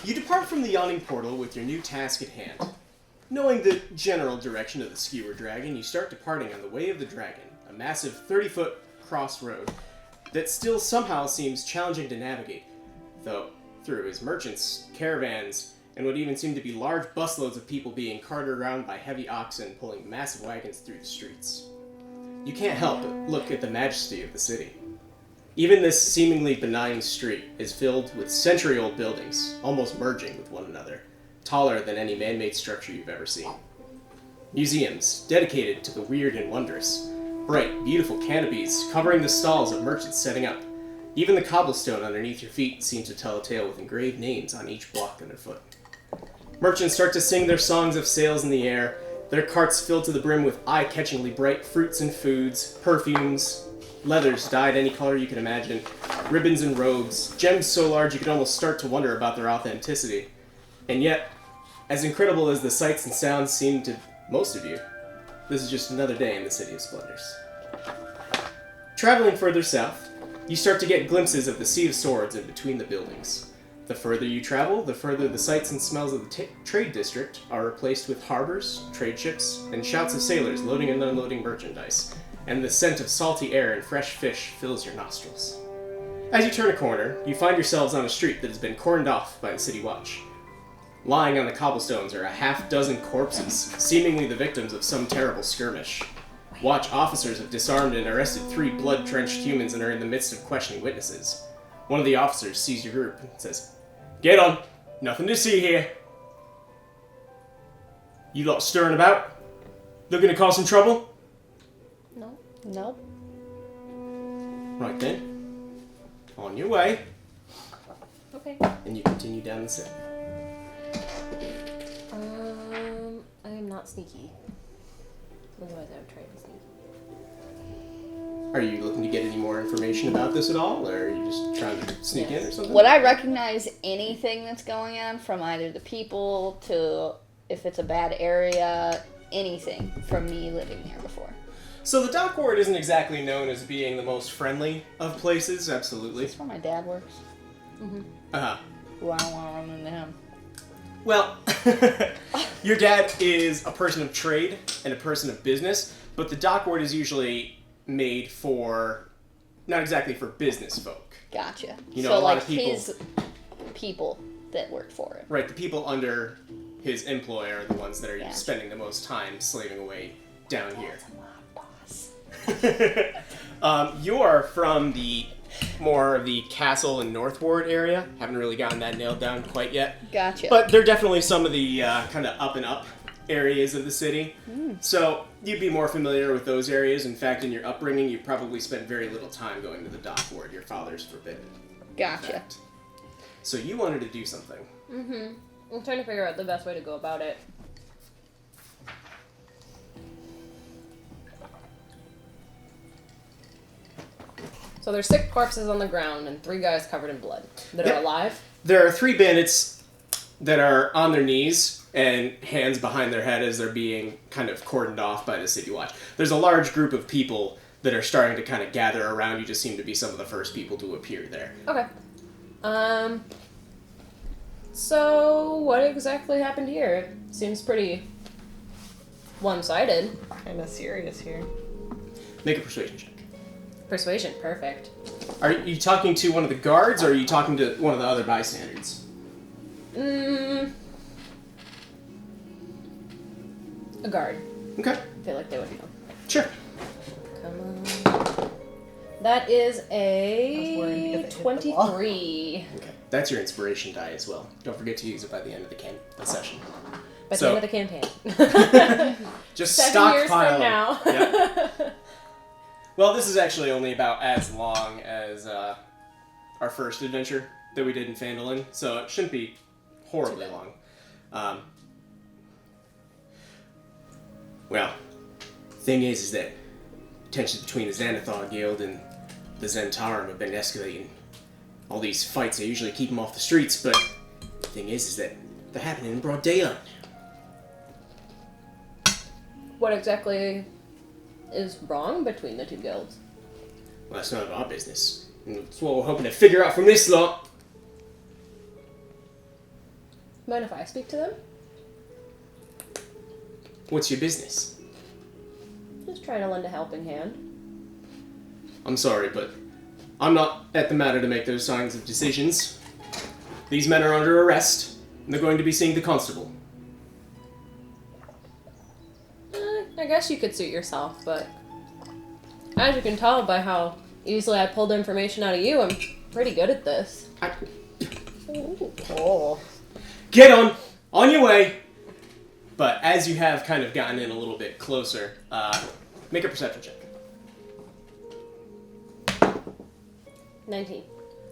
You depart from the yawning portal with your new task at hand. Knowing the general direction of the skewer dragon, you start departing on the Way of the Dragon, a massive 30-foot crossroad that still somehow seems challenging to navigate, though through his merchants, caravans, and what even seem to be large busloads of people being carted around by heavy oxen pulling massive wagons through the streets. You can't help but look at the majesty of the city. Even this seemingly benign street is filled with century-old buildings, almost merging with one another, taller than any man-made structure you've ever seen. Museums dedicated to the weird and wondrous, bright, beautiful canopies covering the stalls of merchants setting up. Even the cobblestone underneath your feet seems to tell a tale with engraved names on each block underfoot. Merchants start to sing their songs of sails in the air, their carts filled to the brim with eye-catchingly bright fruits and foods, perfumes, leathers dyed any color you can imagine, ribbons and robes, gems so large you could almost start to wonder about their authenticity. And yet, as incredible as the sights and sounds seem to most of you, this is just another day in the City of Splendors. Traveling further south, you start to get glimpses of the Sea of Swords in between the buildings. The further you travel, the further the sights and smells of the trade district are replaced with harbors, trade ships, and shouts of sailors loading and unloading merchandise, and the scent of salty air and fresh fish fills your nostrils. As you turn a corner, you find yourselves on a street that has been cordoned off by the City Watch. Lying on the cobblestones are a half-dozen corpses, seemingly the victims of some terrible skirmish. Watch officers have disarmed and arrested 3 blood-drenched humans and are in the midst of questioning witnesses. One of the officers sees your group and says, "Get on! Nothing to see here." "You lot stirring about? Looking to cause some trouble?" No. Nope. "Right then. On your way." Okay. And you continue down the city. I am not sneaky. Otherwise I would try to be sneaky. Are you looking to get any more information about this at all, or are you just trying to sneak in or something? Would I recognize anything that's going on from either the people to if it's a bad area, anything from me living here before? So the dock ward isn't exactly known as being the most friendly of places, absolutely. That's where my dad works. Mm-hmm. Uh-huh. Who I don't want to run into him. Well, your dad is a person of trade and a person of business, but the dock ward is usually made for, not exactly for business folk. Gotcha. You know, so a lot like of people, his people that work for him. right, the people under his employ are the ones that are Gotcha. spending the most time slaving away down here. That's a mob boss. You are from the more of the castle and North Ward area. Haven't really gotten that nailed down quite yet. Gotcha. But they're definitely some of the kind of up and up areas of the city. So you'd be more familiar with those areas. In fact, in your upbringing, you probably spent very little time going to the dock ward. Your father's forbidden. Gotcha. So you wanted to do something. Mm-hmm. I'm trying to figure out the best way to go about it. So there's 6 corpses on the ground and 3 guys covered in blood that are alive? There are 3 bandits that are on their knees and hands behind their head as they're being kind of cordoned off by the City Watch. There's a large group of people that are starting to kind of gather around. You just seem to be some of the first people to appear there. Okay. So what exactly happened here? It seems pretty one-sided. Kind of serious here. Make a persuasion check. Persuasion, perfect. Are you talking to one of the guards, or are you talking to one of the other bystanders? A guard. Okay. I feel like they would know. Sure. Come on. That is I was a worried because it hit the wall. 23. Okay. That's your inspiration die as well. Don't forget to use it by the end of the session. By the So- end of the campaign. Just 7 years stockpile. from now. Yep. Well, this is actually only about as long as our first adventure that we did in Phandalin, so it shouldn't be horribly long. Well, thing is that tensions between the Xanathar Guild and the Zentarum have been escalating. All these fights, I usually keep them off the streets, but the thing is that they're happening in broad daylight. What exactly is wrong between the 2 guilds? Well, that's none of our business. And that's what we're hoping to figure out from this lot. Mind if I speak to them? What's your business? Just trying to lend a helping hand. I'm sorry, but I'm not at the matter to make those kinds of decisions. These men are under arrest, and they're going to be seeing the constable. I guess you could suit yourself, but as you can tell by how easily I pulled information out of you, I'm pretty good at this. Oh. Get on your way! But as you have kind of gotten in a little bit closer, make a perception check. 19.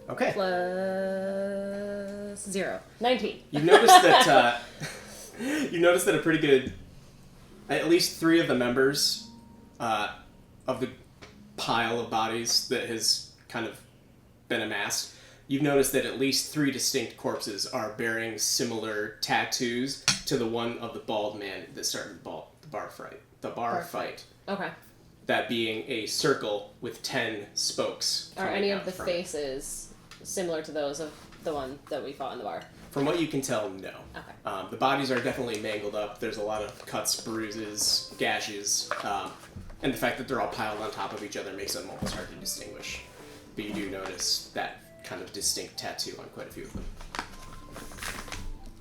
Okay. Plus 0. 19. You've noticed that a pretty good, at least 3 of the members of the pile of bodies that has kind of been amassed, you've noticed that at least 3 distinct corpses are bearing similar tattoos to the one of the bald man that started the bar fight. Okay. That being a circle with 10 spokes. Are coming any out of the from it. faces similar to those of the one that we fought in the bar? From what you can tell, no. Okay. The bodies are definitely mangled up. There's a lot of cuts, bruises, gashes, and the fact that they're all piled on top of each other makes them almost hard to distinguish. But you do notice that kind of distinct tattoo on quite a few of them.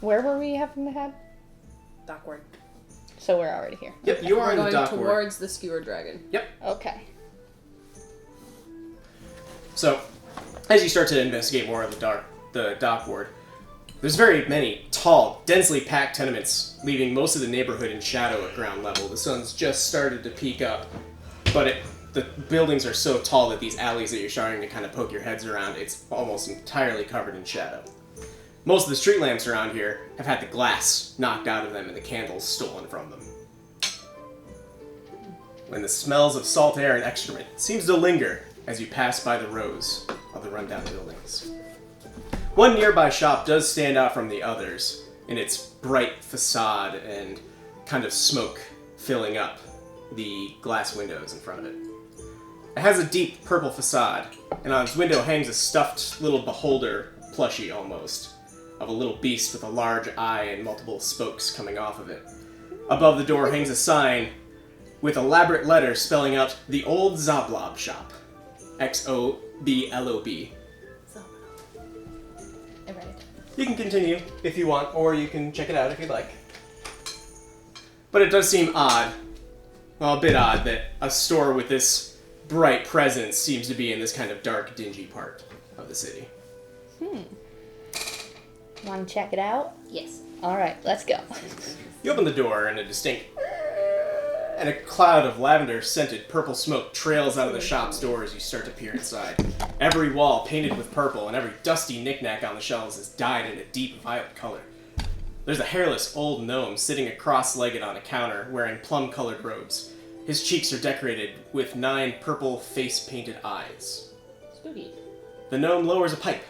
Where were we having the head? Dockward. So we're already here. Yep, you are We're in the going dock ward. towards the skewer dragon. Yep. Okay. So, as you start to investigate more of the dock ward, there's very many tall, densely packed tenements, leaving most of the neighborhood in shadow at ground level. The sun's just started to peek up, but the buildings are so tall that these alleys that you're starting to kind of poke your heads around, it's almost entirely covered in shadow. Most of the street lamps around here have had the glass knocked out of them and the candles stolen from them. When the smells of salt air and excrement seems to linger as you pass by the rows of the rundown buildings. One nearby shop does stand out from the others in its bright facade and kind of smoke filling up the glass windows in front of it. It has a deep purple facade, and on its window hangs a stuffed little beholder plushie almost, of a little beast with a large eye and multiple spokes coming off of it. Above the door hangs a sign with elaborate letters spelling out the Old Zoblob Shop. Xoblob. I read it. You can continue if you want, or you can check it out if you'd like. But it does seem odd, well, a bit odd, that a store with this bright presence seems to be in this kind of dark, dingy part of the city. Want to check it out? Yes. All right, let's go. You open the door, and a cloud of lavender-scented purple smoke trails out of the shop's door as you start to peer inside. Every wall painted with purple, and every dusty knickknack on the shelves is dyed in a deep violet color. There's a hairless old gnome sitting cross-legged on a counter, wearing plum-colored robes. His cheeks are decorated with 9 purple face-painted eyes. Spooky. The gnome lowers a pipe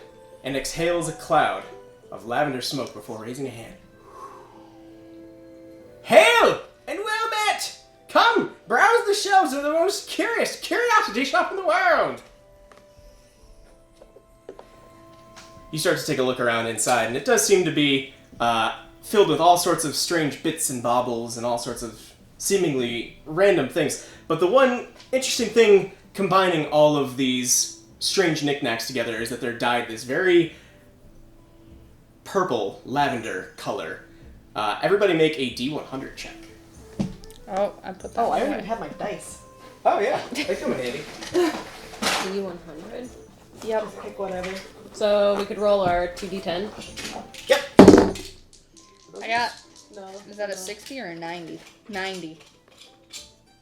and exhales a cloud of lavender smoke before raising a hand. Hail and well met! Come, browse the shelves of the most curious curiosity shop in the world! You start to take a look around inside, and it does seem to be filled with all sorts of strange bits and baubles and all sorts of seemingly random things. But the one interesting thing combining all of these strange knickknacks together is that they're dyed this very purple lavender color. Everybody make a D100 check. Oh, I put that Oh, I don't away. even have my dice. Oh yeah, they come in handy. D100. Yep. Just pick whatever. So we could roll our 2d10. Yep. I got, No. is that a 60 or a 90? 90.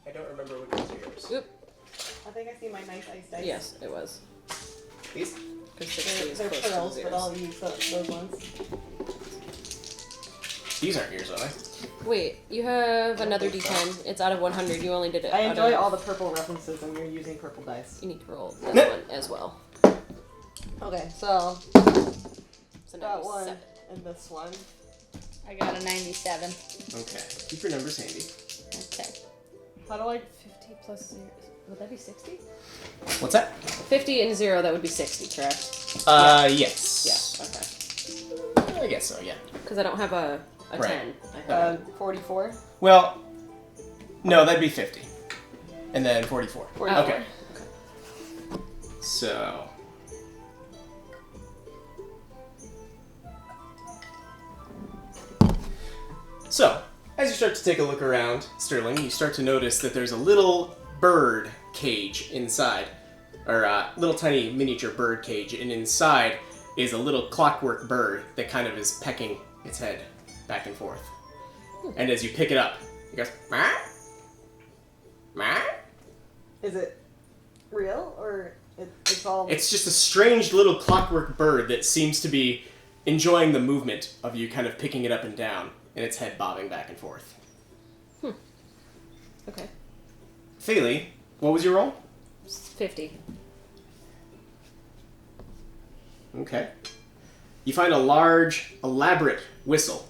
I don't remember which one's yours. Oop. I think I see my nice ice dice. Yes, it was. These? Because 60 is They're close to pearls, zeros. but I'll use those ones. These aren't yours, are they? Wait, you have another d10. It's out of 100. You only did it I out enjoy of... all the purple references, and you're using purple dice. You need to roll this one as well. Okay, so So that one 97. and this one. I got a 97. Okay. Keep your numbers handy. Okay. How do I? 50 plus 0. Would that be 60? What's that? 50 and 0, that would be 60, correct? Yes. Yeah, okay. I guess so, yeah. Because I don't have a Right. 10. I have 44. Well, no, that'd be 50. And then 44. 44. Okay. So... So, as you start to take a look around, Sterling, you start to notice that there's a little bird cage inside. Or a little tiny miniature bird cage, and inside is a little clockwork bird that kind of is pecking its head back and forth. And as you pick it up, it goes, "Meow? Meow?" Is it real or it's all? It's just a strange little clockwork bird that seems to be enjoying the movement of you kind of picking it up and down, and its head bobbing back and forth. Okay. Thales, what was your roll? 50. Okay. You find a large, elaborate whistle.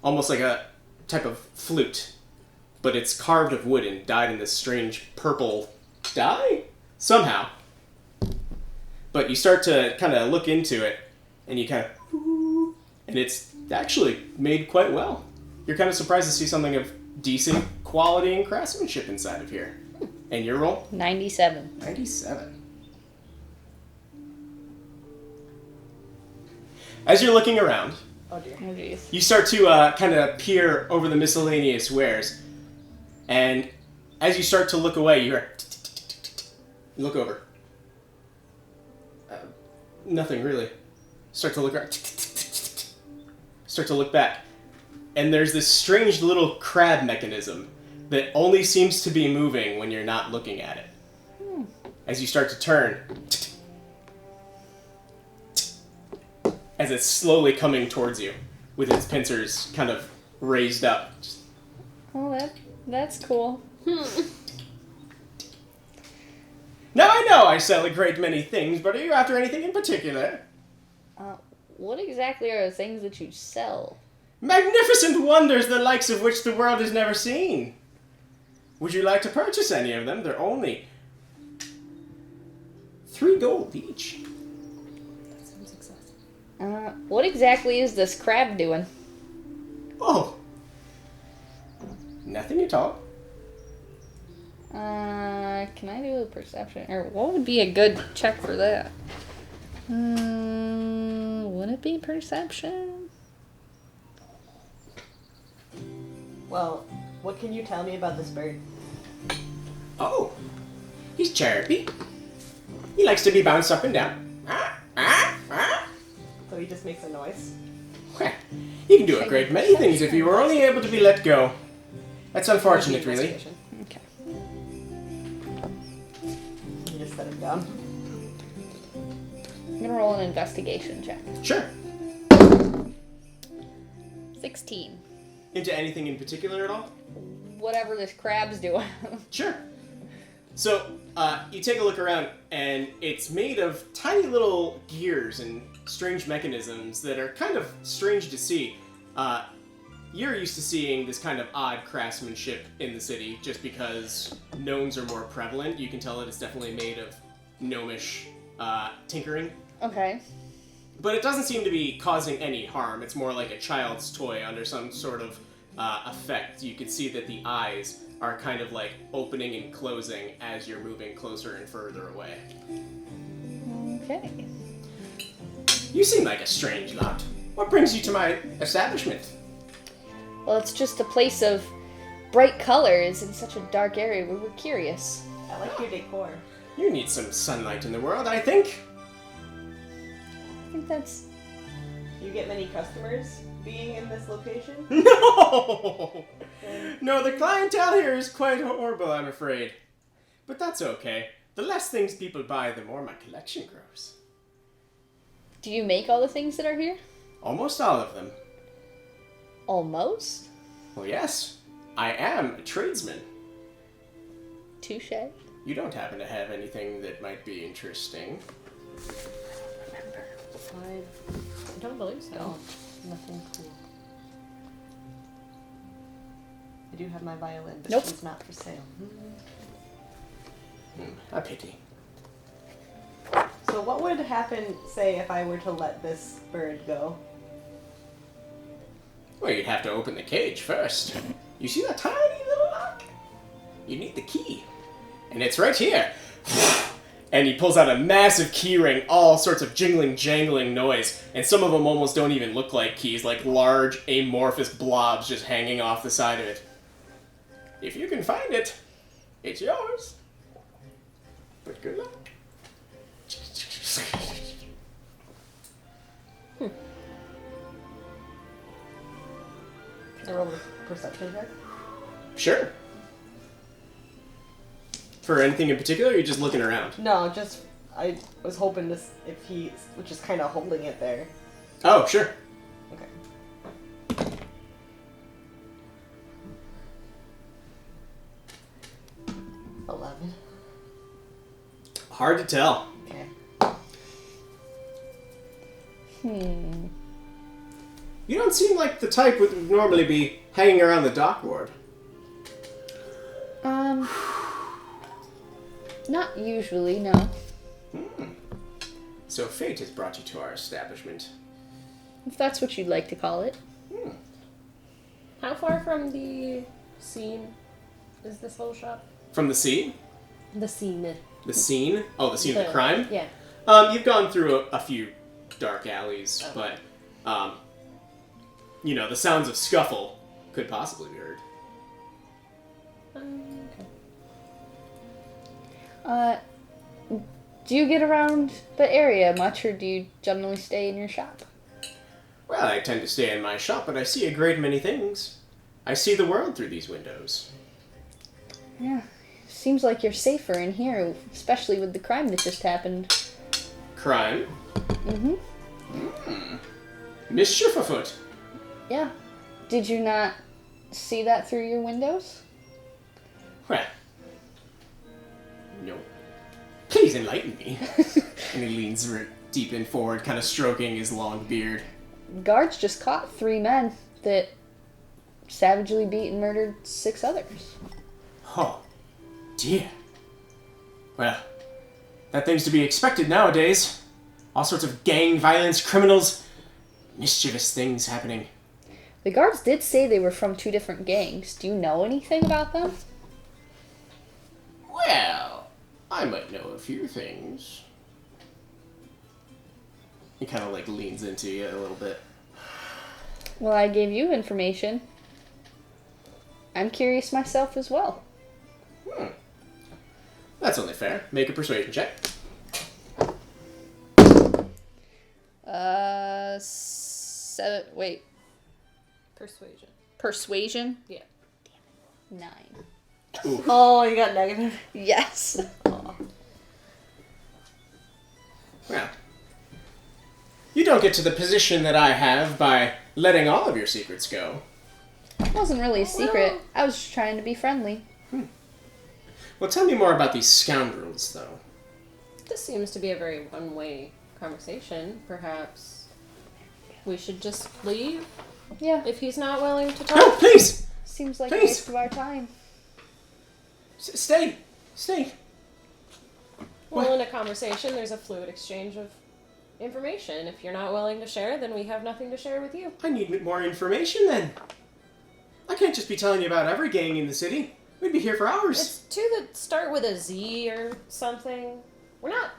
Almost like a type of flute. But it's carved of wood and dyed in this strange purple dye? Somehow. But you start to kind of look into it, and you kind of... And it's actually made quite well. You're kind of surprised to see something of decent quality and craftsmanship inside of here. And your roll? 97. 97. As you're looking around, Oh dear. Oh, jeez. you start to kind of peer over the miscellaneous wares. And as you start to look away, you hear... You look over. Nothing really. Start to look around. Start to look back. And there's this strange little crab mechanism that only seems to be moving when you're not looking at it. As you start to turn, as it's slowly coming towards you, with its pincers kind of raised up. Oh, that's cool. Now I know I sell a great many things, but are you after anything in particular? What exactly are the things that you sell? Magnificent wonders, the likes of which the world has never seen. Would you like to purchase any of them? They're only 3 gold each. That sounds excessive. What exactly is this crab doing? Oh. Nothing at all. Can I do a perception? Or what would be a good check for that? Would it be perception? Well, what can you tell me about this bird? Oh. He's chirpy. He likes to be bounced up and down. So he just makes a noise. Well, you can do a great many things if you were only able to be let go. That's unfortunate, really. Investigation. Okay. You just set him down. I'm gonna roll an investigation check. Sure. 16. Into anything in particular at all? Whatever this crab's doing. Sure. So, you take a look around, and it's made of tiny little gears and strange mechanisms that are kind of strange to see. You're used to seeing this kind of odd craftsmanship in the city, just because gnomes are more prevalent. You can tell that it's definitely made of gnomish tinkering. Okay. But it doesn't seem to be causing any harm. It's more like a child's toy under some sort of effect. You can see that the eyes are kind of like opening and closing as you're moving closer and further away. Okay. You seem like a strange lot. What brings you to my establishment? Well, it's just a place of bright colors in such a dark area. We were curious. I like your decor. You need some sunlight in the world, I think. I think that's... You get many customers being in this location? No! No, the clientele here is quite horrible, I'm afraid. But that's okay. The less things people buy, the more my collection grows. Do you make all the things that are here? Almost all of them. Almost? Well, yes. I am a tradesman. Touche. You don't happen to have anything that might be interesting. I don't believe so. No, nothing cool. I do have my violin, but Nope. it's not for sale. A pity. So what would happen, say, if I were to let this bird go? Well, you'd have to open the cage first. You see that tiny little lock? You need the key. And it's right here. And he pulls out a massive key ring, all sorts of jingling, jangling noise. And some of them almost don't even look like keys, like large, amorphous blobs just hanging off the side of it. If you can find it, it's yours. But good luck. Can I roll a perception check? Sure. For anything in particular, or you're just looking around? No, just I was hoping to if he was just kind of holding it there. Oh, sure. Okay. Hard to tell. Okay. You don't seem like the type would normally be hanging around the dock ward. Not usually, no. So fate has brought you to our establishment. If that's what you'd like to call it. How far from the scene is this little shop? From the scene? The scene. The scene? Oh, the scene of the crime? Yeah. You've gone through a few dark alleys, but, you know, the sounds of scuffle could possibly be heard. Okay. Do you get around the area much, or do you generally stay in your shop? Well, I tend to stay in my shop, but I see a great many things. I see the world through these windows. Yeah. Seems like you're safer in here, especially with the crime that just happened. Crime? Mm-hmm. Mischief afoot. Yeah. Did you not see that through your windows? Well, no. Please enlighten me. And he leans deep in forward, kind of stroking his long beard. Guards just caught 3 men that savagely beat and murdered 6 others. Oh, dear. Well, that thing's to be expected nowadays. All sorts of gang violence, criminals, mischievous things happening. The guards did say they were from 2 different gangs. Do you know anything about them? Well, I might know a few things. He kind of like leans into you a little bit. Well, I gave you information. I'm curious myself as well. That's only fair. Make a persuasion check. 7. Wait. Persuasion. Persuasion? Yeah. 9. Ooh. Oh, you got negative. Yes. Well, you don't get to the position that I have by letting all of your secrets go. It wasn't really a secret. I was just trying to be friendly. Well, tell me more about these scoundrels, though. This seems to be a very one-way conversation. Perhaps we should just leave Yeah. if he's not willing to No, talk. please! Seems like Please. a waste of our time. Stay! Stay! Well, in a conversation, there's a fluid exchange of information. If you're not willing to share, then we have nothing to share with you. I need more information, then. I can't just be telling you about every gang in the city. We'd be here for hours. It's 2 that start with a Z or something. We're not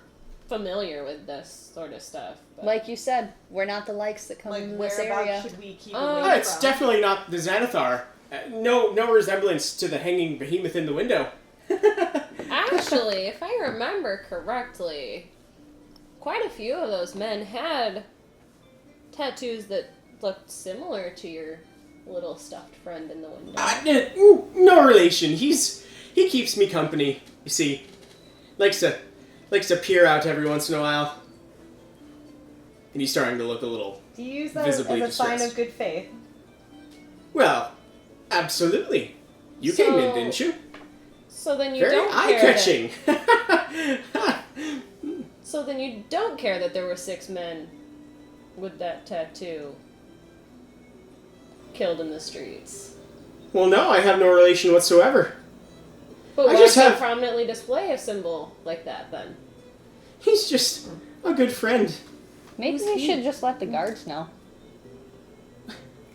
familiar with this sort of stuff. But Like you said, we're not the likes that come Like, into this whereabouts area. should we keep Oh, away It's from? definitely not the Xanathar. No resemblance to the hanging behemoth in the window. actually, if I remember correctly, quite a few of those men had tattoos that looked similar to your little stuffed friend in the window. No relation. He keeps me company. You see, likes to peer out every once in a while, and he's starting to look a little. Do you use that as a visibly sign distressed. of good faith? Well, absolutely. You came in, didn't you? So then you Very don't care. eye-catching. So then you don't care that there were 6 men with that tattoo killed in the streets. Well, no, I have no relation whatsoever. But I why just so have- prominently display a symbol like that then? He's just a good friend. Maybe Who's we he? should just let the guards know.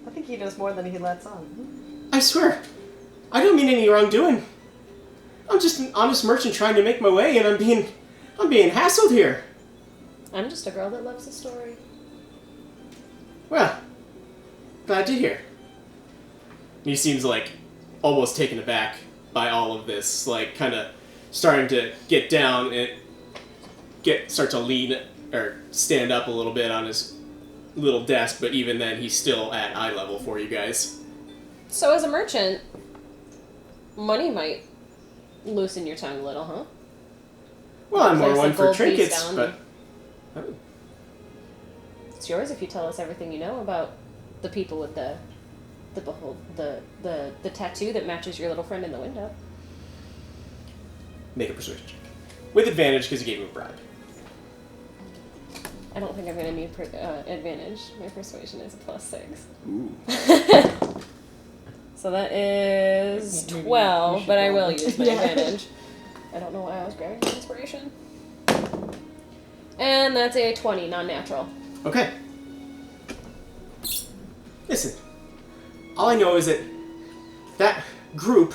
I think think he does more than he lets on. I swear, I don't mean any wrongdoing. I'm just an honest merchant trying to make my way, and I'm being hassled here. I'm just a girl that loves a story. Well, glad to hear. He seems like almost taken aback by all of this, like kind of starting to get down and start to lean or stand up a little bit on his little desk, but even then he's still at eye level for you guys. So as a merchant, money might loosen your tongue a little, huh? Well, I'm more Place one the for gold piece trinkets, down. but It's yours if you tell us everything you know about the people with the tattoo that matches your little friend in the window. make a persuasion check. With advantage because you gave him a bribe. I don't think I'm going to need advantage. My persuasion is a +6. Ooh. So that is Maybe 12, you should but I roll. will use my Yeah. advantage. I don't know why I was grabbing my inspiration. And that's a 20, non-natural. Okay. Listen, all I know is that group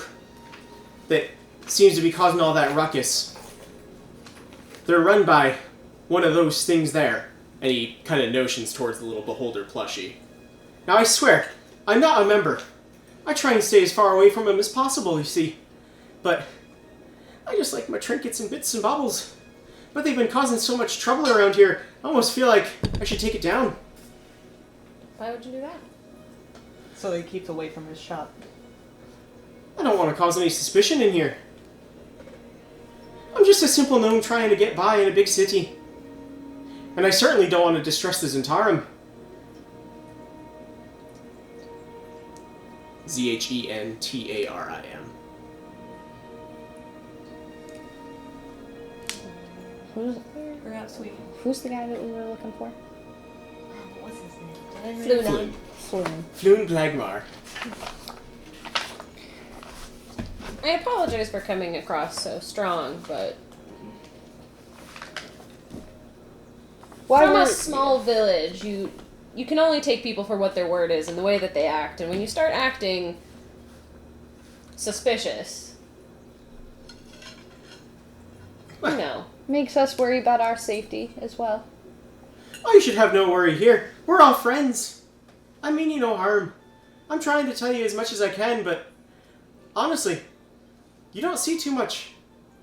that seems to be causing all that ruckus, they're run by one of those things there. And he kind of notions towards the little beholder plushie. Now I swear, I'm not a member. I try and stay as far away from him as possible, you see. But I just like my trinkets and bits and baubles. But they've been causing so much trouble around here, I almost feel like I should take it down. Why would you do that? So he keeps away from his shop. I don't want to cause any suspicion in here. I'm just a simple gnome trying to get by in a big city. And I certainly don't want to distress the Zentarum. Zhentarim. Who's the guy that we were looking for? What's his name? Fluna. Floon. Floon Blagmar. I apologize for coming across so strong, but from a small village, you can only take people for what their word is and the way that they act. And when you start acting suspicious, you know. Makes us worry about our safety as well. Oh, you should have no worry here. We're all friends. I mean you no harm. I'm trying to tell you as much as I can, but honestly, you don't see too much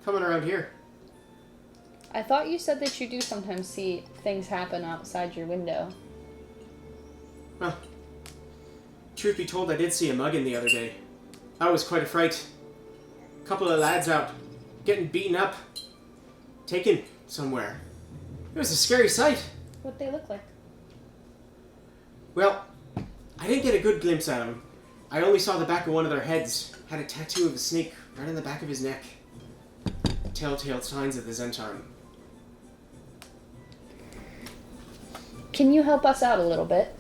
coming around here. I thought you said that you do sometimes see things happen outside your window. Well, truth be told, I did see a muggin the other day. I was quite a fright. A couple of lads out, getting beaten up, taken somewhere. It was a scary sight. What they look like. Well, I didn't get a good glimpse at them. I only saw the back of one of their heads. Had a tattoo of a snake right on the back of his neck. Telltale signs of the Zentarum. Can you help us out a little bit?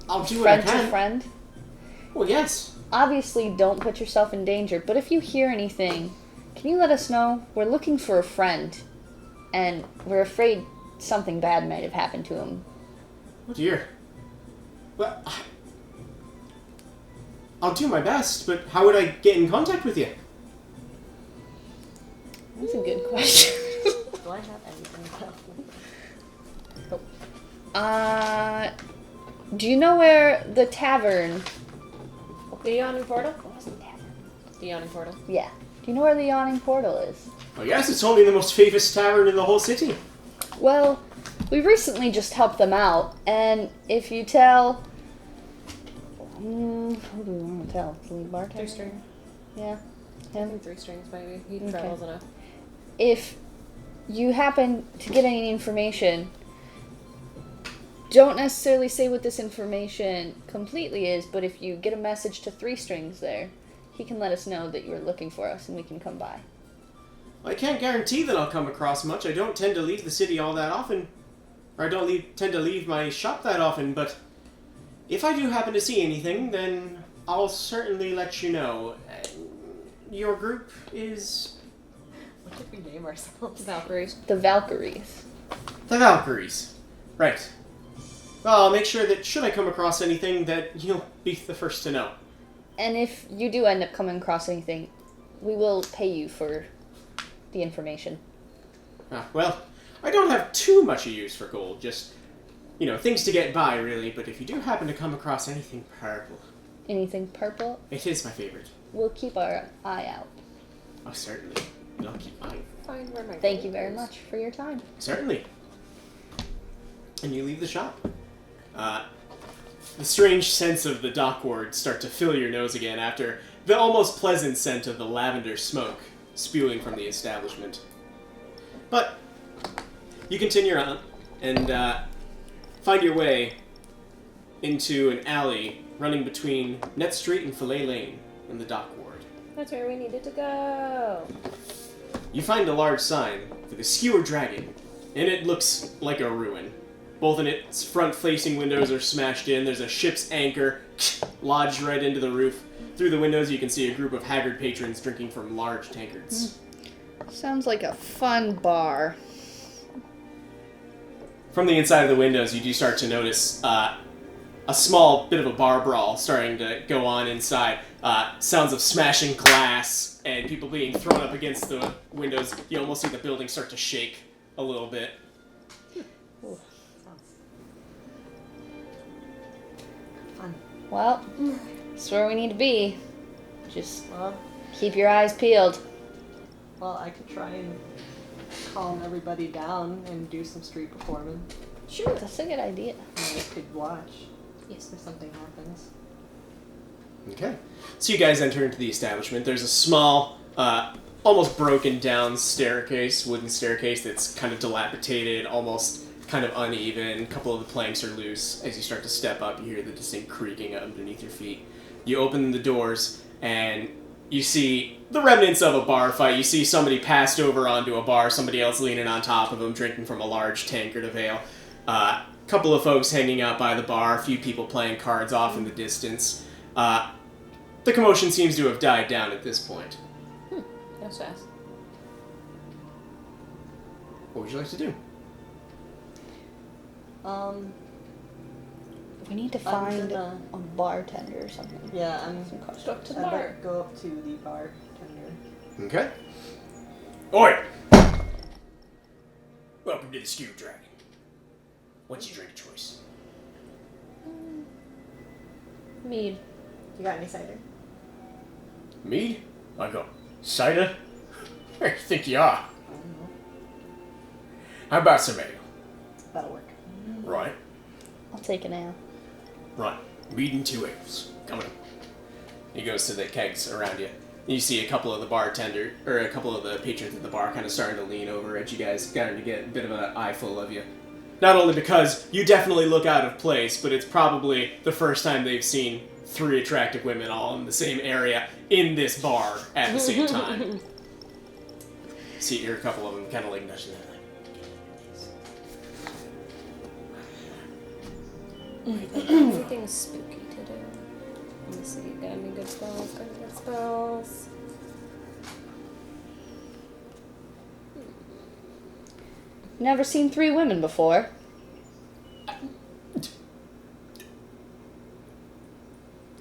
I'll do what I Friend can. to friend? Well, yes. Obviously, don't put yourself in danger, but if you hear anything, can you let us know? We're looking for a friend, and we're afraid something bad might have happened to him. Oh dear. Well, I'll do my best, but how would I get in contact with you? That's a good question. Do I have anything? Do you know where the tavern... The yawning portal? What was the tavern? The yawning portal. Yeah. Do you know where the yawning portal is? Oh yes, it's only the most famous tavern in the whole city. Well, we recently just helped them out, and if you tell... who do we want to tell? The lead bartender? 3 string. Yeah. I Him? think 3 strings, maybe. He Okay. travels enough. If you happen to get any information, don't necessarily say what this information completely is, but if you get a message to 3 strings there, he can let us know that you were looking for us and we can come by. I can't guarantee that I'll come across much. I don't tend to leave the city all that often. Or I don't tend to leave my shop that often, but if I do happen to see anything, then I'll certainly let you know. Your group is... What did we name ourselves? Valkyries. The Valkyries. The Valkyries. Right. Well, I'll make sure that should I come across anything that you'll be the first to know. And if you do end up coming across anything, we will pay you for the information. Well, I don't have too much use for gold, just, things to get by, really, but if you do happen to come across anything purple... Anything purple? It is my favorite. We'll keep our eye out. Oh, certainly. I'll keep mine. Find where my Thank you gold very is. much for your time. Certainly. And you leave the shop. The strange scents of the dock ward start to fill your nose again after the almost pleasant scent of the lavender smoke spewing from the establishment. But you continue on and find your way into an alley running between Net Street and Fillet Lane in the dock ward. That's where we needed to go. You find a large sign for the Skewer Dragon, and it looks like a ruin. Both in its front-facing windows are smashed in. There's a ship's anchor lodged right into the roof. Through the windows, you can see a group of haggard patrons drinking from large tankards. Sounds like a fun bar. From the inside of the windows, you do start to notice a small bit of a bar brawl starting to go on inside. Sounds of smashing glass and people being thrown up against the windows. You almost see the building start to shake a little bit. Fun. Well, that's where we need to be. Just Well, keep your eyes peeled. I could try and calm everybody down and do some street performing. Sure. That's a good idea. And we could watch Yes. if something happens. Okay. So you guys enter into the establishment. There's a small, almost broken down staircase, wooden staircase that's kind of dilapidated, almost kind of uneven. A couple of the planks are loose. As you start to step up, you hear the distinct creaking underneath your feet. You open the doors, and you see the remnants of a bar fight. You see somebody passed over onto a bar, somebody else leaning on top of them, drinking from a large tankard of ale. Couple of folks hanging out by the bar, a few people playing cards off in the distance. The commotion seems to have died down at this point. That's fast. What would you like to do? We need to I'm find gonna- a bartender or something. Yeah, I'm. Some coffee. Go up to the I bar. might go up to the bartender. Okay. Oi! Welcome to the Skewer Dragon. What's your drink of choice? Mead. You got any cider? Mead? I got cider? Where do you think you are? I don't know. How about some ale? That'll work. Right. I'll take an ale. Right. Mead and 2 ales. Come on. He goes to the kegs around you. You see a couple of the patrons at the bar kind of starting to lean over at you guys, starting to get a bit of an eyeful of you. Not only because you definitely look out of place, but it's probably the first time they've seen 3 attractive women all in the same area in this bar at the same time. See, here a couple of them kind of like nudging that. Everything's spooky to do. Let me see. Got any good spells? Got any good spells? Never seen 3 women before.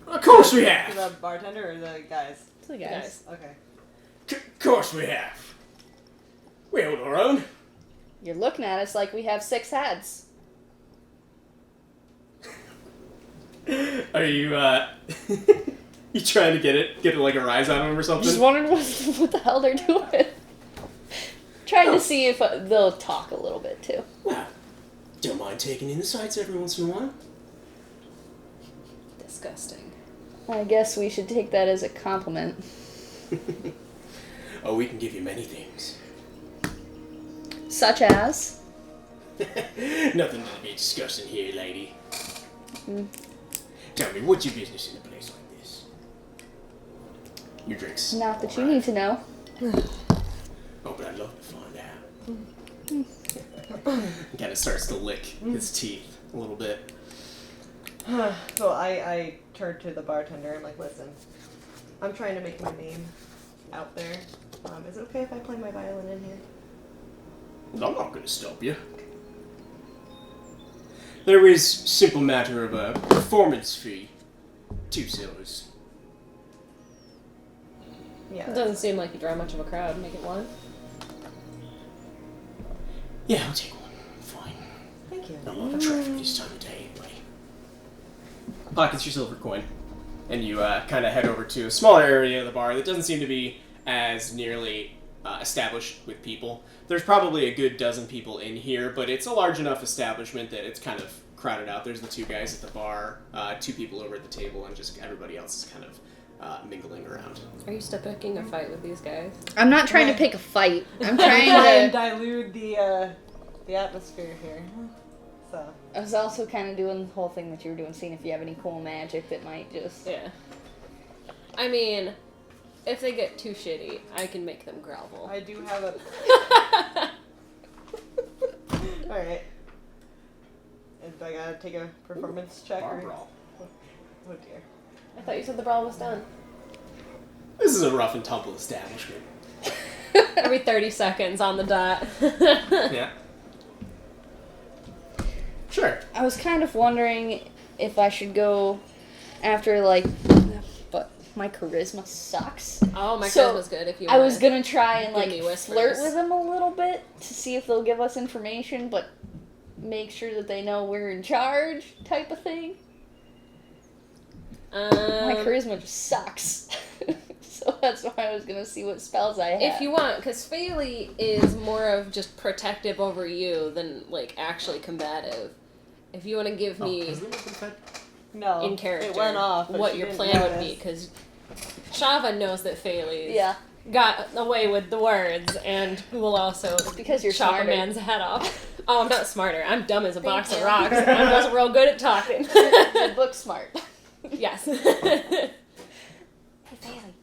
Of course we To have! the bartender or the guys? It's the guys. Okay. Of course we have! We hold our own. You're looking at us like we have 6 heads. Are you, you trying to get like a rise out of them or something? Just wondering what the hell they're doing. Trying to see if they'll talk a little bit too. Well, don't mind taking in the sights every once in a while. Disgusting. I guess we should take that as a compliment. Oh, we can give you many things. Such as? Nothing to be discussing here, lady. Tell me, what's your business in a place like this? Your drinks. Not that you need to know. Oh, but I'd love to find out. He kind of starts to lick his teeth a little bit. So I turned to the bartender. I'm like, listen, I'm trying to make my name out there. Is it okay if I play my violin in here? I'm not going to stop you. There is simple matter of a performance fee. 2 silvers. Yeah. It doesn't seem like you draw much of a crowd. Make it 1. Yeah, I'll take 1. Fine. Thank you. Not a lot of traffic this time of day, anyway. Pockets your silver coin, and you kind of head over to a smaller area of the bar that doesn't seem to be as nearly established with people. There's probably a good dozen people in here, but it's a large enough establishment that it's kind of crowded out. There's the 2 guys at the bar, 2 people over at the table, and just everybody else is kind of mingling around. Are you still picking a fight with these guys? I'm not trying to pick a fight. I'm Try and trying to... dilute the atmosphere here. So. I was also kind of doing the whole thing that you were doing, seeing if you have any cool magic that might just... Yeah. I mean, if they get too shitty, I can make them grovel. I do have a. All right. And I gotta take a performance check. Bar Or... brawl. Oh dear. I thought you said the brawl was done. This is a rough and tumble establishment. Every 30 seconds on the dot. Yeah. Sure. I was kind of wondering if I should go after, like... But my charisma sucks. Oh, my So, charisma's good if you I want. was gonna try and, Give like, me whispers. flirt with them a little bit to see if they'll give us information, but make sure that they know we're in charge type of thing. My charisma just sucks. So that's why I was gonna see what spells I have. If you want, because Phaley is more of just protective over you than, like, actually combative. If you want to give me No. in character It went off. But what she your didn't plan would notice. be, because Shava knows that Phaley Yeah. got away with the words and will also Because you're chop smarter. a man's head off. Oh, I'm not smarter. I'm dumb as a box Thank of you. rocks. I'm just real good at talking. You book smart. Yes. Hey, Bailey.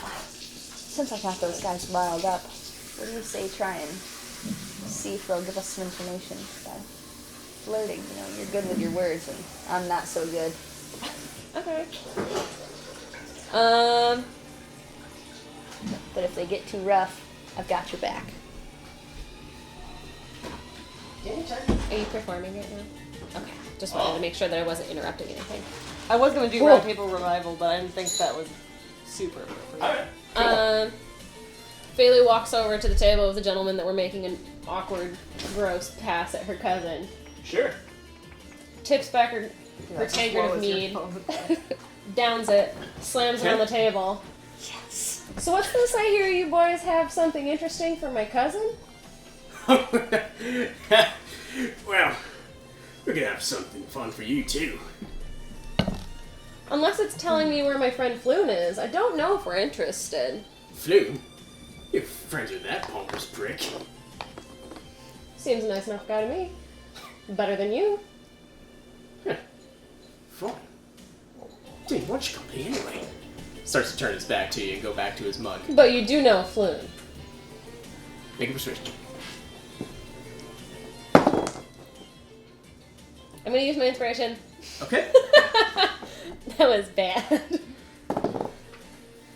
Since I got those guys riled up, what do you say try and see if they'll give us some information by flirting? You know, you're good with your words, and I'm not so good. Okay. But if they get too rough, I've got your back. Are you performing right now? Okay. Just wanted to make sure that I wasn't interrupting anything. I was gonna do Cool. Round Table Revival, but I didn't think that was super appropriate. Alright. Phaley walks over to the table with the gentleman that we're making an awkward, gross pass at her cousin. Sure. Tips back her That's tankard slow of as your mead, phone. downs it, slams it on the table. Yes. So what's this? I hear you boys have something interesting for my cousin? Well, we're gonna have something fun for you too. Unless it's telling me where my friend Floon is. I don't know if we're interested. Floon? You're friends with that pompous prick. Seems a nice enough guy to me. Better than you. Fine. Dude, why don't you come here anyway? Starts to turn his back to you and go back to his mug. But you do know Floon. Make a persuasion check. I'm gonna use my inspiration. Okay. That was bad.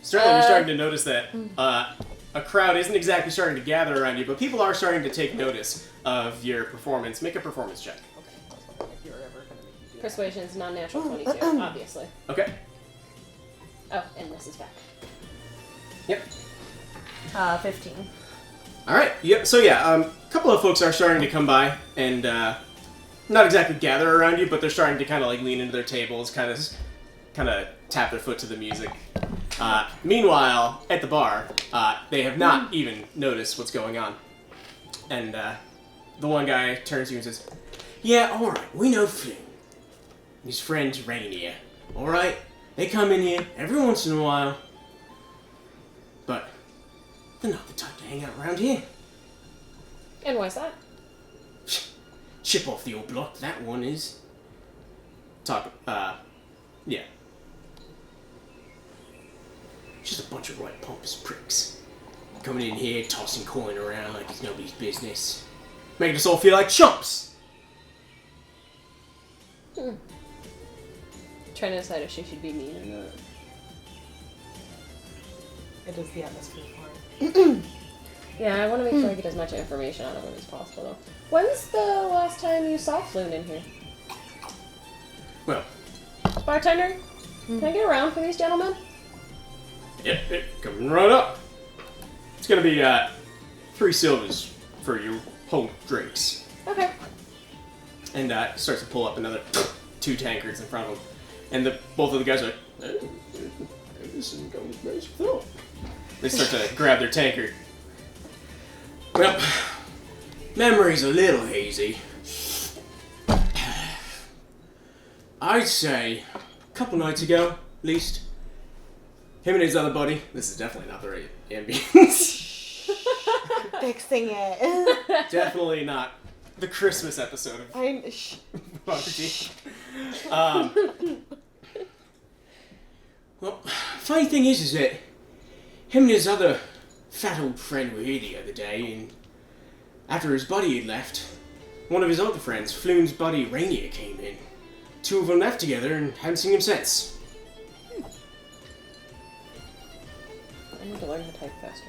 Certainly, you're starting to notice that a crowd isn't exactly starting to gather around you, but people are starting to take notice of your performance. Make a performance check. If you're ever gonna make me do that. Persuasion is non-natural 22, obviously. Okay. Oh, and this is back. Yep. 15. All right. Yep. So yeah, a couple of folks are starting to come by and not exactly gather around you, but they're starting to kind of like lean into their tables, kind of tap their foot to the music. Meanwhile, at the bar, they have not even noticed what's going on, and the one guy turns to you and says, "Yeah, all right, we know Flynn. His friend Rainier. All right, they come in here every once in a while, but they're not the type to hang out around here. And why's that? Chip off the old block, that one is. Yeah. Just a bunch of right pompous pricks. Coming in here, tossing coin around like it's nobody's business. Making us all feel like chumps! Trying to decide if she should be mean or not. It is the atmosphere for it. Yeah, I want to make sure I get as much information out of him as possible, though. When's the last time you saw Floon in here? Well, Bartender, can I get around for these gentlemen? yeah, coming right up. It's gonna be 3 silvers for your whole drinks. Okay. And starts to pull up another 2 tankards in front of him. And both of the guys are like, hey, this isn't going as bad as we thought. They start to grab their tankard. Well, memory's a little hazy. I'd say a couple nights ago, at least, him and his other buddy, this is definitely not the right ambience. Fixing it. Definitely not the Christmas episode of Waterdeep. Well, funny thing is that him and his other fat old friend were here the other day, and after his buddy had left, one of his other friends, Floon's buddy Rainier, came in. 2 of them left together and haven't seen him since. I need to learn to type faster.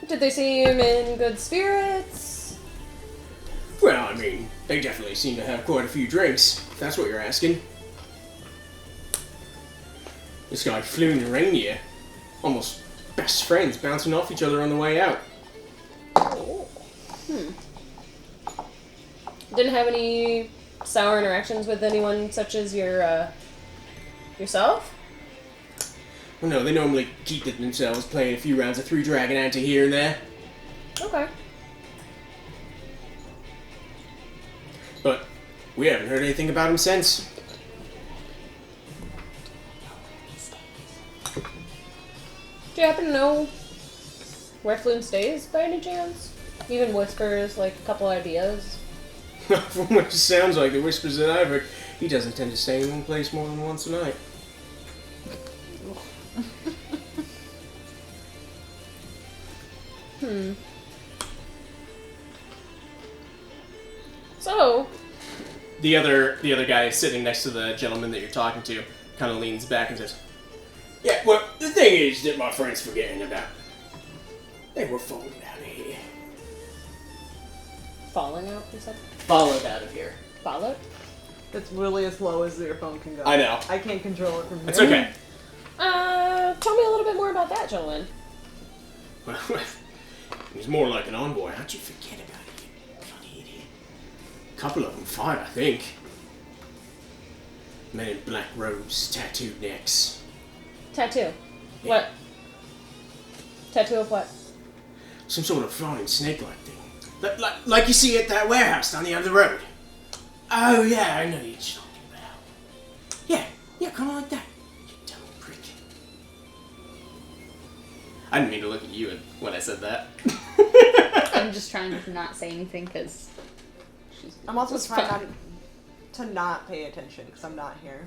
Did they seem in good spirits? Well, I mean, they definitely seem to have quite a few drinks, if that's what you're asking. This guy, Floon and Rainier, almost best friends, bouncing off each other on the way out. Didn't have any sour interactions with anyone such as yourself? Well, no, they normally keep to themselves, playing a few rounds of 3 Dragon Ante here and there. Okay. But we haven't heard anything about him since. Do you happen to know where Floon stays by any chance? Even whispers, like a couple ideas? From what it sounds like, the whispers that I've heard, he doesn't tend to stay in one place more than once a night. So, The other guy sitting next to the gentleman that you're talking to kind of leans back and says, "Yeah, well, the thing is that my friend's forgetting about. They were falling out of here. falling out, you said? Followed out of here. Followed? It's really as low as your phone can go. I know. I can't control it from here. It's okay. Tell me a little bit more about that, gentleman. Well, he's more like an envoy. How'd you forget about it, you bloody idiot? A couple of them fight, I think. Men in black robes, tattooed necks. Tattoo. Yeah. What? Tattoo of what? Some sort of flying snake-like thing. Like you see at that warehouse down the end of the road. Oh yeah, I know what you're talking about. Yeah, kind of like that. You dumb prick. I didn't mean to look at you when I said that. I'm just trying to not say anything because I'm also It's trying fine. to not pay attention because I'm not here.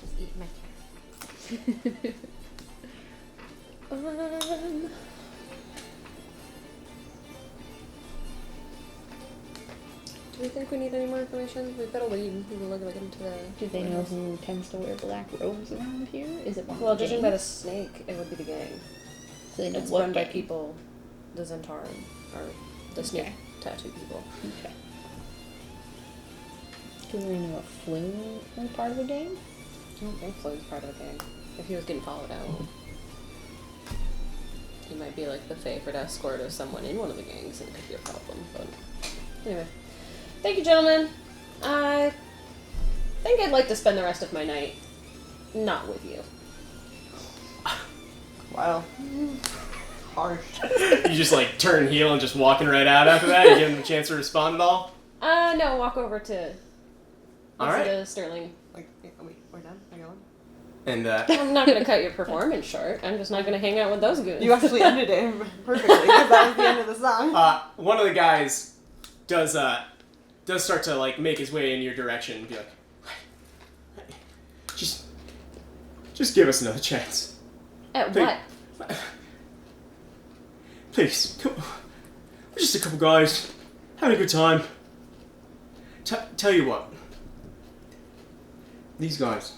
just eat my carrot. Do we think we need any more information? We've got to lead. We can look into the... Do they know who tends to wear black robes around here? Is it one Well, of the judging by the gangs? snake, it would be the gang. So they know It's what run by gang. people, the Zentarum, or the snake tattoo people. Okay. Do we know if Floon was part of the gang? I don't think Flo's part of the gang. If he was getting followed out. He might be like the favorite escort of someone in one of the gangs, and it could be a problem, but... Anyway. Thank you, gentlemen. I think I'd like to spend the rest of my night not with you. Wow. Harsh. You just like turn heel and just walking right out after that? You give him a chance to respond at all? No, walk over to... All right. to Sterling. Like, wait, we're done? Are you going? And I'm not going to cut your performance short. I'm just not going to hang out with those goons. You actually ended it perfectly because that was the end of the song. one of the guys does start to like make his way in your direction and be like, just give us another chance. At Please. what? Please, come on. We're just a couple guys having a good time. Tell you what, these guys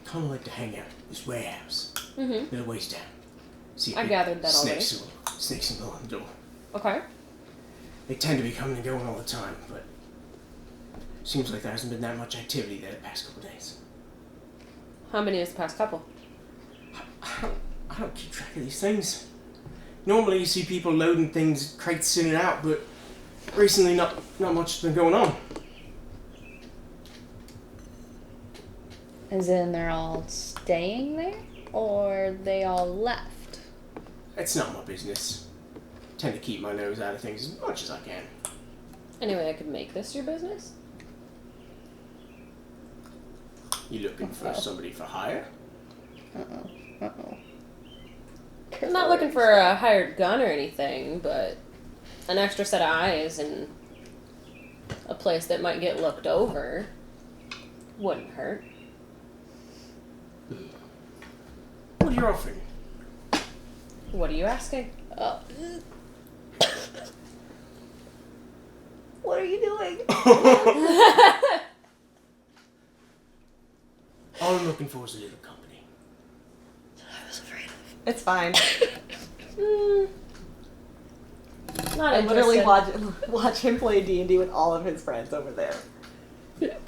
kind of like to hang out at this warehouse, little ways down. See I gathered that already. Snakes in the door. Okay. They tend to be coming and going all the time, but seems like there hasn't been that much activity there the past couple days. How many is the past couple? I don't keep track of these things. Normally you see people loading things, crates in and out, but recently not much has been going on. As in they're all staying there? Or they all left? It's not my business. Tend to keep my nose out of things as much as I can. Anyway, I could make this your business? You looking for somebody for hire? I'm not looking for a hired gun or anything, but an extra set of eyes and a place that might get looked over wouldn't hurt. What are you offering? What are you asking? What are you doing? All I'm looking for is a little company. I was afraid of. It's fine. Not I literally interested. watch him play D&D with all of his friends over there.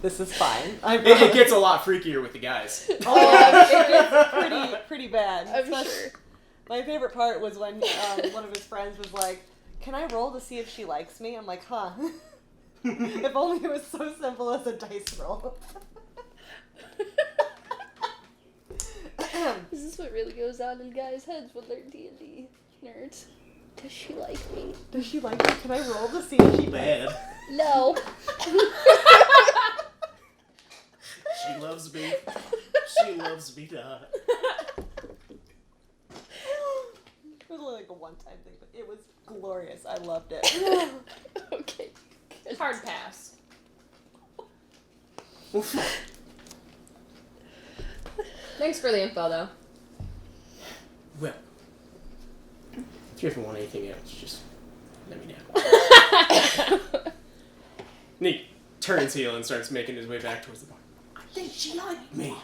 This is fine. It gets a lot freakier with the guys. Oh yeah, it gets pretty bad. I'm Especially- sure. My favorite part was when one of his friends was like, "Can I roll to see if she likes me?" I'm like, "Huh." If only it was so simple as a dice roll. Is this what really goes on in guys' heads when they're D&D nerds? Does she like me? Does she like me? Can I roll to see if she Bad. No. She loves me. She loves me not. It was only like a one-time thing, but it was glorious. I loved it. Okay. Hard pass. Thanks for the info, though. Well, if you ever want anything else, just let me know. Nick turns heel and starts making his way back towards the bar. I think she liked me.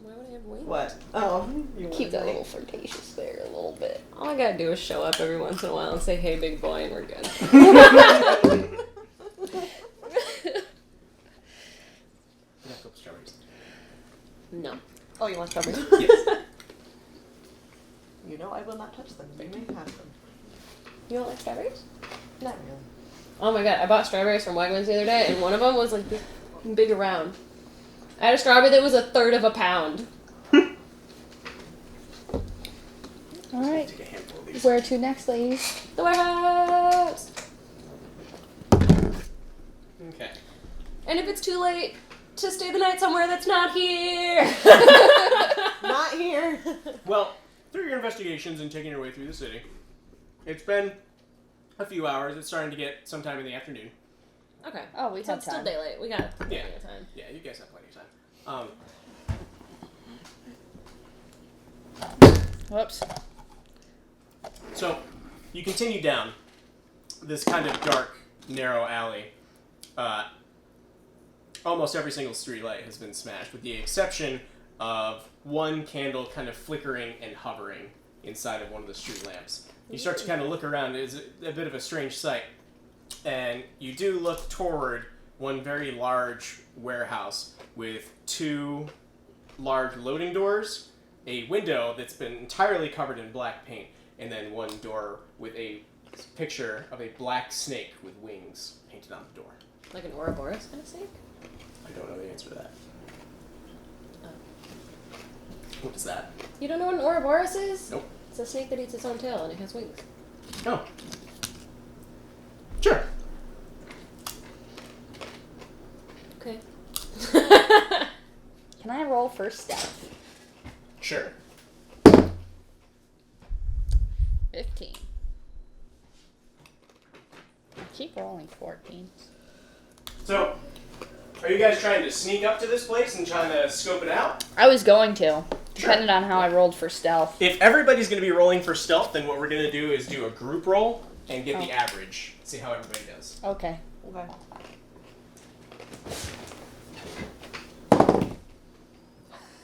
Why would I have wings? What? Oh, you Keep wanna that say? little flirtatious there a little bit. All I gotta do is show up every once in a while and say, "Hey, big boy," and we're good. Strawberries. No. Oh, you want strawberries? Yes. You know I will not touch them. You may have them. You don't like strawberries? Not really. Oh my god, I bought strawberries from Wegmans the other day, and one of them was like this big around. I had a strawberry that was a third of a pound. Alright. Take a handful of these. Where to next, ladies? The warehouse! Okay. And if it's too late to stay the night somewhere that's not here. Not here. Well, through your investigations and taking your way through the city, it's been a few hours. It's starting to get sometime in the afternoon. Okay. Oh, we So have it's still time. daylight. We got plenty Yeah. of time. Yeah, you guys have plenty of time. Whoops. So, you continue down this kind of dark, narrow alley. Almost every single street light has been smashed, with the exception of one candle kind of flickering and hovering inside of one of the street lamps. You start to kind of look around. It's a bit of a strange sight. And you do look toward one very large warehouse with two large loading doors, a window that's been entirely covered in black paint, and then one door with a picture of a black snake with wings painted on the door. Like an Ouroboros kind of snake? I don't know the answer to that. Oh. What is that? You don't know what an Ouroboros is? Nope. It's a snake that eats its own tail and it has wings. Oh. Sure. Okay. Can I roll for stealth? Sure. 15. Keep rolling 14. So, are you guys trying to sneak up to this place and trying to scope it out? I was going to, Sure. depending on how I rolled for stealth. If everybody's going to be rolling for stealth, then what we're going to do is do a group roll and get the Oh. average. See how everybody does. Okay. Okay.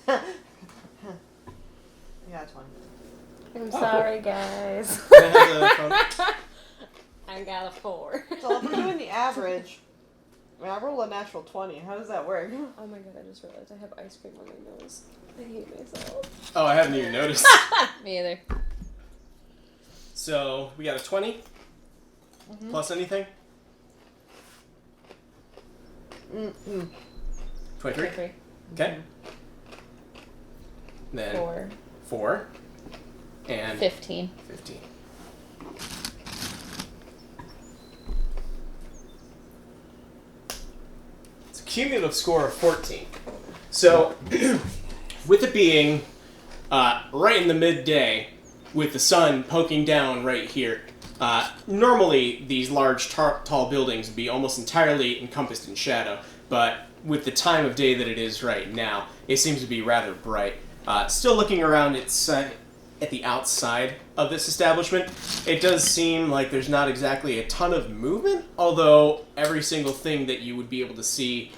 Yeah, 20. I'm sorry, guys. Can I have the phone? I got a 4. So if we're doing the average, I mean, I roll a natural 20. How does that work? Oh my god, I just realized I have ice cream on my nose. I hate myself. Oh, I haven't even noticed. Me either. So we got a 20 plus anything. 23. 3. Okay. Then 4. 4 and 15. 15. It's a cumulative score of 14. So, with it being right in the midday, with the sun poking down right here, normally these large tall buildings would be almost entirely encompassed in shadow, but with the time of day that it is right now, it seems to be rather bright. Still looking around at the outside of this establishment, it does seem like there's not exactly a ton of movement, although every single thing that you would be able to see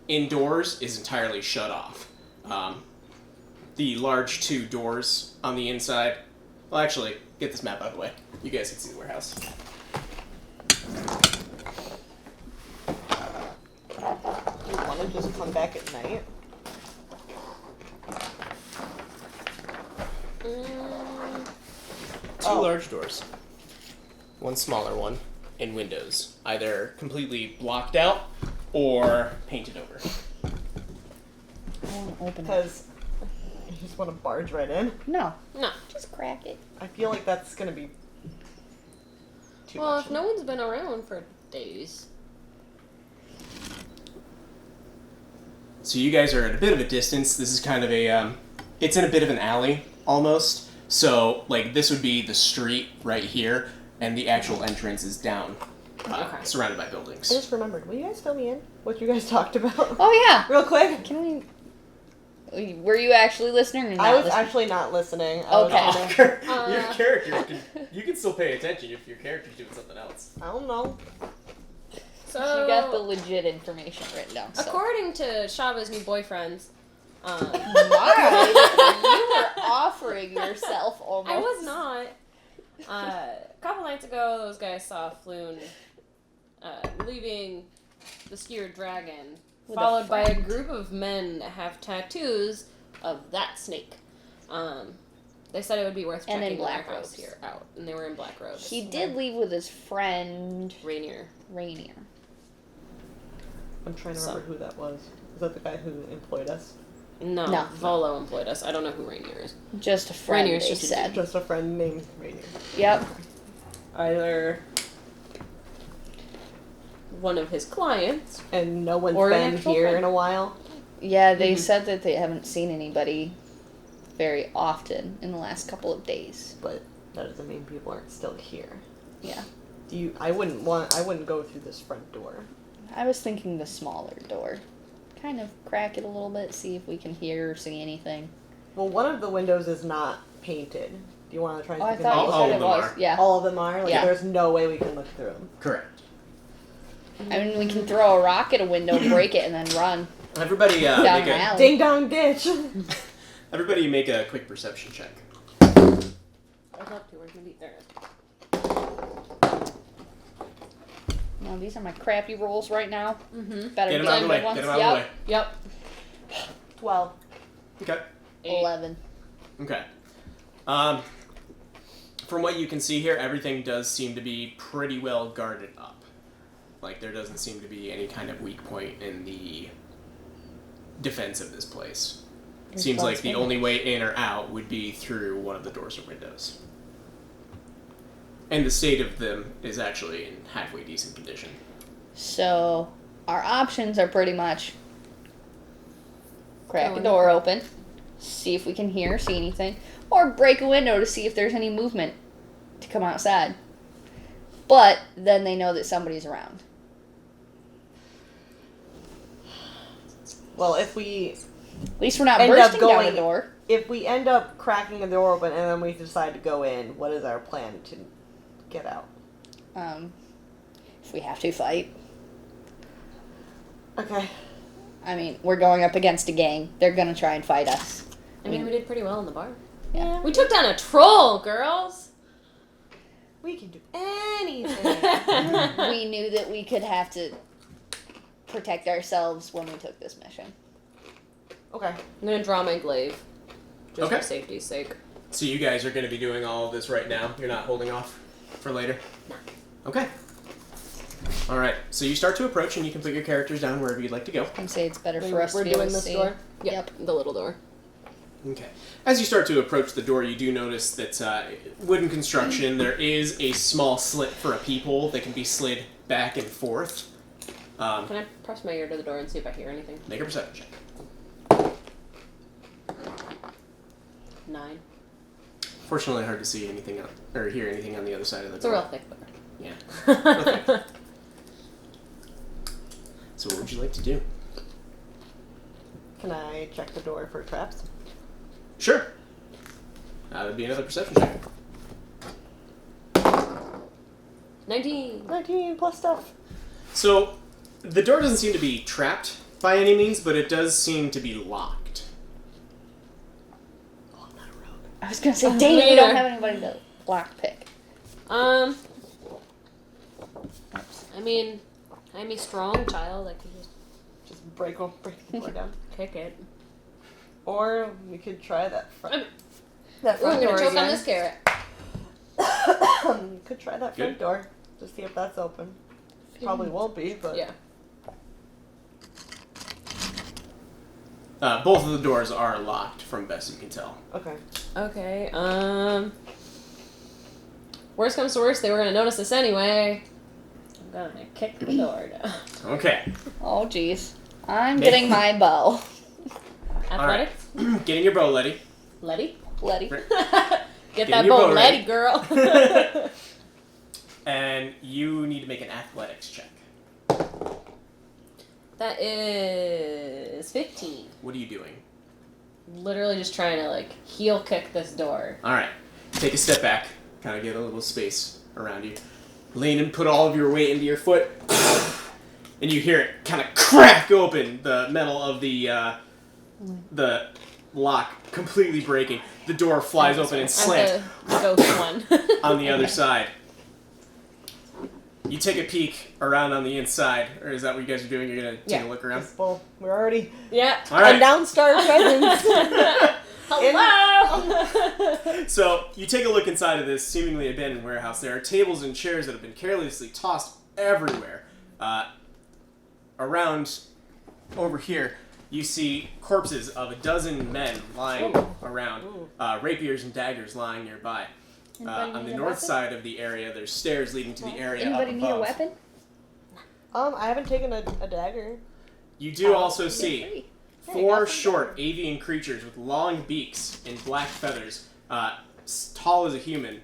indoors is entirely shut off. The large 2 doors on the inside... Well, actually, get this map out of the way. You guys can see the warehouse. You want to just come back at night? Two large doors. One smaller one, and windows. Either completely blocked out or painted over. I want to open it. Because you just want to barge right in. No. No. Just crack it. I feel like that's going to be too Well, much. if no one's been around for days. So you guys are at a bit of a distance. This is kind of a, it's in a bit of an alley, almost. So, like, this would be the street right here, and the actual entrance is down, Okay. surrounded by buildings. I just remembered. Will you guys fill me in? What you guys talked about? Oh, yeah. Real quick. Can we... Were you actually listening or not? I was listening? actually not listening. I was Okay. kinda- Your character, you can still pay attention if your character's doing something else. I don't know. So, You got the legit information written down. So. according to Shava's new boyfriends, Wow, you were offering yourself almost. I was not. A couple nights ago, those guys saw Floon leaving the skewered dragon, With a followed by a friend. group of men that have tattoos of that snake. They said it would be worth And in checking their black house robes. here out, and they were in black robes. He did leave with his friend Rainier. Rainier. I'm trying to remember who that was. Is that the guy who employed us? No, No. Volo employed us. I don't know who Rainier is. Just a friend, Rainier's they just a said. Just a friend named Rainier. Yep. Either one of his clients. And no one's Or an been actual here friend. in a while. Yeah, they Mhm. said that they haven't seen anybody very often in the last couple of days. But that doesn't mean people aren't still here. Yeah. I wouldn't go through this front door. I was thinking the smaller door. Kind of crack it a little bit, see if we can hear or see anything. Well, one of the windows is not painted. Do you want to try and Oh, I think thought All you of said it them was. are. Yeah. all of them are? Like, Yeah. there's no way we can look through them. Correct. I mean, we can throw a rock at a window, break it, and then run Everybody, down make the a alley. Ding dong ditch! everybody make a quick perception check. I'd love to. Where's my beat? There it is. No, these are my crappy rolls right now. Mm-hmm. Better Get be him out of the way. good ones. Get him out of the way. Yep. 12. Okay. 11. Okay. From what you can see here, everything does seem to be pretty well guarded up. Like, there doesn't seem to be any kind of weak point in the defense of this place. Seems like the only way in or out would be through one of the doors or windows. And the state of them is actually in halfway decent condition. So, our options are pretty much crack Go a in door open, see if we can hear, see anything, or break a window to see if there's any movement to come outside. But then they know that somebody's around. Well, if we At least we're not End up bursting down going- the door. end up cracking the door open and then we decide to go in, what is our plan to get out? If we have to fight. Okay. I mean, we're going up against a gang. They're gonna try and fight us. I mean, we did pretty well in the bar. Yeah. We took down a troll, girls! We can do anything. We knew that we could have to protect ourselves when we took this mission. Okay. I'm gonna draw my glaive. Just Okay. for safety's sake. So you guys are going to be doing all of this right now? You're not holding off for later? Okay. Alright, so you start to approach and you can put your characters down wherever you'd like to go. And say it's better for us We're to be able doing to this see. door? Yep. The little door. Okay. As you start to approach the door, you do notice that wooden construction, there is a small slit for a peephole that can be slid back and forth. Can I press my ear to the door and see if I hear anything? Make a perception check. 9. Fortunately, hard to see anything or hear anything on the other side of the It's a door. real thick door. Yeah. Okay. So what would you like to do? Can I check the door for traps? Sure. That would be another perception check. 19. 19 plus stuff. So, the door doesn't seem to be trapped by any means, but it does seem to be locked. Oh, I'm not a rogue. I was gonna say, dang it, we don't have anybody to lockpick. I mean, I'm a strong child. I could just Break the door down. kick it. Or we could try that front. I'm That front gonna door choke again. on this carrot. You could try that front Good. door to see if that's open. Probably won't be, but Yeah. Both of the doors are locked from best you can tell. okay. Okay, worst comes to worst, they were gonna notice us anyway. I'm gonna kick the door down. Okay. Oh, jeez. I'm Make- getting my bow. Athletics? Getting your bow, Letty. Letty? Letty. Get Get that your bow, bow Letty, ready. girl. And you need to make an athletics check. That is 15. What are you doing? Literally just trying to, like, heel kick this door. Alright. Take a step back. Kind of get a little space around you. Lean and put all of your weight into your foot. And you hear it kind of crack open, the metal of the lock completely breaking. The door flies open and slams The ghost one. on the other side. You take a peek around on the inside, or is that what you guys are doing? You're gonna take a look around? Well, we're already Yeah. Alright. announced our presence. Hello! So, you take a look inside of this seemingly abandoned warehouse. There are tables and chairs that have been carelessly tossed everywhere. Around over here, you see corpses of a dozen men lying around, rapiers and daggers lying nearby. On the north side of the area, there's stairs leading to the area Anybody up need a above. weapon? I haven't taken a dagger. You do also You're see free. four short avian creatures with long beaks and black feathers, tall as a human,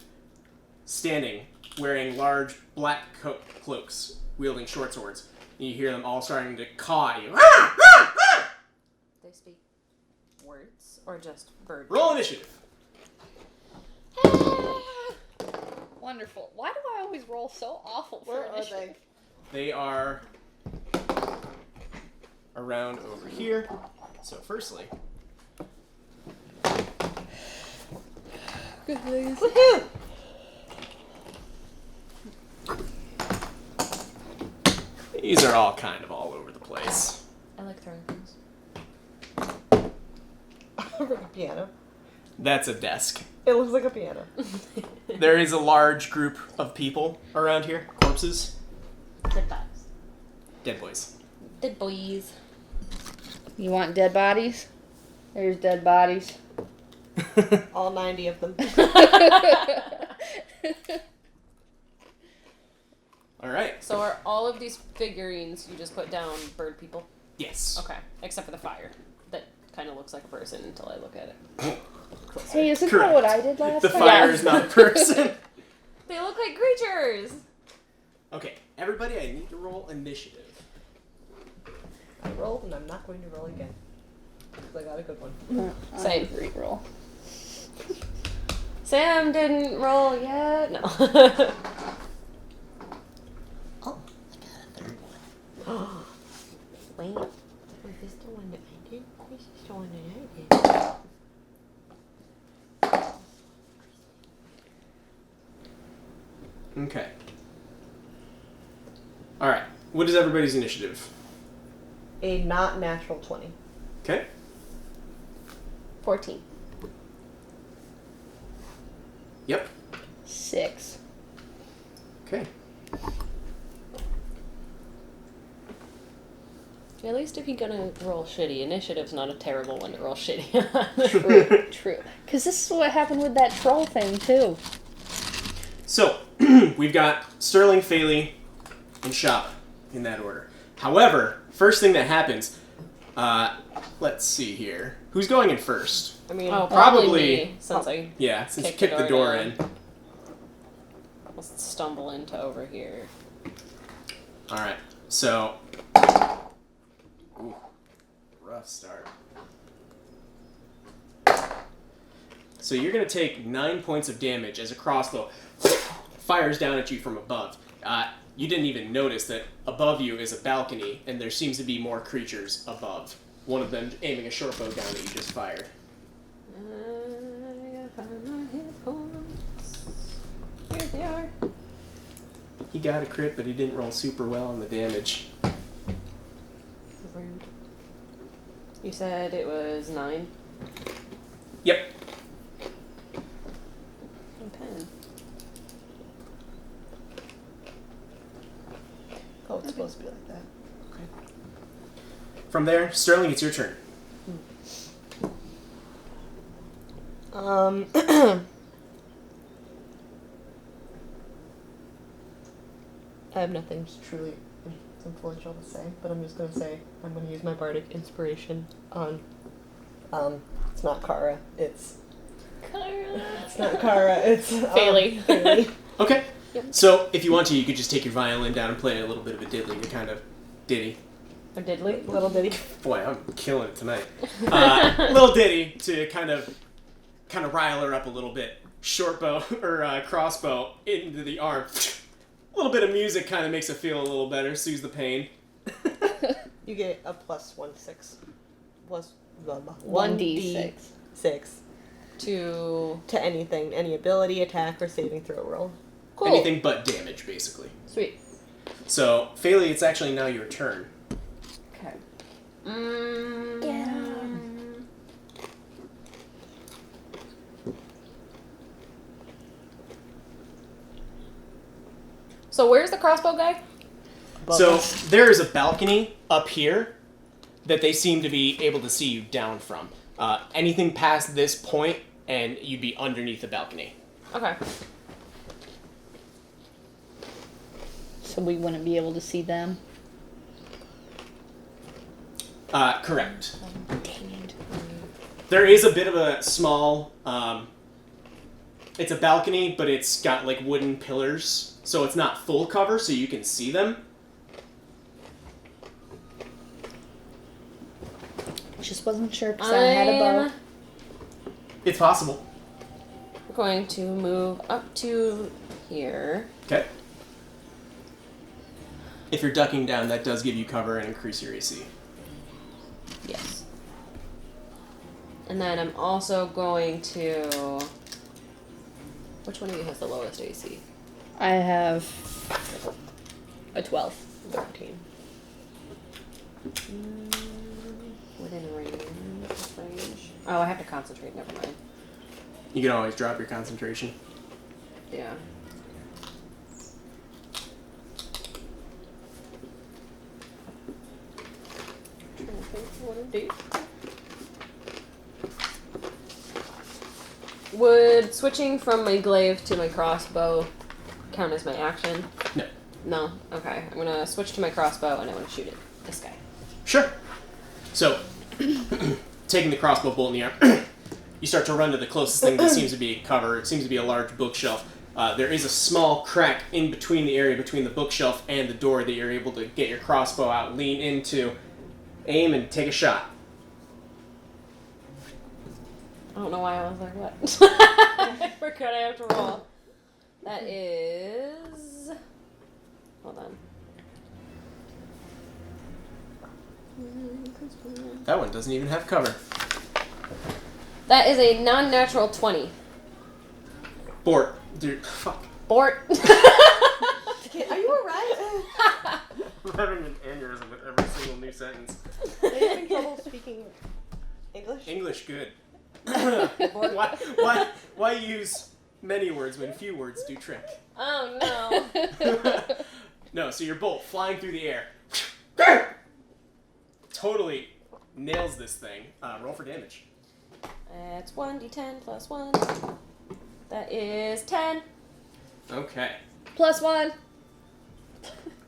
standing, wearing large black cloaks, wielding short swords. And you hear them all starting to caw at you. They speak words or just bird? Roll initiative. Wonderful. Why do I always roll so awful for Where are initiative? they? They are around over here. So firstly, Woohoo! these are all kind of all over the place. I like throwing things. Like a piano. That's a desk. It looks like a piano. There is a large group of people around here. Corpses. Dead bodies. Dead boys. Dead boys. You want dead bodies? There's dead bodies. All 90 of them. Alright. So are all of these figurines you just put down bird people? Yes. Okay, except for the fire. That kind of looks like a person until I look at it. Closer. Hey, isn't Correct. that what I did last The time? fire Yeah. is not a person. They look like creatures! Okay, everybody, I need to roll initiative. I rolled and I'm not going to roll again. Because I got a good one. Same. Reroll. Sam didn't roll yet. No. Oh, Wait. What is Okay. Alright. What is everybody's initiative? A not natural 20. Okay. 14. Yep. 6. Okay. At least if you're gonna roll shitty, initiative's not a terrible one to roll shitty on. True, true. Because this is what happened with that troll thing, too. So, we've got Sterling, Faley, and Shaba in that order. However, first thing that happens, let's see here. Who's going in first? I mean, Oh, Probably- probably me, since I Yeah, since you Kick kicked the the door door down. in. I'll stumble into over here. Alright, so... Ooh, rough start. So you're going to take 9 points of damage as a crossbow fires down at you from above. You didn't even notice that above you is a balcony, and there seems to be more creatures above. One of them aiming a short bow down that you just fired. I gotta find my hit points. Here they are. He got a crit, but he didn't roll super well on the damage. Rude. You said it was 9? Yep. Pen. oh, it's supposed to be like that. From there, Sterling, it's your turn. I have nothing truly influential to say, but I'm just gonna say I'm gonna use my bardic inspiration on. It's not Kara. It's not Kara. It's Faley. Faley. Okay. Yep. So, if you want to, you could just take your violin down and play a little bit of a diddly to kind of ditty. A diddly? Little ditty. Boy, I'm killing it tonight. Little ditty to kind of rile her up a little bit. Short bow or crossbow into the arm. A little bit of music kind of makes it feel a little better, soothes the pain. You get a plus 1d6. Plus 1d6. 6 To... to anything, any ability, attack, or saving throw roll. Cool. Anything but damage, basically. Sweet. So, Faley, it's actually now your turn. Okay. Get 'em. So where's the crossbow guy? Above So, us. there is a balcony up here that they seem to be able to see you down from. Anything past this point, and you'd be underneath the balcony. Okay. So we wouldn't be able to see them. Correct. Dang it. There is a bit of a small, it's a balcony, but it's got like wooden pillars, so it's not full cover, so you can see them. Just wasn't sure because I had a bow. I'm It's possible. going to move up to here. Okay. If you're ducking down, that does give you cover and increase your AC. Yes. And then I'm also going to... Which one of you has the lowest AC? I have a 12. 13. Within range. Oh, I have to concentrate. Never mind. You can always drop your concentration. Yeah. Trying to think what to do. Would switching from my glaive to my crossbow count as my action? No. No? Okay. I'm gonna switch to my crossbow and I want to shoot it. This guy. Sure. So, taking the crossbow bolt in the arm, you start to run to the closest thing that seems to be cover. It seems to be a large bookshelf. There is a small crack in between the area between the bookshelf and the door that you're able to get your crossbow out, lean into, aim, and take a shot. I don't know why I was like, what? I forgot I have to roll. That is... Hold on. That one doesn't even have cover. That is a non-natural 20. Bort, dude, fuck. Abort. Are you alright? I'm having an aneurysm with every single new sentence. Are you having trouble speaking English? English good. why use many words when few words do trick? Oh no. No, so your bolt flying through the air. Totally nails this thing. Roll for damage. That's 1d10 plus 1. That is 10. Okay. Plus 1.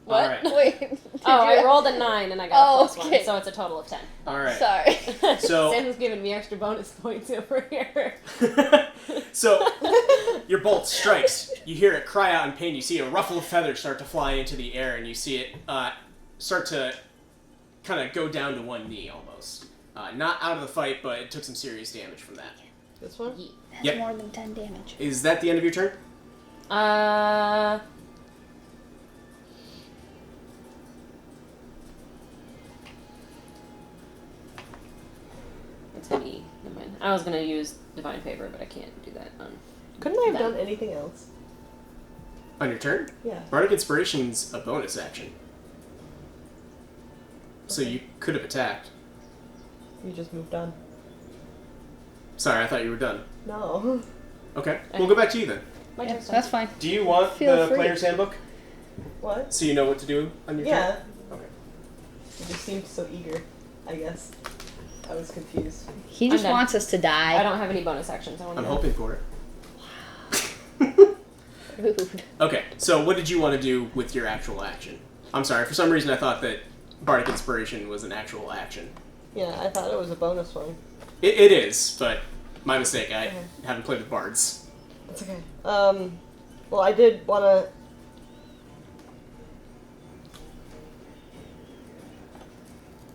What? All right. Wait. did I you- rolled a 9 and I got Oh, a plus okay. 1, so it's a total of 10. All right. Sorry. So- Sam was giving me extra bonus points over here. So, your bolt strikes. You hear it cry out in pain. You see a ruffle of feathers start to fly into the air, and you see it start to kind of go down to one knee almost. Not out of the fight, but it took some serious damage from that. This one? That's Yep. more than 10 damage. Is that the end of your turn? It's heavy. Never mind. I was gonna use Divine Favor, but I can't do that. Couldn't I have That. done anything else? On your turn? Yeah. Bardic Inspiration's a bonus action. So Okay. you could have attacked. You just moved on. Sorry, I thought you were done. No. Okay, we'll go back to you then. My Yeah, turn's that's fine. Do you want Feel the free. player's handbook What? so you know what to do on your Yeah. turn? Okay. You just seemed so eager, I guess. I was confused. He just I'm done. wants us to die. I don't have any bonus actions. I want I'm to hoping for it. Rude. Okay, so what did you want to do with your actual action? I'm sorry, for some reason I thought that Bardic Inspiration was an actual action. Yeah, I thought it was a bonus one. It is, but my mistake. I haven't played with bards. It's okay. Well, I did want to...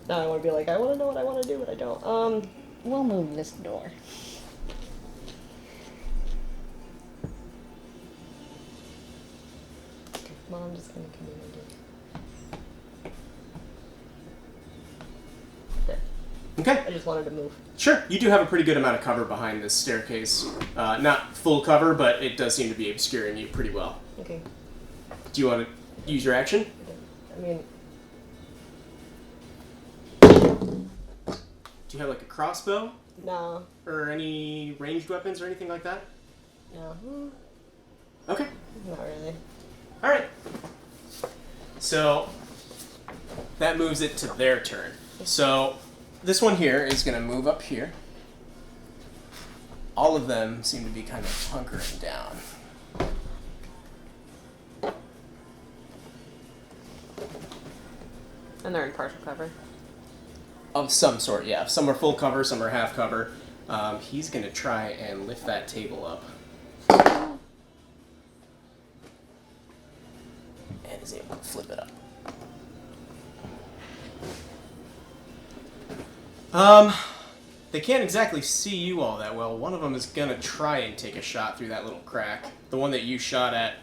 Now I want to be like, I want to know what I want to do, but I don't. We'll move this door. Well, I'm just going to continue to do there. Okay, I just wanted to move. sure. You do have a pretty good amount of cover behind this staircase. Not full cover, but it does seem to be obscuring you pretty well. Okay. Do you want to use your action? I mean, Do you have like a crossbow no. or any ranged weapons or anything like that? No. Okay. Not really. All right. So that moves it to their turn. So this one here is going to move up here. All of them seem to be kind of hunkering down. And they're in partial cover. Of some sort, yeah. Some are full cover, some are half cover. He's going to try and lift that table up. And is able to flip it up. They can't exactly see you all that well. One of them is going to try and take a shot through that little crack. The one that you shot at.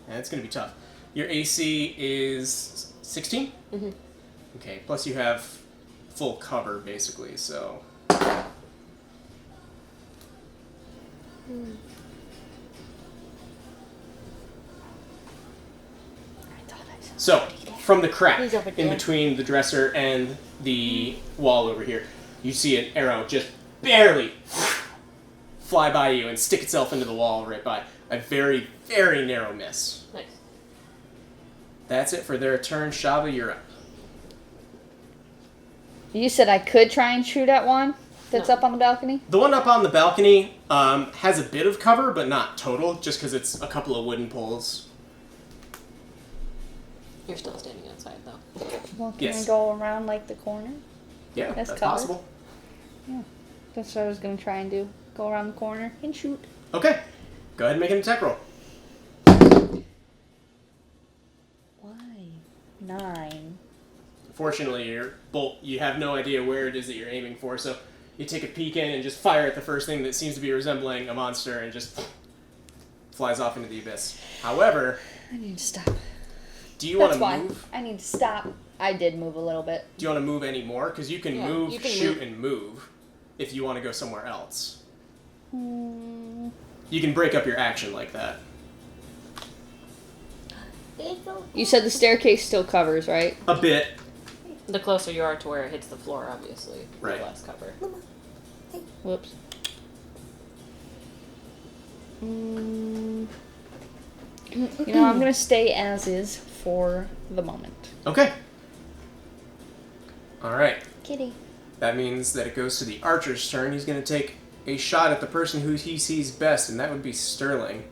And it's going to be tough. Your AC is 16? Mm-hmm. Okay, plus you have full cover, basically, so... So, from the crack He's over in there. between the dresser and the wall over here, you see an arrow just barely fly by you and stick itself into the wall right by. A very, very narrow miss. Nice. That's it for their turn. Shava, you're up. You said I could try and shoot at one that's No. up on the balcony? The one up on the balcony has a bit of cover, but not total, just because it's a couple of wooden poles. You're still standing outside, though. Well, can Yes. we go around like the corner? Yeah, That's that's covered. possible. That's what I was going to try and do. Go around the corner and shoot. Okay, go ahead and make an attack roll. Why? 9. Fortunately, your bolt, you have no idea where it is that you're aiming for, so you take a peek in and just fire at the first thing that seems to be resembling a monster and just flies off into the abyss. However, I need to stop. do you want That's to why. move? I need to stop. I did move a little bit. Do you want to move any more? Because you can Yeah, move, you can shoot, move. and move if you want to go somewhere else. Hmm. You can break up your action like that. You said the staircase still covers, right? A bit. The closer you are to where it hits the floor, obviously, Right. the less cover. Whoops. You know, I'm gonna stay as is for the moment. Okay. Alright. Kitty. That means that it goes to the archer's turn. He's going to take a shot at the person who he sees best, and that would be Sterling.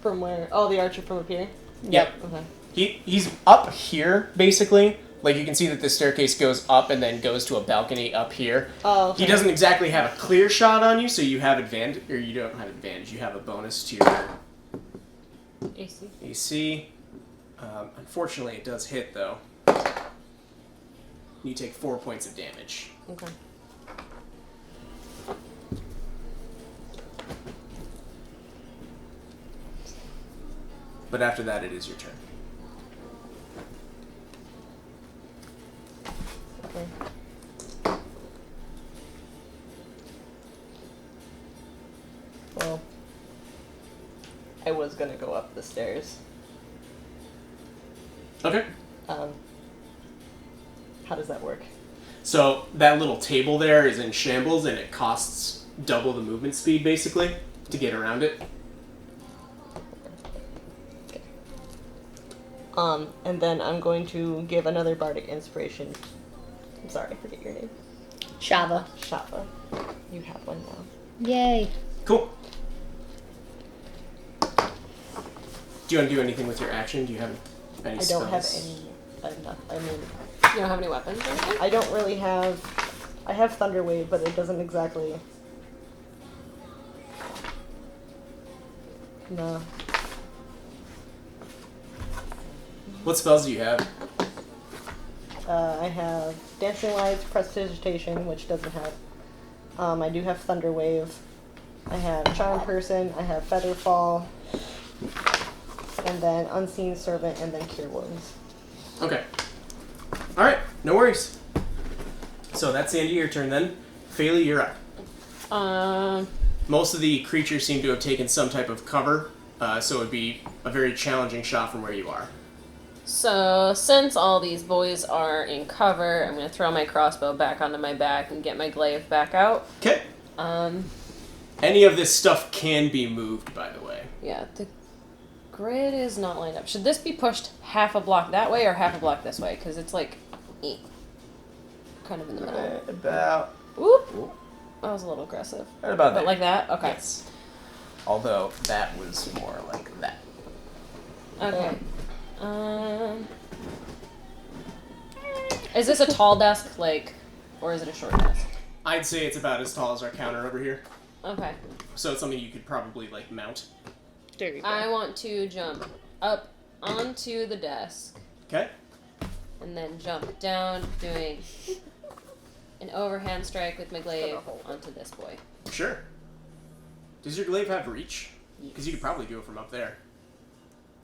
From where? Oh, the archer from up here? Yep. Okay. He's up here, basically. Like, you can see that the staircase goes up and then goes to a balcony up here. Oh, okay. He doesn't exactly have a clear shot on you, so you have advantage, or you don't have advantage. You have a bonus to your AC. AC. Unfortunately, it does hit, though. You take 4 points of damage. Okay. But after that, it is your turn. Okay. Well, I was gonna go up the stairs. Okay. How does that work? So that little table there is in shambles, and it costs double the movement speed, basically, to get around it. And then I'm going to give another bardic inspiration. I'm sorry, I forget your name. Shava. Shava. You have one now. Yay. Cool. Do you want to do anything with your action? Do you have any I spells? don't have any. Enough. I mean, You don't have any weapons or anything? I don't really have. I have Thunder Wave, but it doesn't exactly. No. What spells do you have? I have Dancing Lights, Prestidigitation, which doesn't have. I do have Thunder Wave. I have Charm Person. I have Feather Fall. And then Unseen Servant, and then Cure Wounds. Okay. Alright, no worries. So that's the end of your turn then. Phaley, you're up. Most of the creatures seem to have taken some type of cover, so it would be a very challenging shot from where you are. So, since all these boys are in cover, I'm going to throw my crossbow back onto my back and get my glaive back out. Okay. Any of this stuff can be moved, by the way. Yeah, the grid is not lined up. Should this be pushed half a block that way or half a block this way? Because it's like, kind of in the middle. About... Whoop! That was a little aggressive. Right about But there. like that? Okay. Yes. Although, that was more like that. Okay. Is this a tall desk, like, or is it a short desk? I'd say it's about as tall as our counter over here. Okay. So it's something you could probably, like, mount. There you go. I want to jump up onto the desk Okay? and then jump down, doing an overhand strike with my glaive onto this boy. Sure. Does your glaive have reach? Because you could probably do it from up there.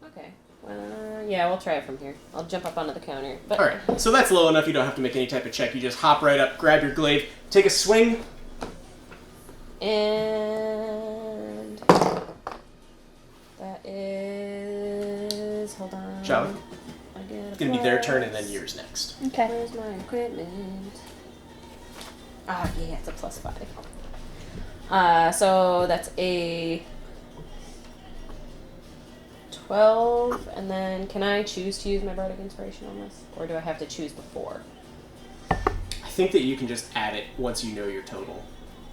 Okay. Yeah, we'll try it from here. I'll jump up onto the counter. But Alright, so that's low enough you don't have to make any type of check. You just hop right up, grab your glaive, take a swing. And that is... Hold on. Shall we? I get It's gonna be their turn and then yours next. Okay. Where's my equipment? Ah, yeah, it's a +5. So that's a 12, and then can I choose to use my bardic inspiration on this, or do I have to choose before? I think that you can just add it once you know your total.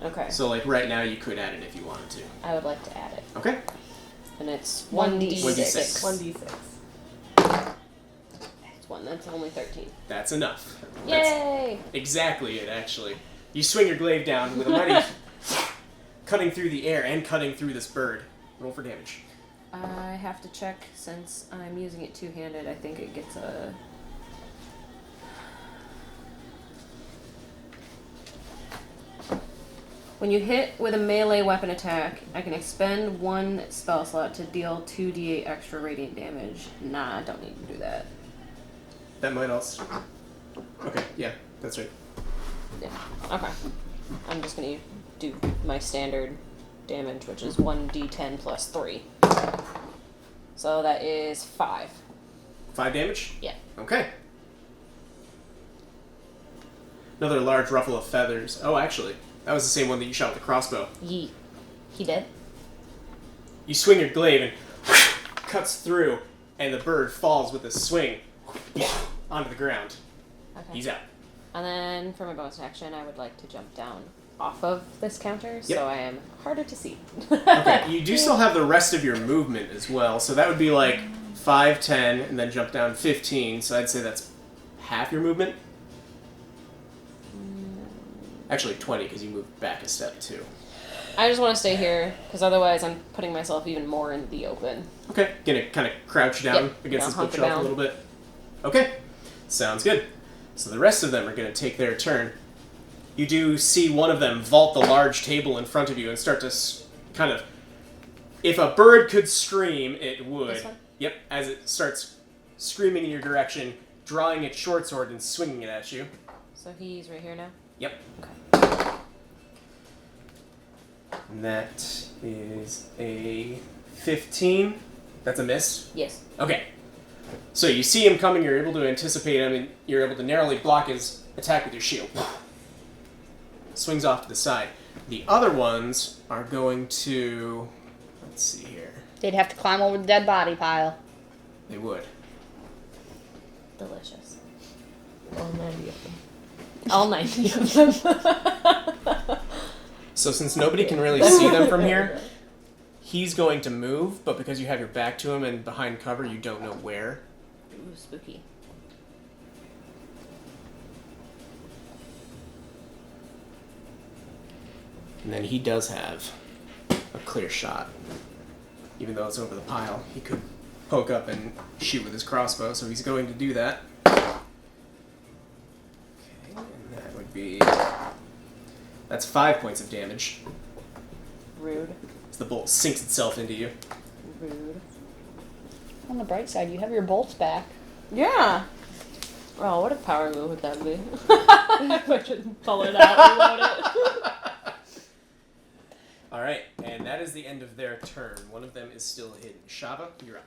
Okay. So, like, right now you could add it if you wanted to. I would like to add it, Okay? and it's 1d6. 1d6. 1d6. It's one. That's only 13. That's enough. That's Yay! exactly it, actually. You swing your glaive down with a mighty cutting through the air and cutting through this bird. Roll for damage. I have to check since I'm using it two-handed. I think it gets a. When you hit with a melee weapon attack, I can expend one spell slot to deal 2d8 extra radiant damage. Nah, I don't need to do that. That might also... Okay, yeah, that's right. Yeah. Okay. I'm just gonna do my standard damage, which is 1d10 plus 3. So that is 5. 5 damage? Yeah. Okay. Another large ruffle of feathers. Oh, actually, that was the same one that you shot with the crossbow. Yeet. He did? You swing your glaive and cuts through, and the bird falls with a swing onto the ground. Okay. He's out. And then for my bonus action, I would like to jump down off of this counter, Yep. so I am harder to see. Okay, you do still have the rest of your movement as well, so that would be like 5, 10, and then jump down 15, so I'd say that's half your movement. Actually 20, because you moved back a step too. I just want to stay here, because otherwise I'm putting myself even more in the open. Okay, gonna kind of crouch down Yep, against yeah, this hunker bookshelf down. a little bit. Okay, sounds good. So the rest of them are gonna take their turn. You do see one of them vault the large table in front of you and start to kind of... If a bird could scream, it would. This one? Yep, as it starts screaming in your direction, drawing its short sword and swinging it at you. So he's right here now? Yep. Okay. And that is a 15. That's a miss. Yes. Okay. So you see him coming, you're able to anticipate him, and you're able to narrowly block his attack with your shield. Swings off to the side. The other ones are going to... Let's see here. They'd have to climb over the dead body pile. They would. Delicious. All 90 of them. All 90 of them. So since nobody can really see them from here, he's going to move, but because you have your back to him and behind cover, you don't know where. Ooh, spooky. And then he does have a clear shot. Even though it's over the pile, he could poke up and shoot with his crossbow, so he's going to do that. Okay, and that would be... That's 5 points of damage. Rude. As the bolt sinks itself into you. Rude. On the bright side, you have your bolts back. Yeah. Oh, what a power move would that be? I should pull it out and load it. Alright, and that is the end of their turn. One of them is still hidden. Shava, you're up.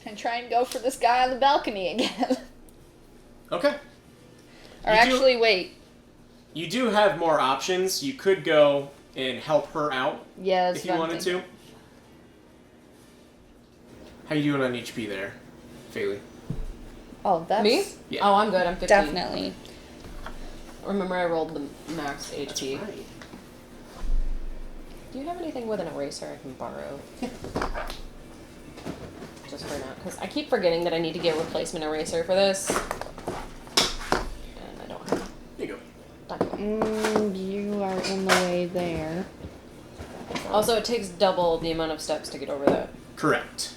And try and go for this guy on the balcony again. Okay. Or actually, wait. You do have more options. You could go and help her out Yeah, that's if you what I'm wanted thinking. to. How you doing on HP there, Faylee? Oh, that's... Me? Yeah. Oh, I'm good. I'm 15. Definitely. Remember, I rolled the max HP. That's right. Do you have anything with an eraser I can borrow? Yeah. Just for now, because I keep forgetting that I need to get a replacement eraser for this. And I don't have Here you go. it. You are in the way there. Also, it takes double the amount of steps to get over that. Correct.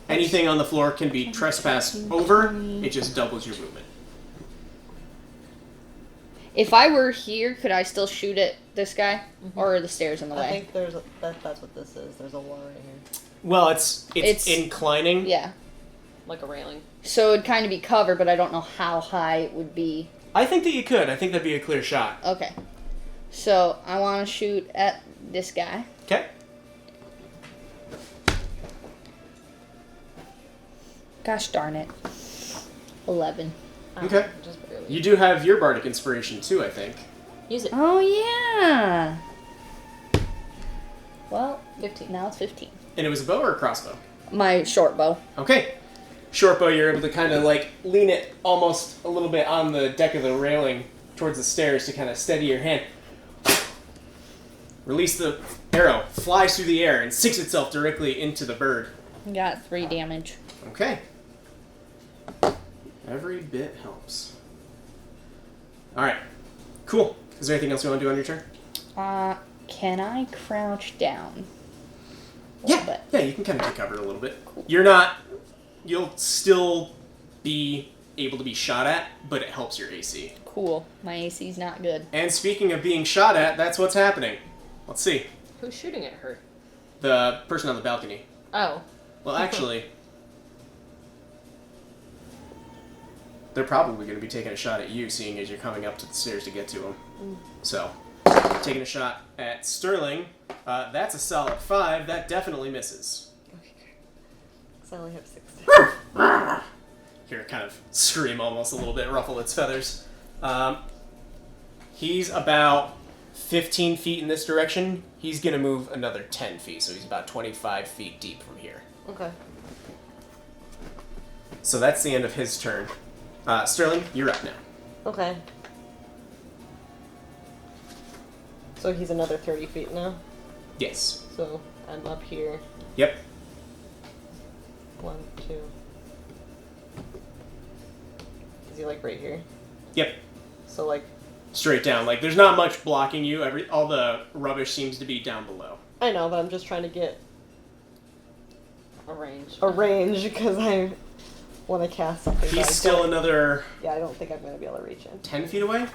Anything on the floor can be trespassed over. It just doubles your movement. If I were here, could I still shoot at this guy? Or are the stairs in the I way? think there's that's what this is. There's a wall right here. Well, it's It's- inclining. Yeah. Like a railing. So it'd kind of be covered, but I don't know how high it would be. I think that you could. I think that'd be a clear shot. Okay. So I want to shoot at this guy. Okay. Gosh darn it. 11. Okay. Just barely. You do have your bardic inspiration too, I think. Use it. Oh, yeah. Well, 15. now it's 15. And it was a bow or a crossbow? My short bow. Okay. Short bow, you're able to kind of like lean it almost a little bit on the deck of the railing towards the stairs to kind of steady your hand. Release the arrow, flies through the air, and sinks itself directly into the bird. Got 3 damage. Okay. Every bit helps. Alright. Cool. Is there anything else you want to do on your turn? Can I crouch down? A little bit. Yeah, you can kind of take cover a little bit. You're not... You'll still be able to be shot at, but it helps your AC. Cool. My AC's not good. And speaking of being shot at, that's what's happening. Let's see. Who's shooting at her? The person on the balcony. Oh. Well, actually... They're probably going to be taking a shot at you, seeing as you're coming up to the stairs to get to them. So... Taking a shot at Sterling. That's a solid 5. That definitely misses. Okay. Because I only have 60. Hear it kind of scream almost a little bit, ruffle its feathers. He's about 15 feet in this direction. He's going to move another 10 feet, so he's about 25 feet deep from here. Okay. So that's the end of his turn. Sterling, you're up now. Okay. So he's another 30 feet now? Yes. So I'm up here. Yep. 1, 2. Is he like right here? Yep. So like... Straight down. Like, there's not much blocking you. All the rubbish seems to be down below. I know, but I'm just trying to get A range. a range because I want to cast something. but I He's still don't- another Yeah, I don't think I'm going to be able to reach him. 10 feet away?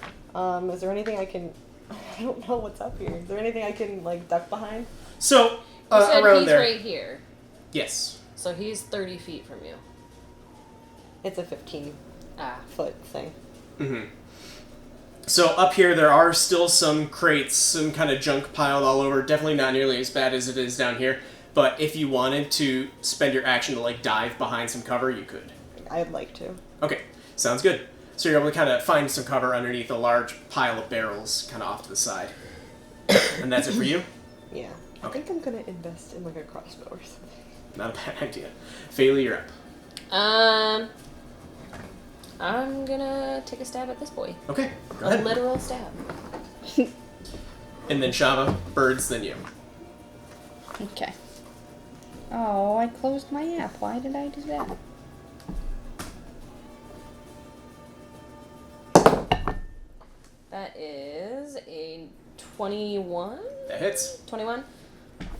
Is there anything I can... I don't know what's up here. Is there anything I can, like, duck behind? So, You said around he's there. right here. Yes. So he's 30 feet from you. It's a 15 Ah. foot thing. Mm-hmm. So up here, there are still some crates, some kind of junk piled all over. Definitely not nearly as bad as it is down here. But if you wanted to spend your action to, like, dive behind some cover, you could. I'd like to. Okay, sounds good. So you're able to kind of find some cover underneath a large pile of barrels, kind of off to the side. And that's it for you? Yeah. I Okay. think I'm going to invest in, like, a crossbow or something. Not a bad idea. Faylee, you're up. I'm gonna take a stab at this boy. Okay, go A ahead. literal stab. And then Shava, birds, then you. Okay. Oh, I closed my app. Why did I do that? That is a 21? That hits. 21.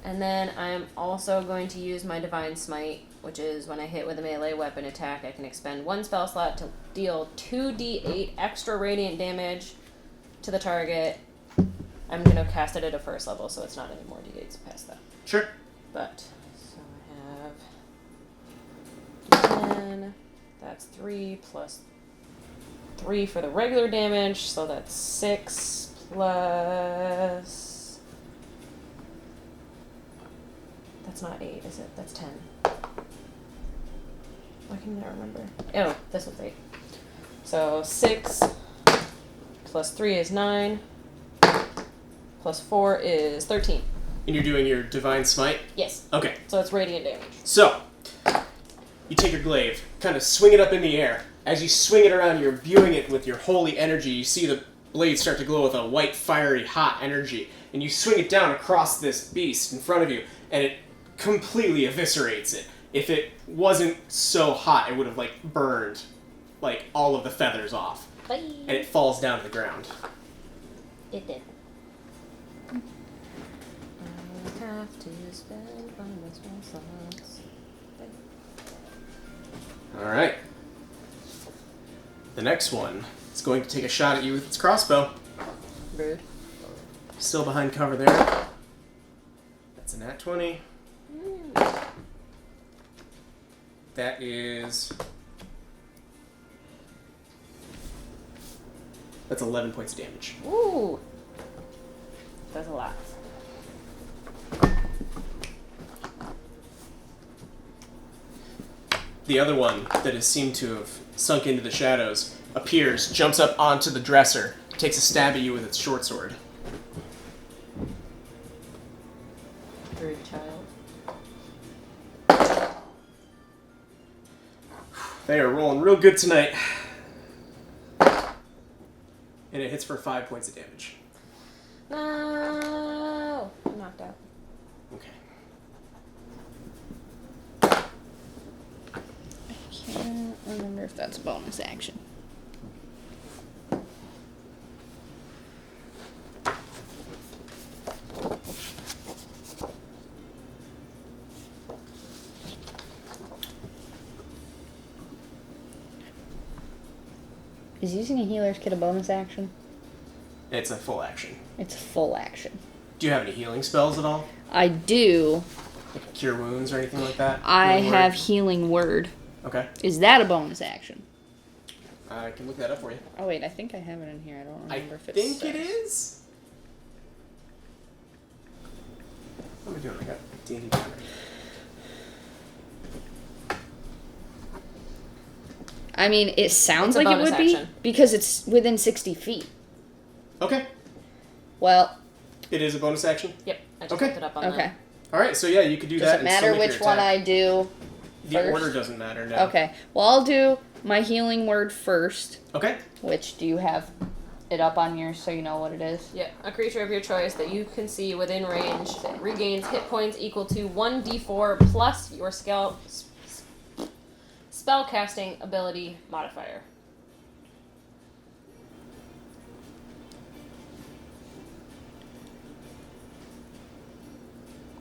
And then I'm also going to use my Divine Smite, which is when I hit with a melee weapon attack, I can expend 1 spell slot to deal 2d8 extra radiant damage to the target. I'm going to cast it at a first level, so it's not any more d8s past that. Sure. But, so I have 10, that's 3 plus 3 for the regular damage, so that's 6 plus... That's not 8, is it? That's 10. Why can I remember? Oh, this was 8. So 6 plus 3 is 9, plus 4 is 13. And you're doing your Divine Smite? Yes. Okay. So it's radiant damage. So, you take your glaive, kind of swing it up in the air. As you swing it around, you're imbuing it with your holy energy. You see the blade start to glow with a white, fiery, hot energy. And you swing it down across this beast in front of you, and it completely eviscerates it. If it wasn't so hot, it would have, like, burned, like, all of the feathers off. Bye. And it falls down to the ground. It did. I have to spend one of my slots. Alright. The next one is going to take a shot at you with its crossbow. Rude. Still behind cover there. That's a nat 20. That is... That's 11 points of damage. Ooh. That's a lot. The other one that has seemed to have sunk into the shadows appears, jumps up onto the dresser, takes a stab at you with its short sword. Rude child. They are rolling real good tonight. And it hits for 5 points of damage. No. I'm knocked out. Okay. I can't remember if that's a bonus action. Is using a healer's kit a bonus action? It's a full action. It's a full action. Do you have any healing spells at all? I do. Like cure wounds or anything like that? I Healing have word? healing word. Okay. Is that a bonus action? I can look that up for you. Oh wait, I think I have it in here. I don't I remember if it think says. it is. What am I doing? I got D&D down. I mean, it sounds It's a like it bonus would be action. because it's within 60 feet. Okay. Well, It is a bonus action? Yep, I just Okay. looked it up on okay. Alright, so yeah, you could do Does that it and still matter make which your one attack. I do? The first? order doesn't matter, no. Okay. Well, I'll do my healing word first. Okay. Which, do you have it up on yours so you know what it is? Yeah, a creature of your choice that you can see within range regains hit points equal to 1d4 plus your spellcasting ability modifier.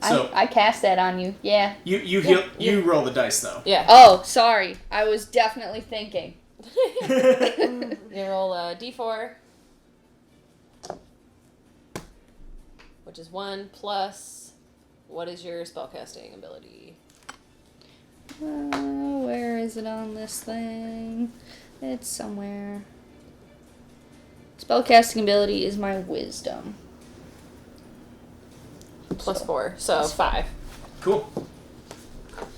So I cast that on you. Yeah. you heal, you roll the dice though. Yeah. Oh, sorry. I was definitely thinking. You roll a d4, which is 1 plus. What is your spellcasting ability? Where is it on this thing? It's somewhere. Spellcasting ability is my wisdom. Plus 4, so 5. Cool.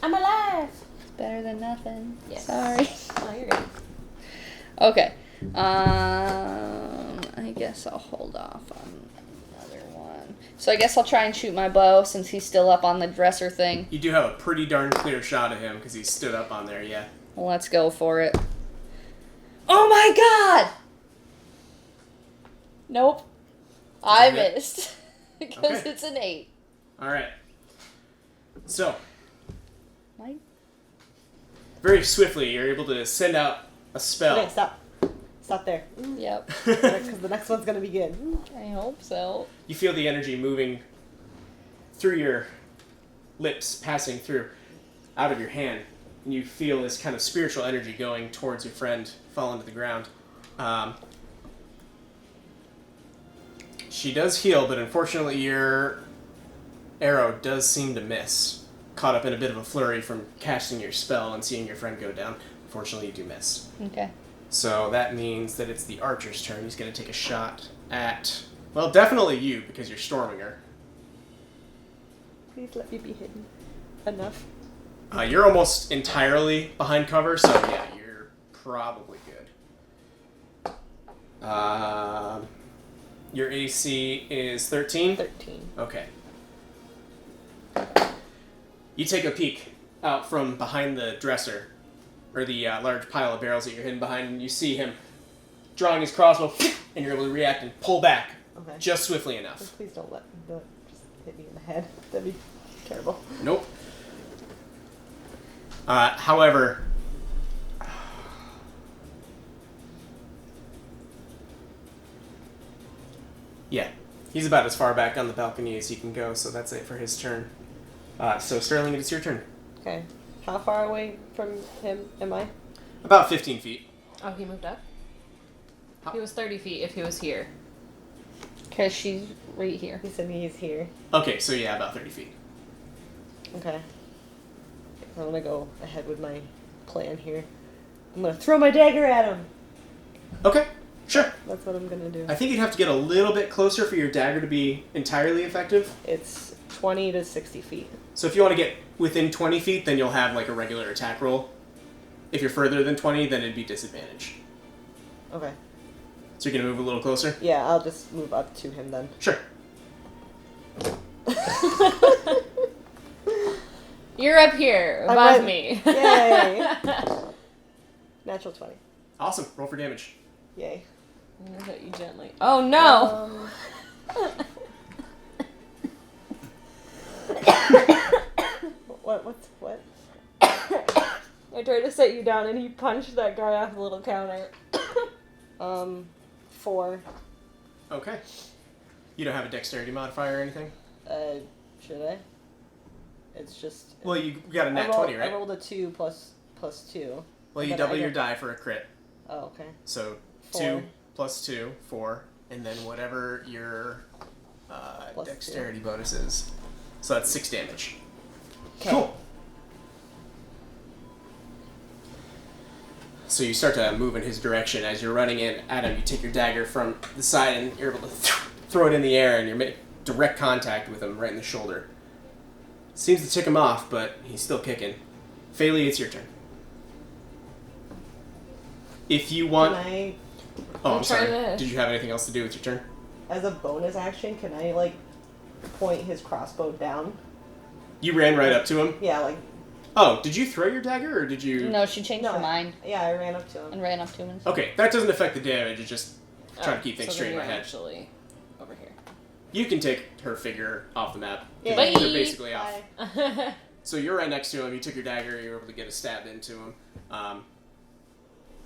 I'm alive! It's better than nothing. Yes. Sorry. Oh, you're good. Okay. I guess I'll hold off on another one. So I guess I'll try and shoot my bow since he's still up on the dresser thing. You do have a pretty darn clear shot of him because he stood up on there, yeah. Well, let's go for it. Oh my god! Nope. I Okay. missed. Because Okay. it's an 8. Alright. So, Right? very swiftly, you're able to send out a spell. Okay, stop. Stop there. Yep. Because the next one's gonna be good. I hope so. You feel the energy moving through your lips, passing through, out of your hand. And you feel this kind of spiritual energy going towards your friend, falling to the ground. She does heal, but unfortunately your arrow does seem to miss. Caught up in a bit of a flurry from casting your spell and seeing your friend go down. Unfortunately, you do miss. Okay. So that means that it's the archer's turn. He's going to take a shot at, well, definitely you, because you're storming her. Please let me be hidden enough. You're almost entirely behind cover, so yeah, you're probably good. Your AC is 13? 13. Okay. You take a peek out from behind the dresser, or the large pile of barrels that you're hidden behind, and you see him drawing his crossbow, and you're able to react and pull back Okay. just swiftly enough. Please don't just hit me in the head. That'd be terrible. Nope. However, yeah, he's about as far back on the balcony as he can go, so that's it for his turn. So Sterling, it's your turn. Okay. How far away from him am I? About 15 feet. Oh, he moved up? How- He was 30 feet if he was here. Because she's right here. He said he's here. Okay, so yeah, about 30 feet. Okay. I'm gonna go ahead with my plan here. I'm gonna throw my dagger at him. Okay, sure. That's what I'm gonna do. I think you'd have to get a little bit closer for your dagger to be entirely effective. It's 20 to 60 feet. So if you want to get within 20 feet, then you'll have like a regular attack roll. If you're further than 20, then it'd be disadvantage. Okay. So you're going to move a little closer? Yeah, I'll just move up to him then. Sure. You're up here, I'm above right- me. Yay! Natural 20. Awesome. Roll for damage. Yay. I'm gonna hit you gently. Oh no! What? I tried to set you down and he punched that guy off the little counter. 4. Okay. You don't have a dexterity modifier or anything? Should I? It's just. Well, you got a nat I rolled, 20, right? I rolled a 2 plus 2. Well, you Then double I your get- die for a crit. Oh, okay. So 4. 2 plus 2, 4, and then whatever your Plus dexterity bonus is. So that's 6 damage. Okay. Cool. So you start to move in his direction. As you're running in at him, you take your dagger from the side and you're able to throw it in the air, and you're making direct contact with him right in the shoulder. Seems to tick him off, but he's still kicking. Faylee, it's your turn. If you want... Can I, Oh, I'm sorry. trying to- Did you have anything else to do with your turn? as a bonus action, can I, like, point his crossbow down? You ran right up to him? Yeah, like... Oh, did you throw your dagger, or did you... No, she changed her mind Yeah, I ran up to him. and ran up to him. Okay, that doesn't affect the damage, it's just trying to keep things so straight in then my you're head. actually over here. You can take her figure off the map. Yeah. They're Bye. basically off. Bye. So you're right next to him, you took your dagger, you were able to get a stab into him.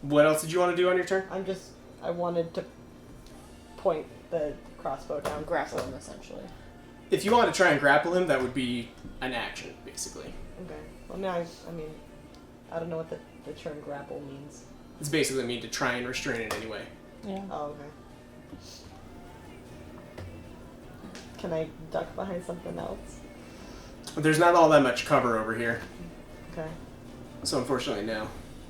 What else did you want to do on your turn? I wanted to point the crossbow down. Grapple him, essentially. If you want to try and grapple him, that would be an action, basically. Okay. Well, now I mean, I don't know what the term grapple means. It's basically mean to try and restrain in any way. Yeah. Oh, okay. Can I duck behind something else? But there's not all that much cover over here, Okay. so unfortunately, no.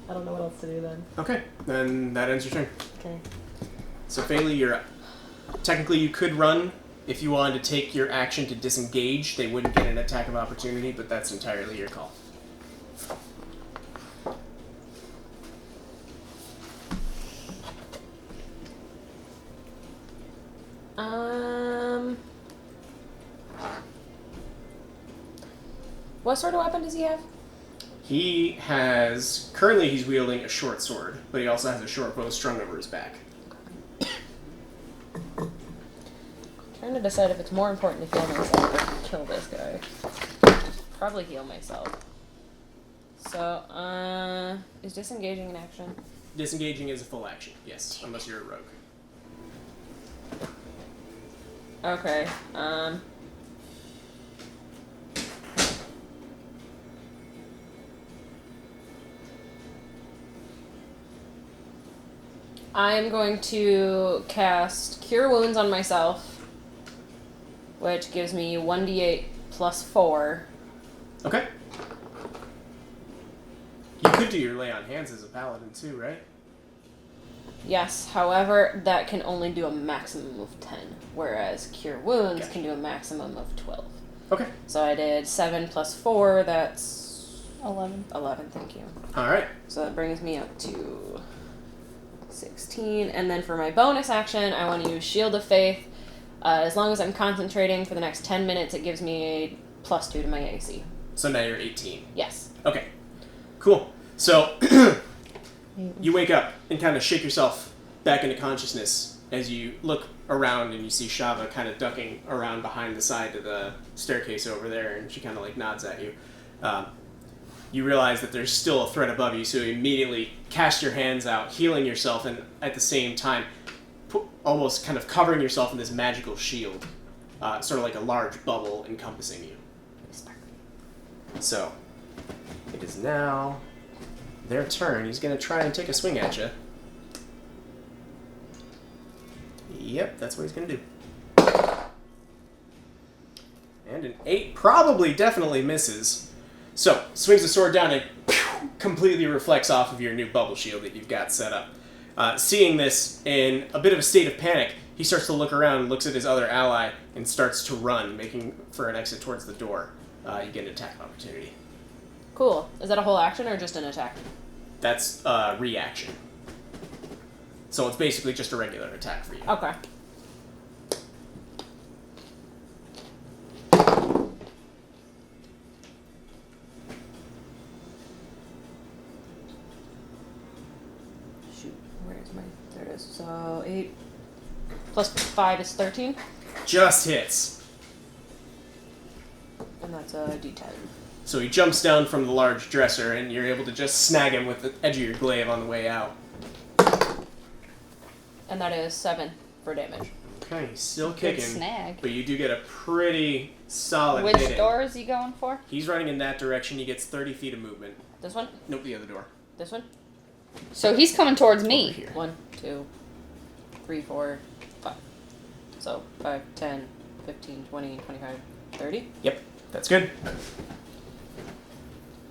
I don't know what else to do then. Okay, then that ends your turn. Okay. So Faylee, you're up. Technically, you could run if you wanted to take your action to disengage. They wouldn't get an attack of opportunity, but that's entirely your call. What sort of weapon does he have? He has... Currently, he's wielding a short sword, but he also has a short bow strung over his back. Trying to decide if it's more important to heal myself or kill this guy. Probably heal myself. So, is disengaging an action? Disengaging is a full action, yes, unless you're a rogue. Okay, I'm going to cast Cure Wounds on myself, which gives me 1d8 plus 4. Okay. You could do your lay on hands as a paladin too, right? Yes, however, that can only do a maximum of 10, whereas Cure Wounds Gotcha. can do a maximum of 12. Okay. So I did 7 plus 4, that's 11. 11, thank you. Alright. So that brings me up to 16. And then for my bonus action, I want to use Shield of Faith. As long as I'm concentrating for the next 10 minutes, it gives me a +2 to my AC. So now you're 18. Yes. Okay. Cool. So, you wake up and kind of shake yourself back into consciousness as you look around and you see Shava kind of ducking around behind the side of the staircase over there, and she kind of like nods at you. You realize that there's still a threat above you, so you immediately cast your hands out, healing yourself, and at the same time, almost kind of covering yourself in this magical shield, sort of like a large bubble encompassing you. So, it is now their turn. He's going to try and take a swing at you. Yep, that's what he's going to do. And an 8 probably definitely misses. So, swings the sword down and completely reflects off of your new bubble shield that you've got set up. Seeing this, in a bit of a state of panic, he starts to look around, looks at his other ally, and starts to run, making for an exit towards the door. You get an attack opportunity. Cool. Is that a whole action or just an attack? That's reaction. So it's basically just a regular attack for you. Okay. Shoot, where is my... There it is. So 8 plus 5 is 13, Just hits. and that's a d10. So he jumps down from the large dresser, and you're able to just snag him with the edge of your glaive on the way out. And that is 7 for damage. Okay, he's still Good kicking, snag. but you do get a pretty solid Which hit in. door is he going for? He's running in that direction. He gets 30 feet of movement. This one? Nope, the other door. This one? So he's coming towards Over me. here. 1, 2, 3, 4, 5. So 5, 10, 15, 20, 25, 30. Yep, that's good.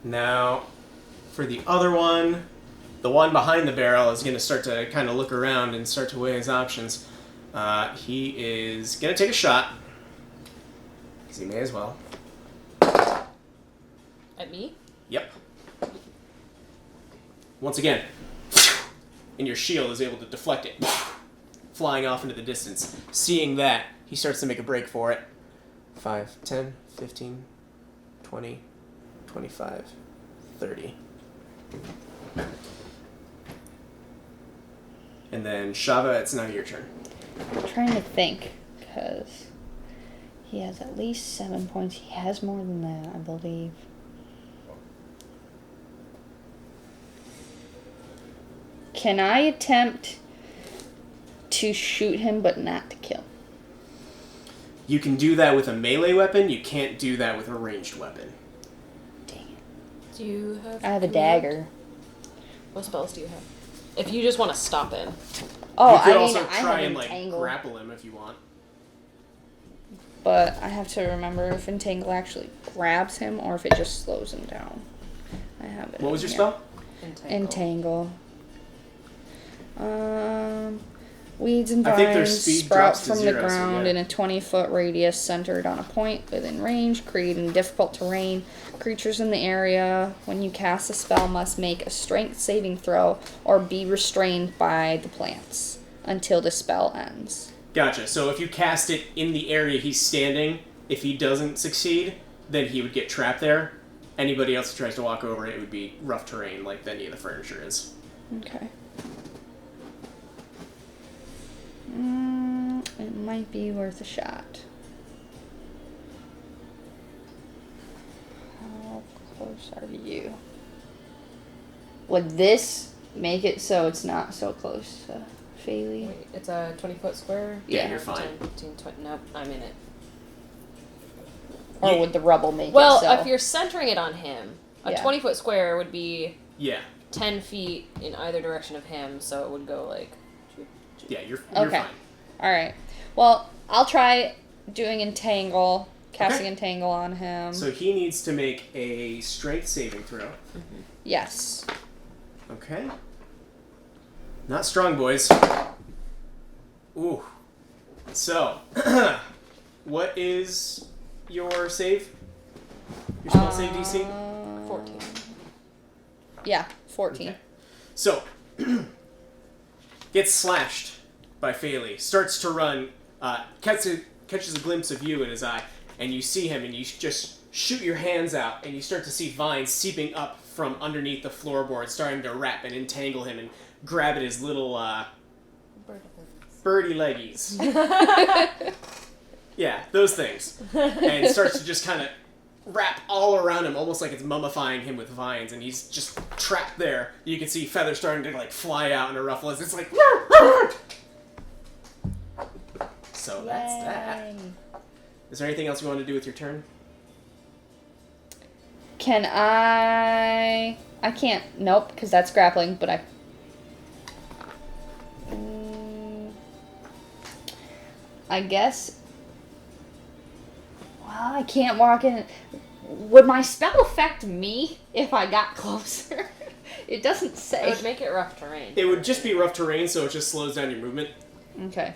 Now, for the other one, the one behind the barrel is going to start to kind of look around and start to weigh his options. He is going to take a shot, because he may as well. At me? Yep. Once again, and your shield is able to deflect it, flying off into the distance. Seeing that, he starts to make a break for it. 5, 10, 15, 20, 25, 30. And then, Shava, it's now your turn. I'm trying to think, because he has at least 7 points. He has more than that, I believe. Can I attempt to shoot him but not to kill? You can do that with a melee weapon. You can't do that with a ranged weapon. Dang it. Do you have... I have a command? dagger. What spells do you have? If you just want to stop in. Oh, You could I mean, also I try have and like entangle, grapple him if you want. but I have to remember if entangle actually grabs him or if it just slows him down. I have it. What was your here. spell? Entangle. Weeds and I think their vines speed sprout drops to from 0, the so ground yeah. in a 20-foot radius centered on a point within range, creating difficult terrain. Creatures in the area, when you cast a spell, must make a strength saving throw or be restrained by the plants until the spell ends. Gotcha. So if you cast it in the area he's standing, if he doesn't succeed, then he would get trapped there. Anybody else who tries to walk over it would be rough terrain like any of the furniture is. Okay. It might be worth a shot. How close are you? Would this make it so it's not so close to Faylee? Wait, it's a 20-foot square? Yeah, you're fine. 10, 15, 20, nope, I'm in it. Or would the rubble make Well, it so? if you're centering it on him, a Yeah. 20-foot square would be Yeah. 10 feet in either direction of him, so it would go like... Yeah, you're Okay. fine. Alright. Well, I'll try doing entangle, casting Okay. entangle on him. So he needs to make a strength saving throw. Yes. Okay. Not strong, boys. Ooh. So, what is your save? Your spell save DC? 14. Yeah, 14. Okay. So, gets slashed by Faylee, starts to run, catches a glimpse of you in his eye, and you see him, and you just shoot your hands out, and you start to see vines seeping up from underneath the floorboard, starting to wrap and entangle him and grab at his little, birdie leggies. Yeah, those things. And it starts to just kind of wrap all around him, almost like it's mummifying him with vines, and he's just trapped there. You can see feathers starting to like fly out in a ruffle as it's like. So that's that. Yay. Is there anything else you want to do with your turn? Can I can't. Nope, because that's grappling, but I... I guess... Well, I can't walk in... Would my spell affect me if I got closer? It doesn't It say. would make it rough terrain. It would just be rough terrain, so it just slows down your movement. Okay.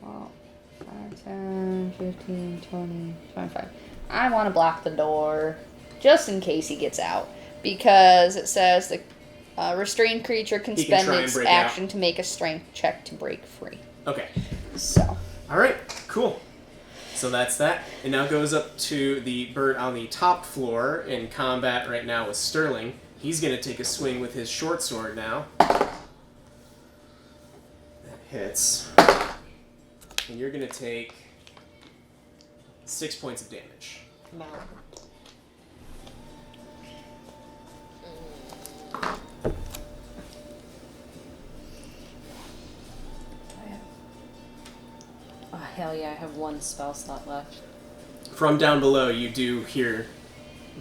Well, 5, 10, 15, 20, 25. I want to block the door just in case he gets out. Because it says the restrained creature can He can spend try and its break action to make a strength check to break free. Okay. So, Alright, cool. So that's that. It now goes up to the bird on the top floor in combat right now with Sterling. He's going to take a swing with his short sword now. That hits. And you're going to take 6 points of damage. No. Oh, hell yeah, I have one spell slot left. From down below, you do hear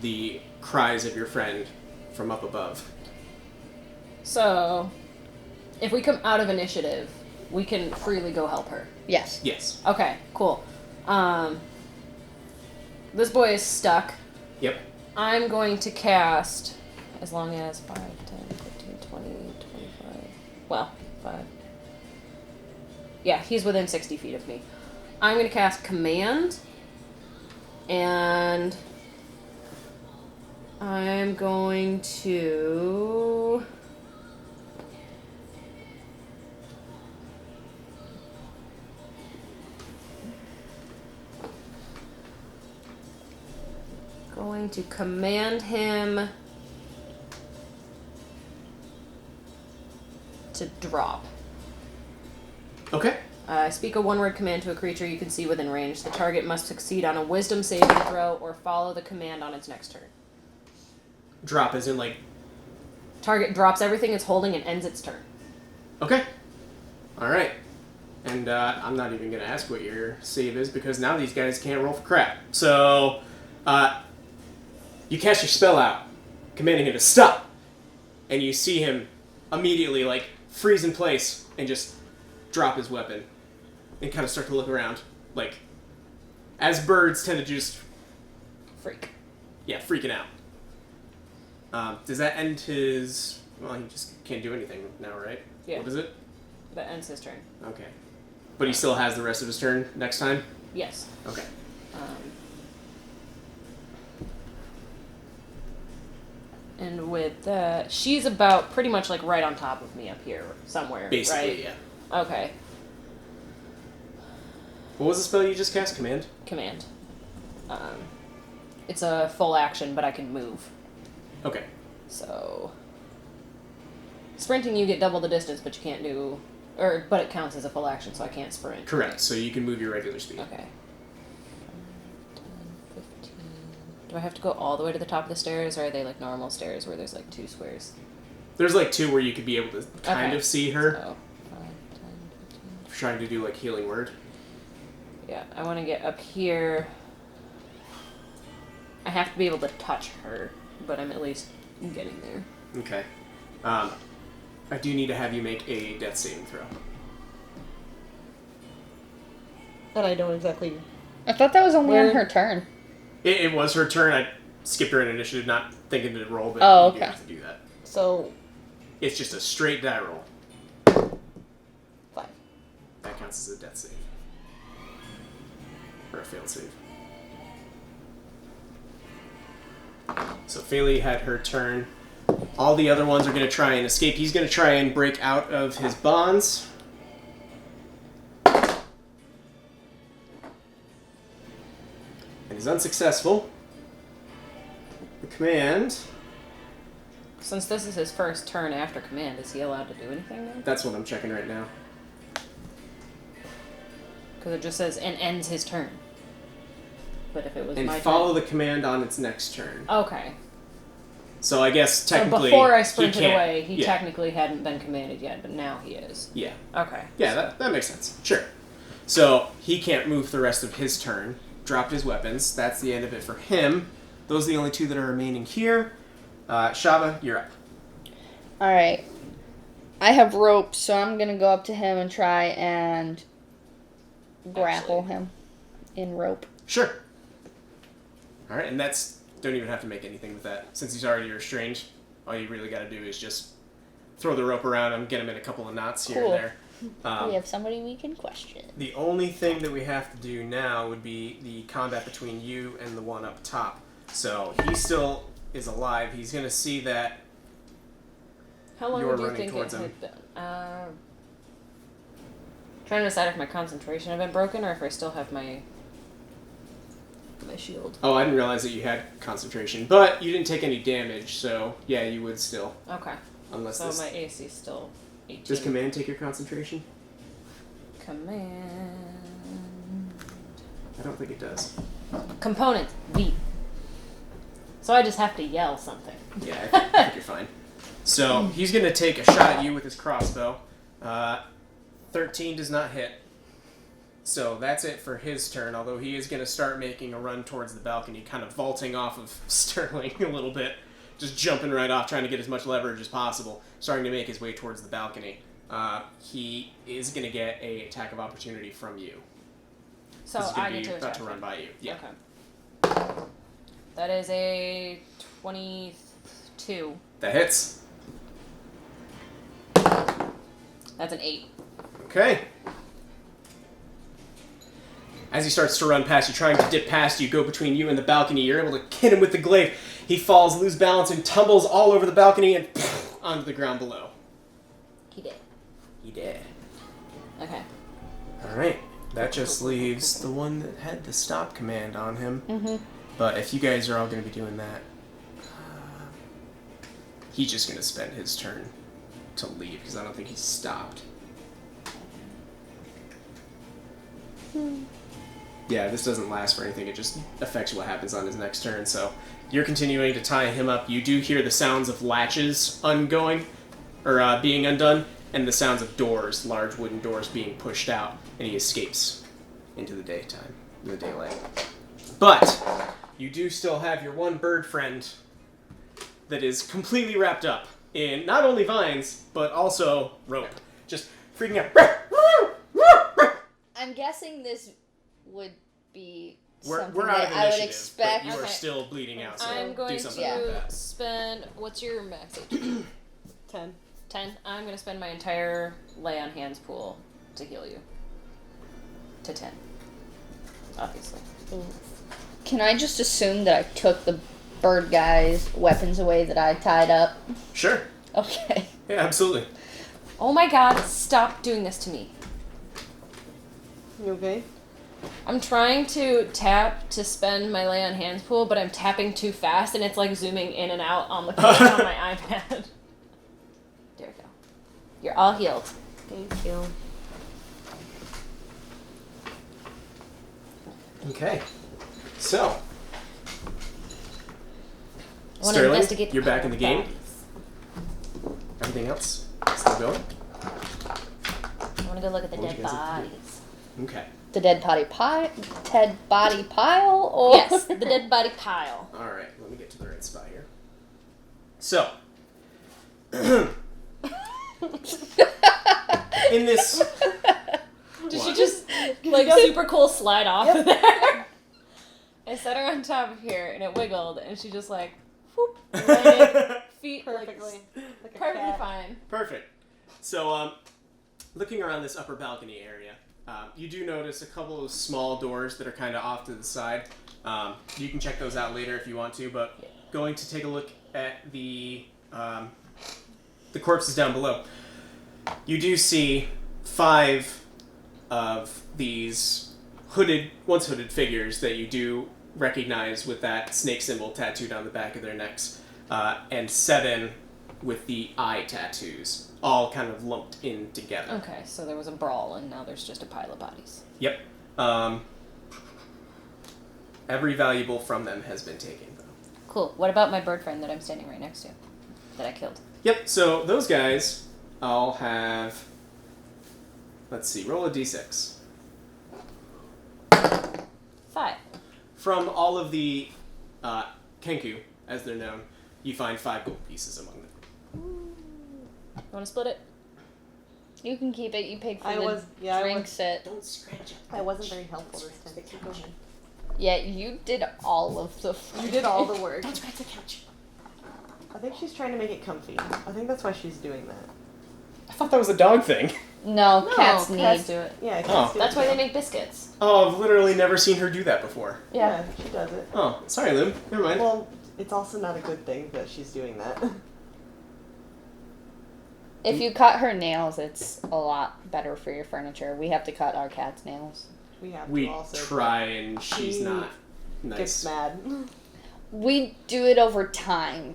the cries of your friend from up above. So, if we come out of initiative, we can freely go help her. yes. Yes. Okay, cool. This boy is stuck. Yep. I'm going to cast, as long as 5, 10, 15, 20, 25, well, 5. Yeah, he's within 60 feet of me. I'm going to cast Command, and I'm going to... command him to drop. Okay. Speak a one-word command to a creature you can see within range. The target must succeed on a wisdom saving throw or follow the command on its next turn. Drop as in like... Target drops everything it's holding and ends its turn. Okay. Alright. And I'm not even going to ask what your save is because now these guys can't roll for crap. So, you cast your spell out, commanding him to stop. And you see him immediately, like, freeze in place and just drop his weapon. And kind of start to look around. Like, as birds tend to just... Freak. Yeah, freaking out. Does that end his... Well, he just can't do anything now, right? Yeah. What is it? That ends his turn. Okay. But he still has the rest of his turn next time? Yes. Okay. And with that, she's about pretty much like right on top of me up here somewhere, Basically, right? yeah. Okay. What was the spell you just cast? Command? Command. It's a full action, but I can move. Okay. So... Sprinting, you get double the distance, but you can't do... But it counts as a full action, so I can't sprint. Correct, so you can move your regular speed. Okay. 10, 15... Do I have to go all the way to the top of the stairs, or are they like normal stairs where there's like 2 squares? There's like 2 where you could be able to kind of see her. So, 5, 10, 15... Trying to do like healing word. Yeah, I want to get up here. I have to be able to touch her, but I'm at least getting there. Okay. I do need to have you make a death saving throw. And I don't exactly... I thought that was only on her turn. It was her turn. I skipped her in initiative, not thinking to roll, but Oh, you okay. have to do that. So... It's just a straight die roll. 5. That counts as a death save. Or a failed save. So Faylee had her turn. All the other ones are going to try and escape. He's going to try and break out of his bonds. And he's unsuccessful. The command... Since this is his first turn after command, is he allowed to do anything then? That's what I'm checking right now. Because it just says, and ends his turn. But if it was And my follow turn... the command on its next turn. Okay. So I guess technically... So before I he sprinted can't- away, he yeah. technically hadn't been commanded yet, but now he is. Yeah. Okay. Yeah, that makes sense. Sure. So he can't move the rest of his turn. Dropped his weapons. That's the end of it for him. Those are the only 2 that are remaining here. Shava, you're up. Alright. I have rope, so I'm gonna go up to him and try and grapple him in rope. Sure. Alright, and that's... Don't even have to make anything with that. Since he's already restrained, all you really gotta do is just throw the rope around him, get him in a couple of knots here Cool. and there. We have somebody we can question. The only thing that we have to do now would be the combat between you and the one up top. So he still is alive. He's going to see that How long you're would you running think towards it him. had been? Trying to decide if my concentration had been broken or if I still have my shield. Oh, I didn't realize that you had concentration. But you didn't take any damage, so yeah, you would still. Okay. Unless So this... my AC is still 18. Does command take your concentration? Command... I don't think it does. Component, V. So I just have to yell something. Yeah, I think you're fine. So he's going to take a shot at you with his crossbow. 13 does not hit. So that's it for his turn, although he is going to start making a run towards the balcony, kind of vaulting off of Sterling a little bit. Just jumping right off, trying to get as much leverage as possible, starting to make his way towards the balcony. He is going to get a attack of opportunity from you. So This is I gonna get be to about attack to run him. by you. Yeah. Okay. That is a 22. That hits. That's an 8. Okay. As he starts to run past you, trying to dip past you, go between you and the balcony, you're able to hit him with the glaive. He falls, loses balance, and tumbles all over the balcony and onto the ground below. He did. He did. Okay. Alright. That just leaves the one that had the stop command on him. Mm-hmm. But if you guys are all going to be doing that, he's just going to spend his turn to leave because I don't think he's stopped. Yeah, this doesn't last for anything. It just affects what happens on his next turn. So you're continuing to tie him up. You do hear the sounds of latches being undone, and the sounds of doors, large wooden doors being pushed out, and he escapes into the daytime, in the daylight. But you do still have your one bird friend that is completely wrapped up in not only vines, but also rope. Just freaking out. I'm guessing this would be something We're out that of I would initiative, expect. but you are Okay. still bleeding out, so I'm going do something about to that. spend. What's your max HP? 10. 10. I'm going to spend my entire lay on hands pool to heal you. To 10. Obviously. Can I just assume that I took the bird guy's weapons away that I tied up? Sure. Okay. Yeah, absolutely. Oh my god, stop doing this to me. You okay? I'm trying to tap to spend my lay on hands pool, but I'm tapping too fast and it's like zooming in and out on the page on my iPad. There we go. You're all healed. Thank you. Okay. So, I want to Sterling, investigate. you're back in the game. bodies. Everything else still going? I want to go look at the What would dead you guys like to do? bodies. Okay. The dead body pile? Or Yes, the dead body pile. All right. Let me get to the right spot here. So, in this, Did she What? just like super cool slide off of there? I set her on top of here and it wiggled and she just like whoop, landed feet Perfectly. like, Like a perfectly cat. fine. perfect. So, looking around this upper balcony area, you do notice a couple of small doors that are kind of off to the side. You can check those out later if you want to, but going to take a look at the corpses down below. You do see 5 of these once hooded figures that you do recognize with that snake symbol tattooed on the back of their necks, and 7 with the eye tattoos, all kind of lumped in together. Okay, so there was a brawl and now there's just a pile of bodies. Yep. Every valuable from them has been taken, though. Cool. What about my bird friend that I'm standing right next to? That I killed. Yep, so those guys all have... Let's see, roll a d6. 5. From all of the Kenku, as they're known, you find 5 gold pieces among them. You want to split it? You can keep it. You paid for I the was drinks at... Don't scratch it. I wasn't very helpful this time. So go ahead. Yeah, you did all of the... You did all the work. Don't scratch the couch. I think she's trying to make it comfy. I think that's why she's doing that. I thought that was a dog thing. No, cats need... Cats do it. Yeah, Oh. do That's it why too. they make biscuits. Oh, I've literally never seen her do that before. Yeah, she does it. Oh, sorry, Lou. Never mind. Well, it's also not a good thing that she's doing that. If you cut her nails, it's a lot better for your furniture. We have to cut our cat's nails. We have We to also try, and she's she not gets nice. mad. We do it over time.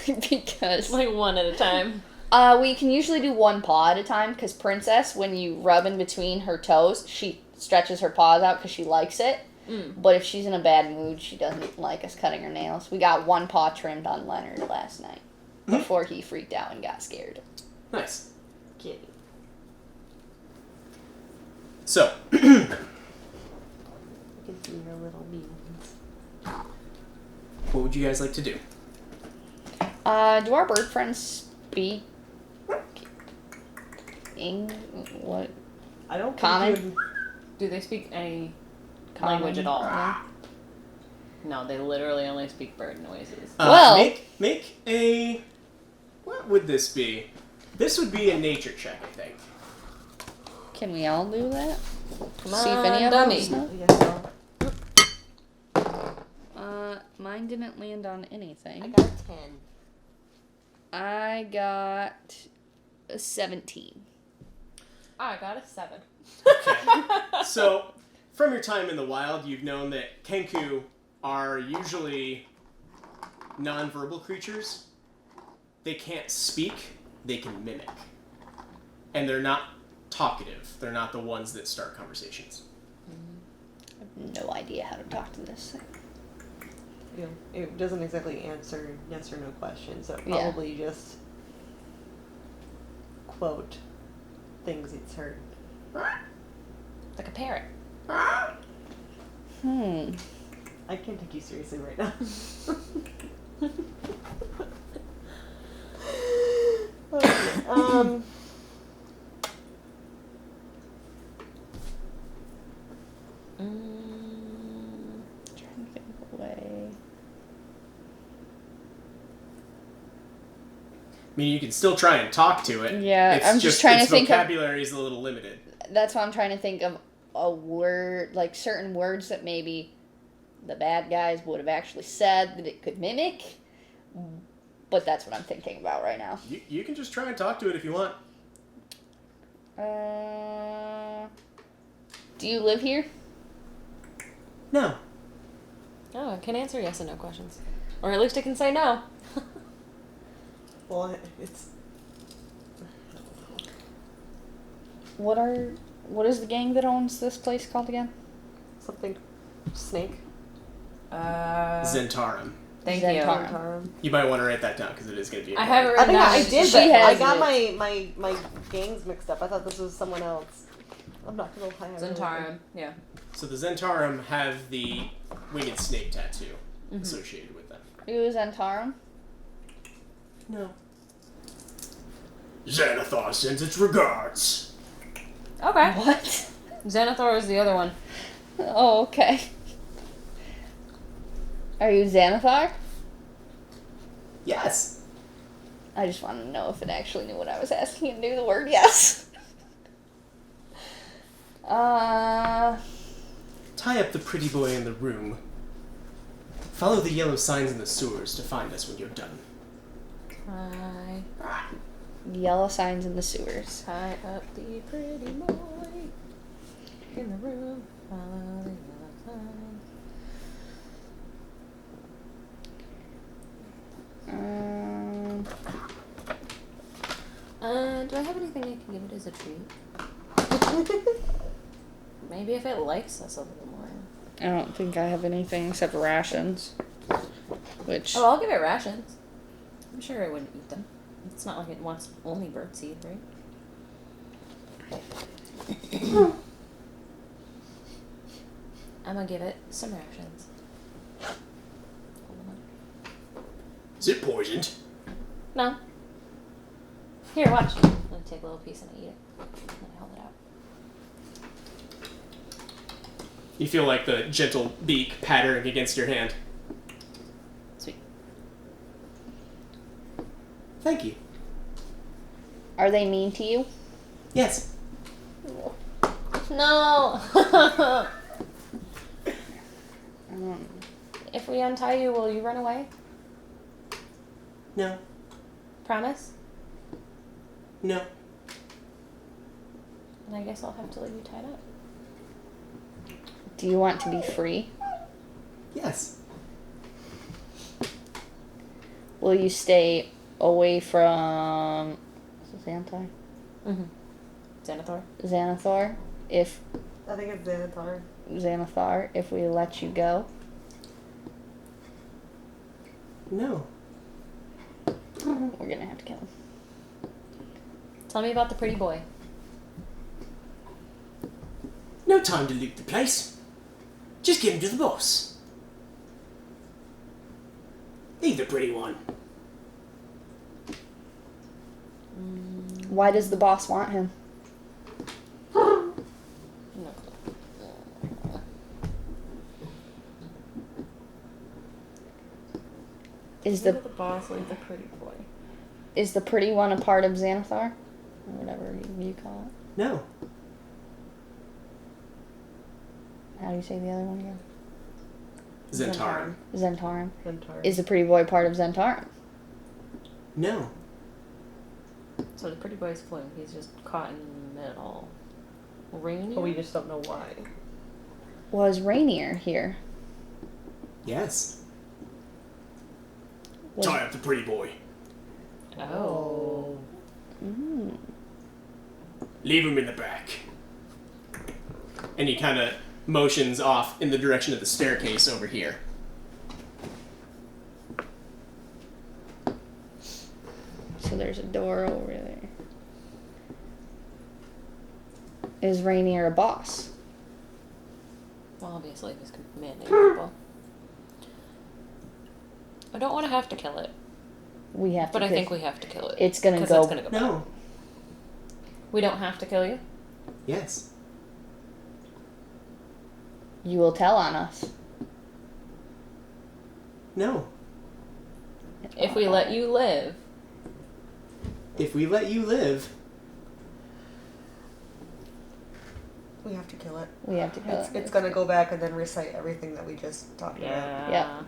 Because... Like one at a time. We can usually do one paw at a time, because Princess, when you rub in between her toes, she stretches her paws out because she likes it. But if she's in a bad mood, she doesn't like us cutting her nails. We got one paw trimmed on Leonard last night before he freaked out and got scared. Nice. Kitty. So, You can see your little beans. what would you guys like to do? Do our bird friends speak what? I don't Common? think Do they speak any Common? language at all? Yeah. No, they literally only speak bird noises. Well- Make a... What would this be? This would be a nature check, I think. Can we all do that? Come See if on, any of dummy. us know? I guess so. Mine didn't land on anything. I got a 10. I got a 17. I got a 7. Okay. So, from your time in the wild, you've known that Kenku are usually non-verbal creatures. They can't speak, they can mimic. And they're not talkative. They're not the ones that start conversations. I have no idea how to talk to this thing. You know, it doesn't exactly answer yes or no questions, so it Yeah. probably just quote things it's heard. Like a parrot. I can't take you seriously right now. Okay, Trying to think of a way. I mean, you can still try and talk to it. Yeah, It's I'm just trying to its think of- vocabulary is a little limited. That's why I'm trying to think of a word, like certain words that maybe the bad guys would have actually said that it could mimic. But that's what I'm thinking about right now. You can just try and talk to it if you want. Do you live here? No. Oh, I can answer yes and no questions. Or at least I can say no. well, it's What is the gang that owns this place called again? something snake. Zentarum. Thank Zentarum. Zentarum. You might want to write that down because it is going to be I important. have it I written think down. I did, She but I has got it. my gangs mixed up. I thought this was someone else. I'm not gonna lie. I really Zentarum, yeah. So the Zentarum have the winged snake tattoo associated with them. Are you a Zentarum? No. Xanathar sends its regards. Okay. What? Xanathar is the other one. Oh, okay. Are you Xanathar? Yes. I just wanted to know if it actually knew what I was asking and knew the word yes. Tie up the pretty boy in the room. Follow the yellow signs in the sewers to find us when you're done. Yellow signs in the sewers. Tie up the pretty boy in the room. Follow the yellow signs. Do I have anything I can give it as a treat? Maybe if it likes us a little more. I don't think I have anything except rations. Which... Oh, I'll give it rations. I'm sure it wouldn't eat them. It's not like it wants only birdseed, right? I'm gonna give it some rations. Is it poisoned? No. Here, watch. I'm gonna take a little piece and eat it. And I hold it out. You feel like the gentle beak pattering against your hand. Sweet. Thank you. Are they mean to you? Yes. No! Um, If we untie you, will you run away? No. Promise? No. And I guess I'll have to leave you tied up. do you want to be free? Yes. Will you stay away from... Is it Xanathar? Mm-hmm. Xanathar? Xanathar? If... I think it's Xanathar. Xanathar, if we let you go? No. We're gonna have to kill him. Tell me about the pretty boy. No time to loot the place. Just give him to the boss. Leave the pretty one. Why does the boss want him? No. Is Leave the the boss, leave the pretty boy. is the pretty one a part of Xanathar? Or whatever you call it. No. How do you say the other one again? Zentarum. Zentarum. Zentarum. Is the pretty boy part of Zentarum? No. So the pretty boy's flume. He's just caught in the middle. Rainier? But we just don't know why. Was Rainier here? Yes. Was- Tie up the pretty boy. Oh. Mm. Leave him in the back. And he kind of motions off in the direction of the staircase over here. So there's a door over there. Is Rainier a boss? Well, obviously he's commanding people. I don't want to have to kill it, We have to. but I think we have to kill it. It's gonna 'Cause go. it's gonna go bad. No. We don't have to kill you? Yes. You will tell on us. No. If we let you live. If we let you live, We have to kill it. We have to kill It's, it. it's gonna go back and then recite everything that we just talked about. Yeah.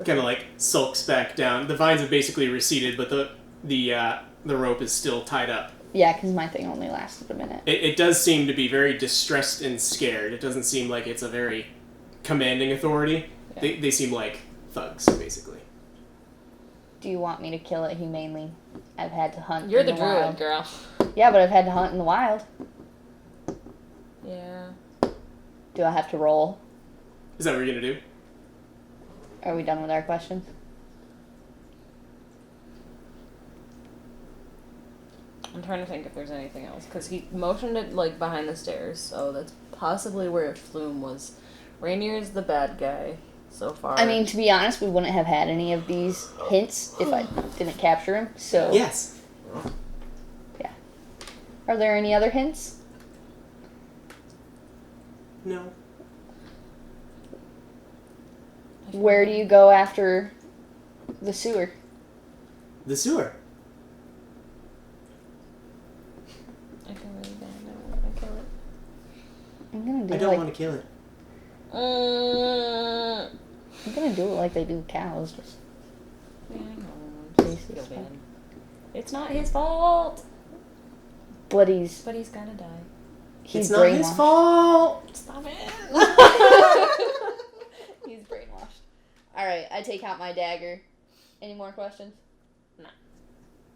kind of like sulks back down. The vines have basically receded, but the rope is still tied up. Yeah, because my thing only lasted a minute. It does seem to be very distressed and scared. It doesn't seem like it's a very commanding authority. Yeah. They seem like thugs, basically. Do you want me to kill it humanely? I've had to hunt. You're in the the druid, wild. girl. Yeah, but I've had to hunt in the wild. Yeah. Do I have to roll? Is that what you're gonna do? Are we done with our questions? I'm trying to think if there's anything else. Because he motioned it, like, behind the stairs. So that's possibly where Flume was. Rainier's the bad guy so far. I mean, to be honest, we wouldn't have had any of these hints if I didn't capture him. So, Yes. are there any other hints? No. Where do you go after the sewer? The sewer. I feel really bad. I don't want to kill it. I'm gonna do I don't like want to kill it. I'm gonna do it like they do cows. Just Yeah, I know. Please, Feel it's bad. fine. It's not his fault. but he's But he's gotta die. he's It's not his brainwashed. fault. Stop it. He's brainwashed. All right, I take out my dagger. Any more questions? No.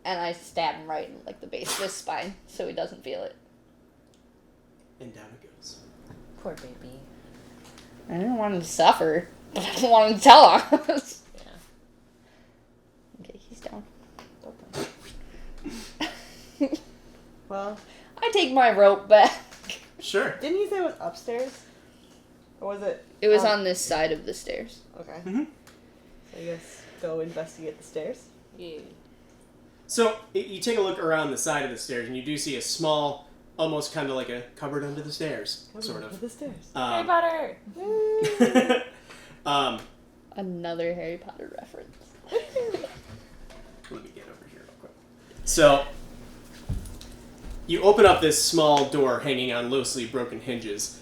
And I stab him right in like the base of his spine, so he doesn't feel it. And down it goes. Poor baby. I didn't want him to suffer, but I don't want him to tell us. Yeah. Okay, he's down. Well, I take my rope back. Sure. didn't you say it was upstairs? Or was it? It was on this side of the stairs. Okay. Mm-hmm. So I guess go investigate the stairs. Yeah. So you take a look around the side of the stairs, and you do see a small, almost kind of like a cupboard under the stairs, sort Under of. the stairs. Harry Potter. Another Harry Potter reference. Let me get over here real quick. So, you open up this small door hanging on loosely broken hinges.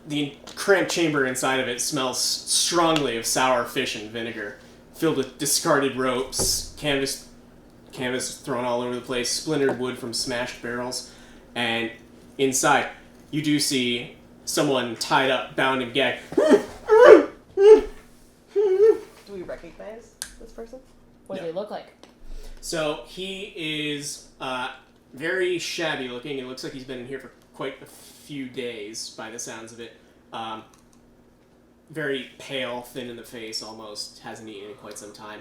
The cramped chamber inside of it smells strongly of sour fish and vinegar, filled with discarded ropes, canvas thrown all over the place, splintered wood from smashed barrels, and inside you do see someone tied up, bound and gagged. Do we recognize this person? What No. do they look like? So he is very shabby looking. It looks like he's been in here for quite a few days by the sounds of it. Very pale, thin in the face, almost hasn't eaten in quite some time.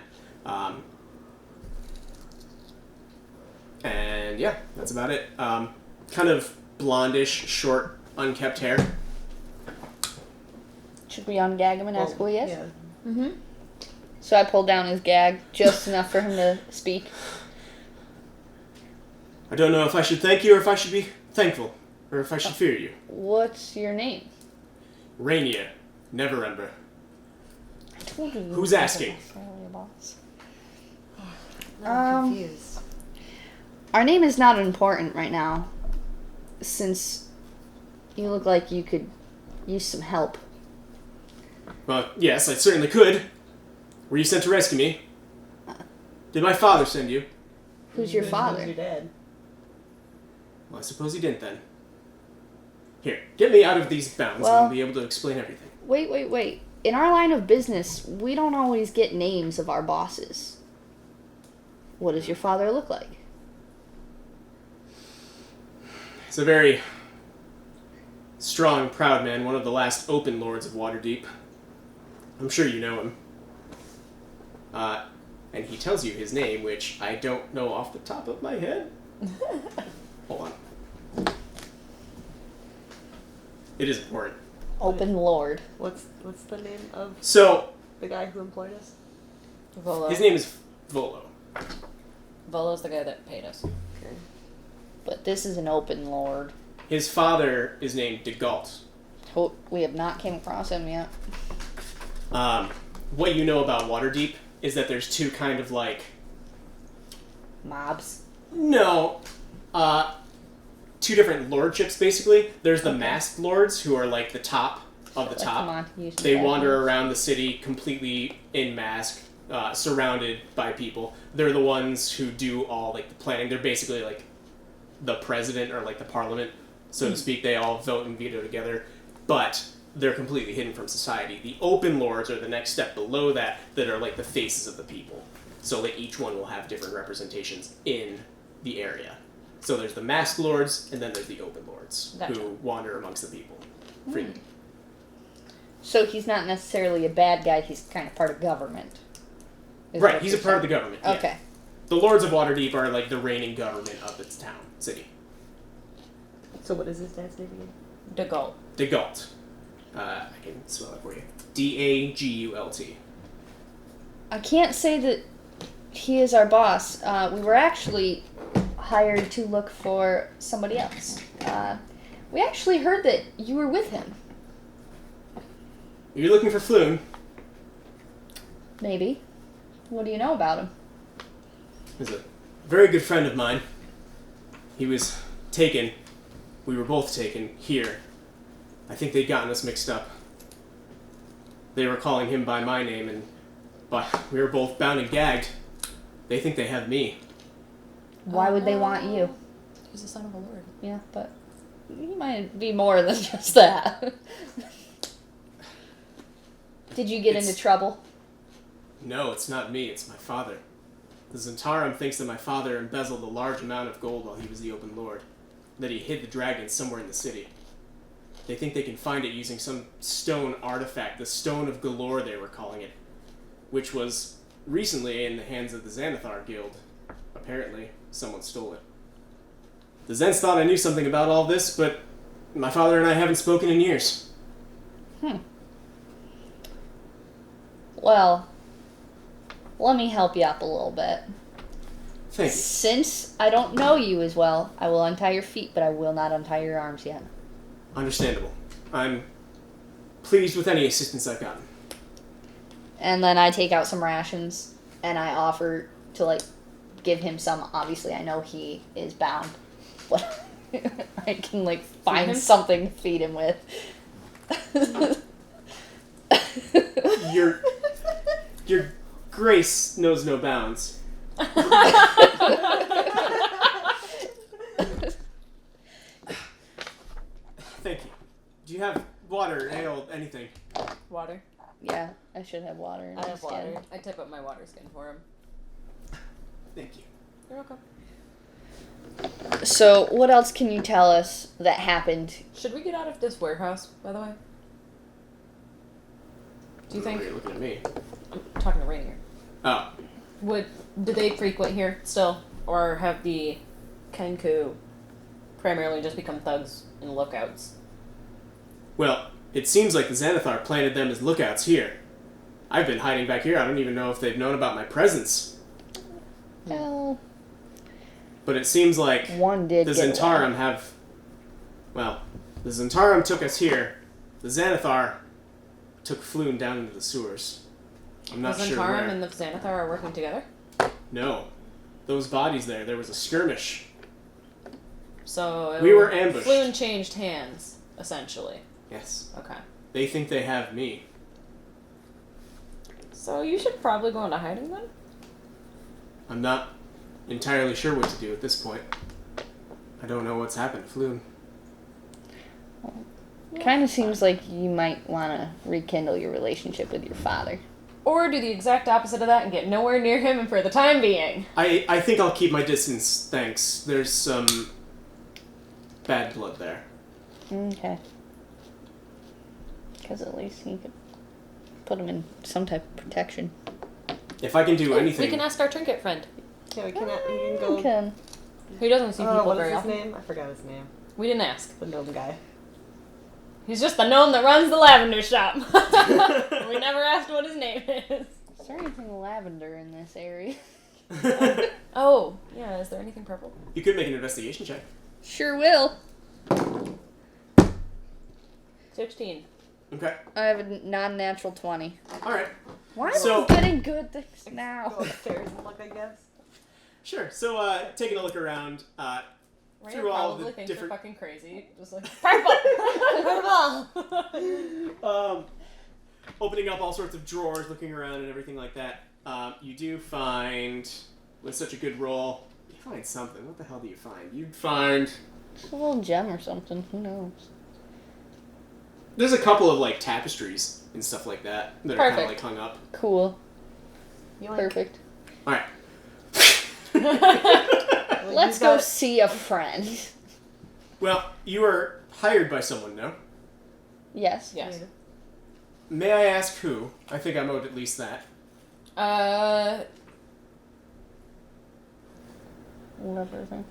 And yeah, that's about it. Kind of blondish, short, unkept hair. Should we ungag him and ask who he is? Yeah. Mm-hmm. So I pulled down his gag just enough for him to speak. I don't know if I should thank you or if I should be thankful, or if I should fear you. What's your name? Rainier, never ember. I told you. Who's asking? Necessarily a boss. I'm confused. Our name is not important right now, since you look like you could use some help. Well, yes, I certainly could. Were you sent to rescue me? Did my father send you? Who's your father? Who's your dad? Well, I suppose he didn't then. Here, get me out of these bounds and I'll be able to explain everything. Wait. In our line of business, we don't always get names of our bosses. What does your father look like? He's a very strong, proud man, one of the last open lords of Waterdeep. I'm sure you know him. And he tells you his name, which I don't know off the top of my head. Hold on. It is important. Open Lord. What's the name of So, the guy who employed us? Volo. his name is Volo. Volo's the guy that paid us. Okay. But this is an Open Lord. His father is named DeGalt. We have not came across him yet. What you know about Waterdeep is that there's two kind of like... Mobs. No. Two different lordships, basically. There's the masked lords, who are like the top of the top. Come on, use They that wander one. around the city completely in mask, surrounded by people. They're the ones who do all like the planning. They're basically like the president or like the parliament, so to speak. They all vote and veto together, but they're completely hidden from society. The open lords are the next step below that are like the faces of the people. So like each one will have different representations in the area. So there's the masked lords, and then there's the open lords, Gotcha. who wander amongst the people freely. So he's not necessarily a bad guy, he's kind of part of government. Is Right, what he's a you're part of the saying. government. Yeah. Okay. The lords of Waterdeep are like the reigning government of its town, city. So what is his dad's name again? DeGalt. DeGalt. I can spell it for you. D-A-G-U-L-T. I can't say that he is our boss. We were actually hired to look for somebody else. We actually heard that you were with him. You're looking for Floon. Maybe. What do you know about him? He's a very good friend of mine. He was taken. We were both taken here. I think they'd gotten us mixed up. They were calling him by my name, but we were both bound and gagged. They think they have me. Why would they want you? He's the son of a lord. Yeah, but you might be more than just that. Did you get into trouble? No, it's not me, it's my father. The Zentarum thinks that my father embezzled a large amount of gold while he was the open lord, that he hid the dragon somewhere in the city. They think they can find it using some stone artifact, the Stone of Galore they were calling it, which was recently in the hands of the Xanathar Guild. Apparently, someone stole it. The Zens thought I knew something about all this, but my father and I haven't spoken in years. Well, let me help you up a little bit. Thank you. Since I don't know you as well, I will untie your feet, but I will not untie your arms yet. Understandable. I'm pleased with any assistance I've gotten. And then I take out some rations, and I offer to, like, give him some. Obviously, I know he is bound, but I can, like, find something to feed him with. Your grace knows no bounds. Thank you. Do you have water, ale, anything? Water. Yeah, I should have water. In I my have skin. water. I tip up my water skin for him. Thank you. You're welcome. So, what else can you tell us that happened? Should we get out of this warehouse, by the way? Do you think? You're looking at me. I'm talking to Rainier. Oh. Do they frequent here still? Or have the Kenku primarily just become thugs and lookouts? Well, it seems like the Xanathar planted them as lookouts here. I've been hiding back here. I don't even know if they've known about my presence. Well, But it seems like one did the get Zentarum away. have... Well, the Zentarum took us here. The Xanathar took Floon down into the sewers. I'm not the sure Zentarum where. and the Xanathar are working together? No. Those bodies there was a skirmish. So We were ambushed. Floon changed hands, essentially. Yes. Okay. They think they have me. So you should probably go into hiding then? I'm not entirely sure what to do at this point. I don't know what's happened to Floon. Kind of seems like you might want to rekindle your relationship with your father. Or do the exact opposite of that and get nowhere near him for the time being. I think I'll keep my distance, thanks. There's some bad blood there. Okay. Because at least you could put him in some type of protection. If I can do anything... We can ask our trinket friend. Yeah, we can go. Okay. Who doesn't see people What very is his often. name? I forgot his name. We didn't ask. The gnome guy. He's just the gnome that runs the lavender shop. We never asked what his name is. Is there anything lavender in this area? Oh, yeah, is there anything purple? You could make an investigation check. Sure will. 16. Okay. I have a non-natural 20. Alright. Why am So- I getting good things now? Go upstairs and look, I guess. Sure. So, taking a look around, Ryan through all probably the thinks different... we're fucking crazy. Just like, purple! Purple! Opening up all sorts of drawers, looking around and everything like that, you do find, with such a good roll, you find something. What the hell do you find? You'd find... It's a little gem or something. Who knows? There's a couple of, like, tapestries and stuff like that that are kind of, Perfect. like, hung up. Cool. You Perfect. Alright. Let's go see a friend. Well, you were hired by someone, no? Yes. Yes. May I ask who? I think I'm owed at least that. Whatever. Thing.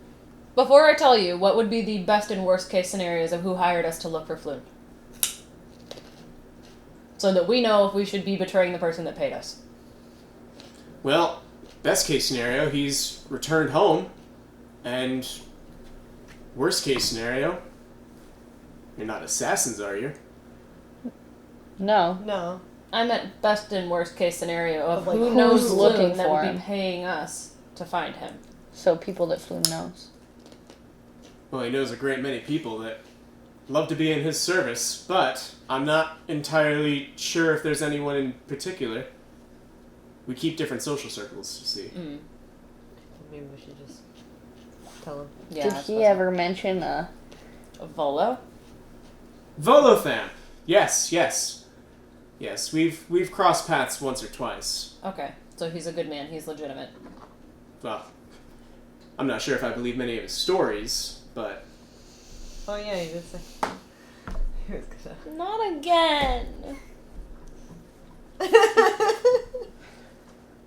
Before I tell you, what would be the best and worst case scenarios of who hired us to look for Floon? So that we know if we should be betraying the person that paid us. Well, best case scenario, he's returned home. And worst case scenario, you're not assassins, are you? No. No. I meant best and worst case scenario of Like, who knows who's looking Floon that for would him? be paying us to find him. So people that Floon knows. Well, he knows a great many people that love to be in his service, but I'm not entirely sure if there's anyone in particular. We keep different social circles, you see. Mm. Maybe we should just tell him. Yeah, Did that's he what's ever mention up. Volo? Volothan! Yes, yes. Yes, we've crossed paths once or twice. Okay, so he's a good man. He's legitimate. Well, I'm not sure if I believe many of his stories, but... Oh yeah, he did say. He was gonna. Not again.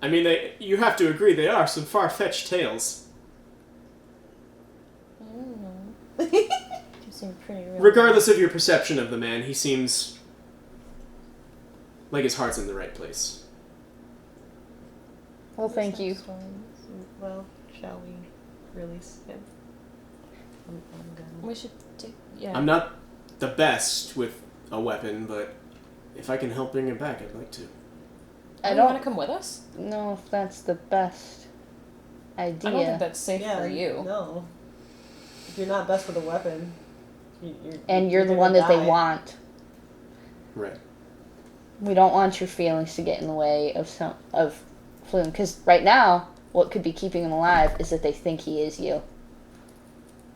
I mean, you have to agree they are some far-fetched tales. I don't know. You seem pretty real. Regardless of your perception of the man, he seems like his heart's in the right place. Well, thank you. Well, shall we release him? I'm gonna. We should do. Yeah. I'm not the best with a weapon, but if I can help bring him back, I'd like to. I You don't want to come with us? know if that's the best idea. I don't think that's safe Yeah, for you. No. If you're not best with a weapon, You're the gonna one that they die. want. Right. We don't want your feelings to get in the way of Floon. Because right now, what could be keeping him alive is that they think he is you.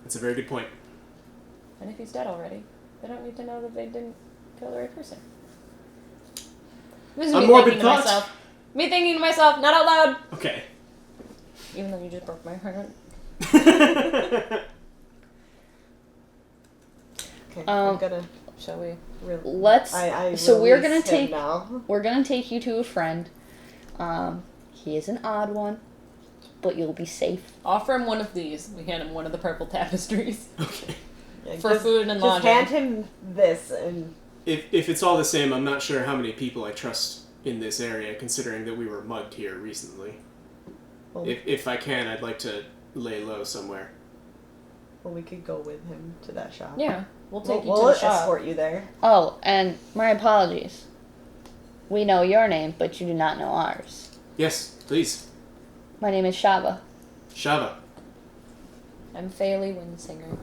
That's a very good point. And if he's dead already, they don't need to know that they didn't kill the right person. This is A me morbid thinking to thought? myself. Me thinking to myself, not out loud. Okay. Even though you just broke my heart. Okay, Um, I'm gonna. Shall we? Let's. I So we're release gonna him take. now. We're gonna take you to a friend. He is an odd one, but you'll be safe. Offer him one of these. We hand him one of the purple tapestries. Okay. Yeah, For food and just lodging. hand him this and. If it's all the same, I'm not sure how many people I trust in this area, considering that we were mugged here recently. Well, If I can, I'd like to lay low somewhere. well, we could go with him to that shop. Yeah, we'll take you We'll to the shop. escort you there. Oh, and my apologies. We know your name, but you do not know ours. Yes, please. My name is Shava. Shava. I'm Fairly Windsinger.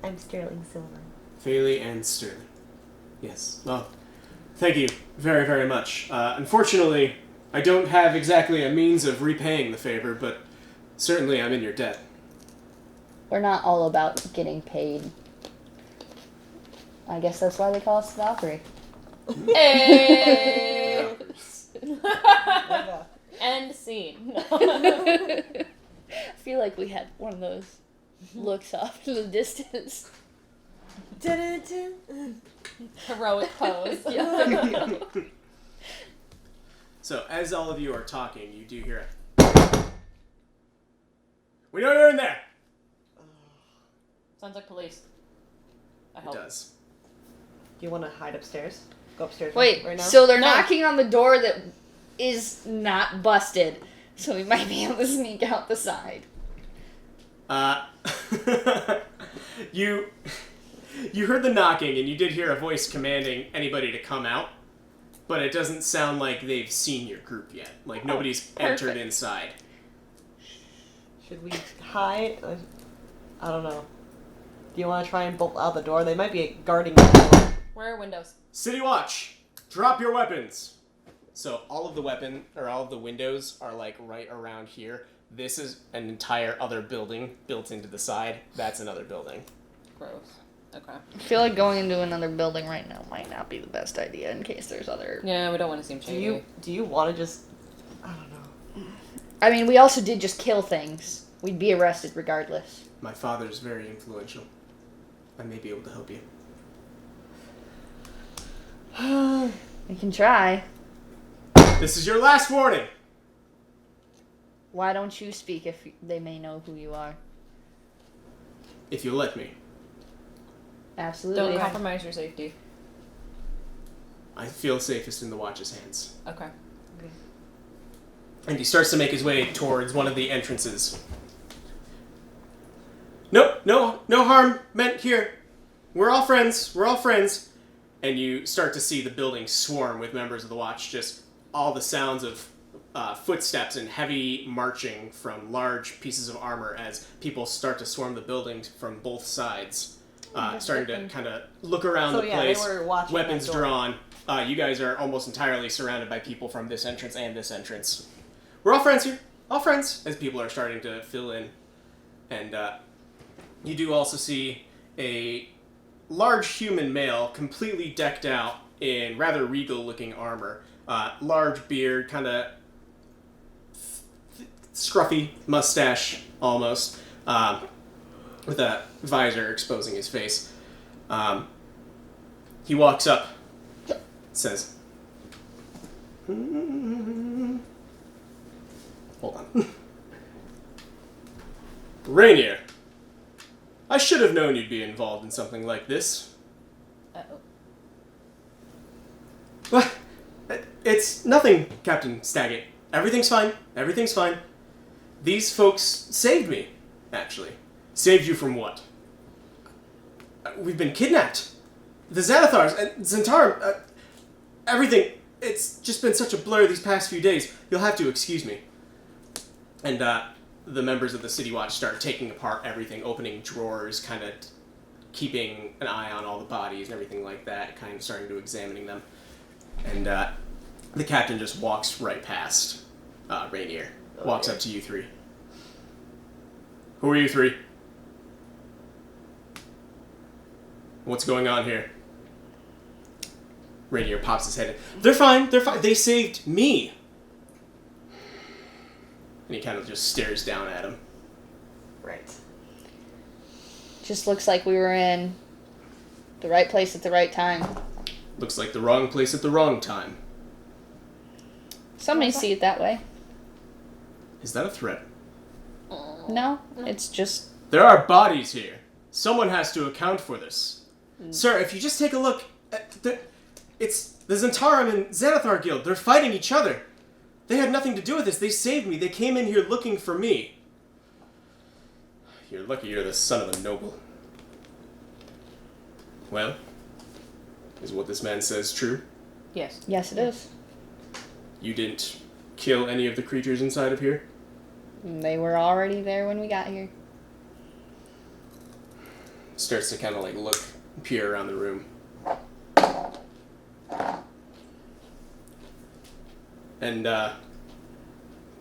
I'm Sterling Silver. Faley and Sterling. Yes. Well, Thank you very, very much. Unfortunately, I don't have exactly a means of repaying the favor, but certainly I'm in your debt. We're not all about getting paid. I guess that's why they call us the Valkyrie. Hey! Yeah. End scene. I feel like we had one of those looks off in the distance. Heroic pose. Yeah. So, as all of you are talking, you do hear it. We know you're in there! Sounds like police. I It hope. does. Do you want to hide upstairs? Go upstairs Wait, right now? so they're No. knocking on the door that is not busted, so we might be able to sneak out the side. You heard the knocking, and you did hear a voice commanding anybody to come out, but it doesn't sound like they've seen your group yet. Like, nobody's entered perfect. inside. Should we hide? I don't know. Do you want to try and bolt out the door? They might be guarding the door. Where are windows? City Watch, drop your weapons. So all of the windows are like right around here. This is an entire other building built into the side. That's another building. Gross. Okay. I feel like going into another building right now might not be the best idea in case there's other... Yeah, we don't want to seem Do shady. you want to just... I don't know. I mean, we also did just kill things. We'd be arrested regardless. My father's very influential. I may be able to help you. We can try. This is your last warning. Why don't you speak if they may know who you are? If you'll let me. Absolutely. Don't compromise your safety. I feel safest in the Watch's hands. Okay. And he starts to make his way towards one of the entrances. Nope, no harm meant here. We're all friends. And you start to see the building swarm with members of the Watch, just all the sounds of footsteps and heavy marching from large pieces of armor as people start to swarm the building from both sides. Starting to kind of look around So the yeah, place, they were watching weapons that door. drawn. You guys are almost entirely surrounded by people from this entrance and this entrance. We're all friends here. All friends, as people are starting to fill in. And you do also see a large human male, completely decked out in rather regal-looking armor. Large beard, kind of scruffy mustache, almost, with a visor exposing his face. He walks up, says, hold on. Rainier, I should have known you'd be involved in something like this. Uh-oh. What? It's nothing, Captain Staggett. Everything's fine. Everything's fine. These folks saved me, actually. Saved you from what? We've been kidnapped. The Xanathars and Zentarum, everything. It's just been such a blur these past few days. You'll have to excuse me. And the members of the City Watch start taking apart everything, opening drawers, kind of keeping an eye on all the bodies and everything like that, kind of starting to examining them. And the captain just walks right past Rainier. Walks up to you three. Who are you three? What's going on here? Rainier pops his head in. They're fine. They saved me. And he kind of just stares down at him. Right. Just looks like we were in the right place at the right time. Looks like the wrong place at the wrong time. Some may see it that way. Is that a threat? No, it's just... There are bodies here. Someone has to account for this. Sir, if you just take a look, it's the Zentarum and Xanathar Guild. They're fighting each other. They had nothing to do with this. They saved me. They came in here looking for me. You're lucky you're the son of a noble. Well, is what this man says true? Yes. Yes, it is. You didn't kill any of the creatures inside of here? They were already there when we got here. Starts to kind of like look, peer around the room. And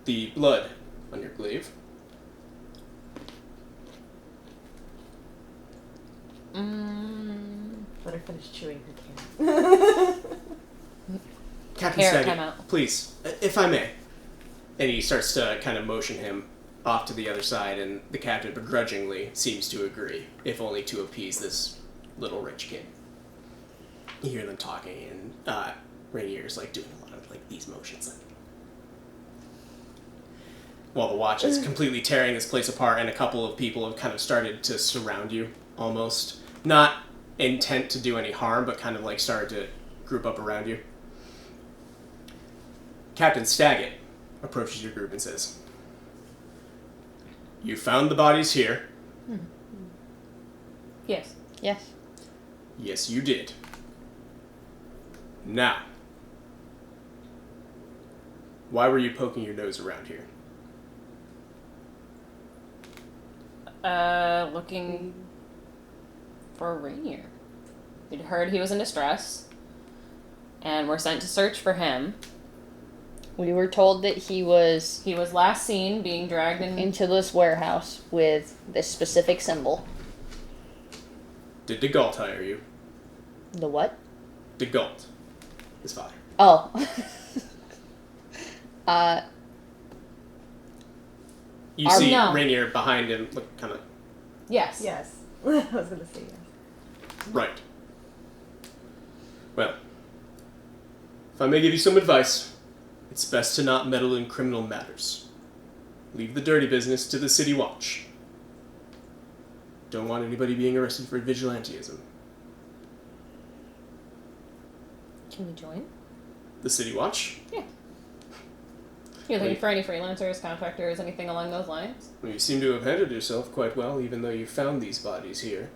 the blood on your glaive. Let her finish chewing her can. Captain Carrot, Saget, time out. please, if I may. And he starts to kind of motion him off to the other side, and the captain begrudgingly seems to agree, if only to appease this little rich kid. You hear them talking, and Rainier's like doing a lot of like these motions, like, while the watch is completely tearing this place apart, and a couple of people have kind of started to surround you, almost. Not intent to do any harm, but kind of like started to group up around you. Captain Staggett approaches your group and says, "You found the bodies here." Yes. Yes. "Yes, you did. Now, why were you poking your nose around here?" Looking for Rainier. We'd heard he was in distress, and we're sent to search for him. We were told that he was He was last seen being dragged into this warehouse with this specific symbol. Did de Gault hire you? The what? De Gault, his father. Oh. You see No. Rainier behind him, look kind of Yes. Yes. I was gonna say yes. right. Well, if I may give you some advice, it's best to not meddle in criminal matters. Leave the dirty business to the City Watch. Don't want anybody being arrested for vigilantism. Can we join? The City Watch? You looking for any freelancers, contractors, anything along those lines? Well, you seem to have handled yourself quite well, even though you found these bodies here.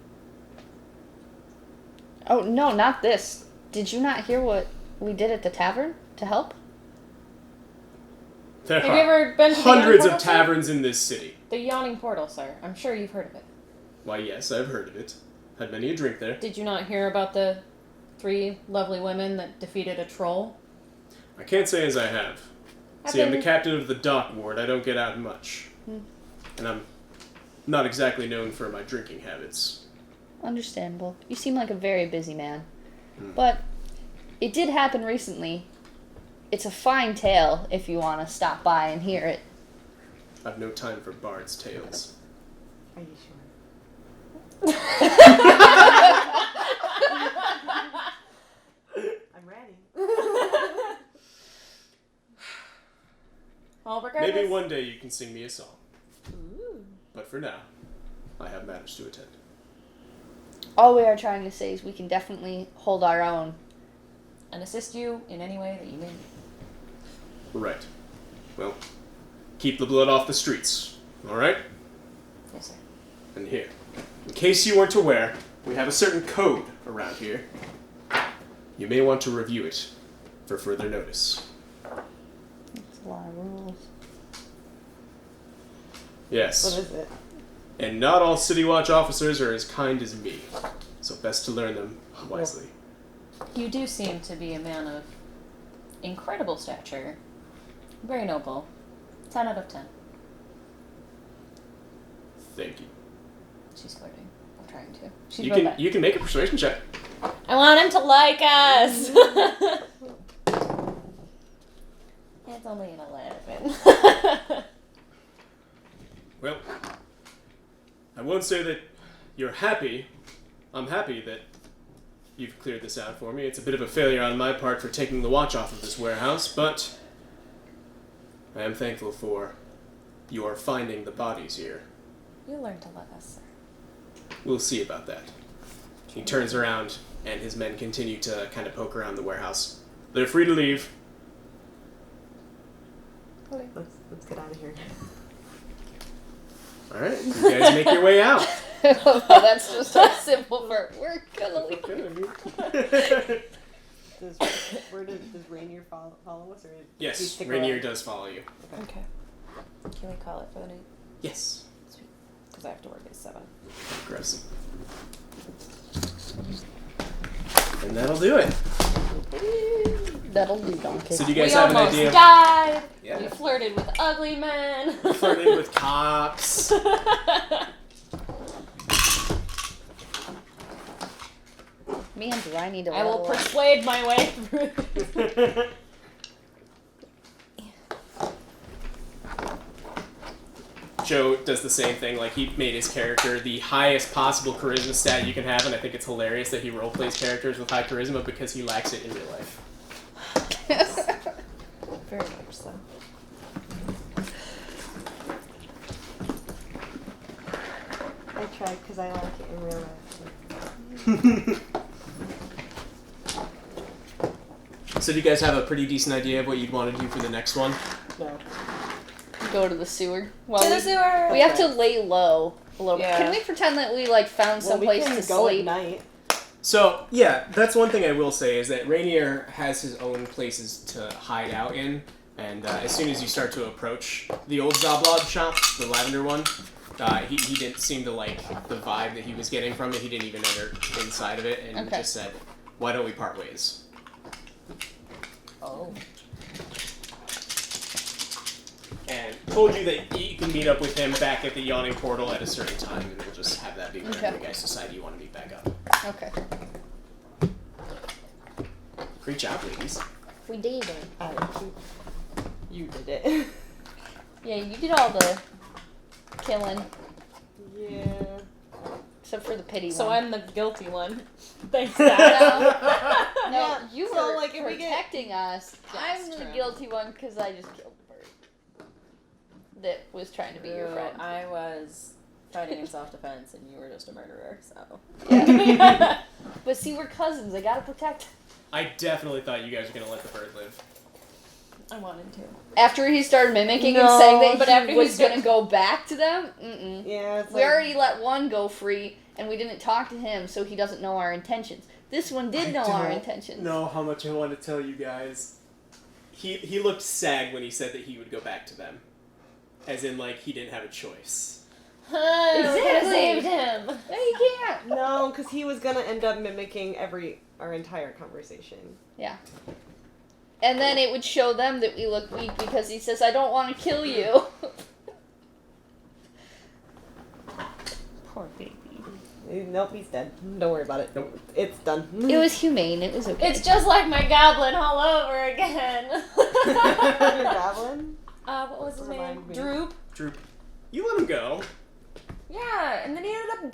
Oh, no, not this. Did you not hear what we did at the tavern to help? There Have you are ever been to the hundreds Yawning of Portal, sir? taverns in this city. The Yawning Portal, sir. I'm sure you've heard of it. Why, yes, I've heard of it. Had many a drink there. Did you not hear about the 3 lovely women that defeated a troll? I can't say as I have. See, I'm the captain of the dock ward. I don't get out much. And I'm not exactly known for my drinking habits. Understandable. You seem like a very busy man. But it did happen recently. It's a fine tale if you want to stop by and hear it. I've no time for bard's tales. Are you sure? I'm ready. Well, regardless. Maybe one day you can sing me a song. Ooh. But for now, I have matters to attend. All we are trying to say is we can definitely hold our own. And assist you in any way that you may need. Right. Well, keep the blood off the streets, alright? Yes, sir. And here, in case you weren't aware, we have a certain code around here. You may want to review it for further notice. It's a lot of rules. Yes. What is it? And not all City Watch officers are as kind as me, so best to learn them wisely. You do seem to be a man of incredible stature. Very noble. 10 out of 10. Thank you. She's flirting. I'm trying to. She's You real can bad. you can make a persuasion check. I want him to like us! It's only an 11. Well, I won't say that you're happy. I'm happy that you've cleared this out for me. It's a bit of a failure on my part for taking the watch off of this warehouse, but I am thankful for your finding the bodies here. You learn to love us, sir. We'll see about that. He turns around, and his men continue to kind of poke around the warehouse. They're free to leave. Okay. Let's get out of here. All right, you guys make your way out. That's just so simple for we're gonna leave. Does Rainier follow us, or does he Yes, stick Rainier around? does follow you. Okay. Can we call it for the night? Yes. Sweet. Because I have to work at 7. Gross. And that'll do it. That'll do, donkey. So do you guys We have an almost idea? died. Yeah. We flirted with ugly men. Flirting with cops. Man, do I need to I will level up. persuade my way through. Joe does the same thing. Like, he made his character the highest possible charisma stat you can have, and I think it's hilarious that he roleplays characters with high charisma because he lacks it in real life. Very much so. I tried because I like it in real life. So do you guys have a pretty decent idea of what you'd want to do for the next one? No. Go to the sewer. Well, To the sewer. we have to lay low a little bit. Yeah. Can we pretend that we found some place to go sleep? at night. So, yeah, that's one thing I will say is that Rainier has his own places to hide out in, and as soon as you start to approach the old Zablod shop, the lavender one, he didn't seem to like the vibe that he was getting from it. He didn't even enter inside of it, and just said, "Why don't we part ways?" Oh. And told you that you can meet up with him back at the yawning portal at a certain time, and we'll just have that be whenever you guys decide you want to meet back up. Okay. Great job, ladies. We did. You did it. Yeah, you did all the killing, Yeah. except for the pity So one. I'm the guilty one. Thanks, Dad. No, Yeah, you so, were like, if we get- protecting us. That's I'm the true. guilty one because I just killed the bird that was trying to be your friend. I was fighting in self-defense, and you were just a murderer. So. Yeah. But see, we're cousins. I gotta protect. I definitely thought you guys were gonna let the bird live. I wanted to. After he started mimicking and No, saying that but he after he was said- gonna go back to them, Yeah, it's we already let one go free, and we didn't talk to him, so he doesn't know our intentions. This one did know our intentions. know how much I want to tell you guys. He looked sad when he said that he would go back to them. As in, like, he didn't have a choice. Exactly. Exactly. Saved him. No, you can't. No, because he was gonna end up mimicking our entire conversation. Yeah. And then it would show them that we look weak because he says, I don't want to kill you. Poor baby. Nope, he's dead. Don't worry about it. Nope. It's done. It was humane. It was okay. It's just like my goblin all over again. Your goblin? What was his name? Remind me. Droop. Droop. You let him go. Yeah, and then he ended up dying.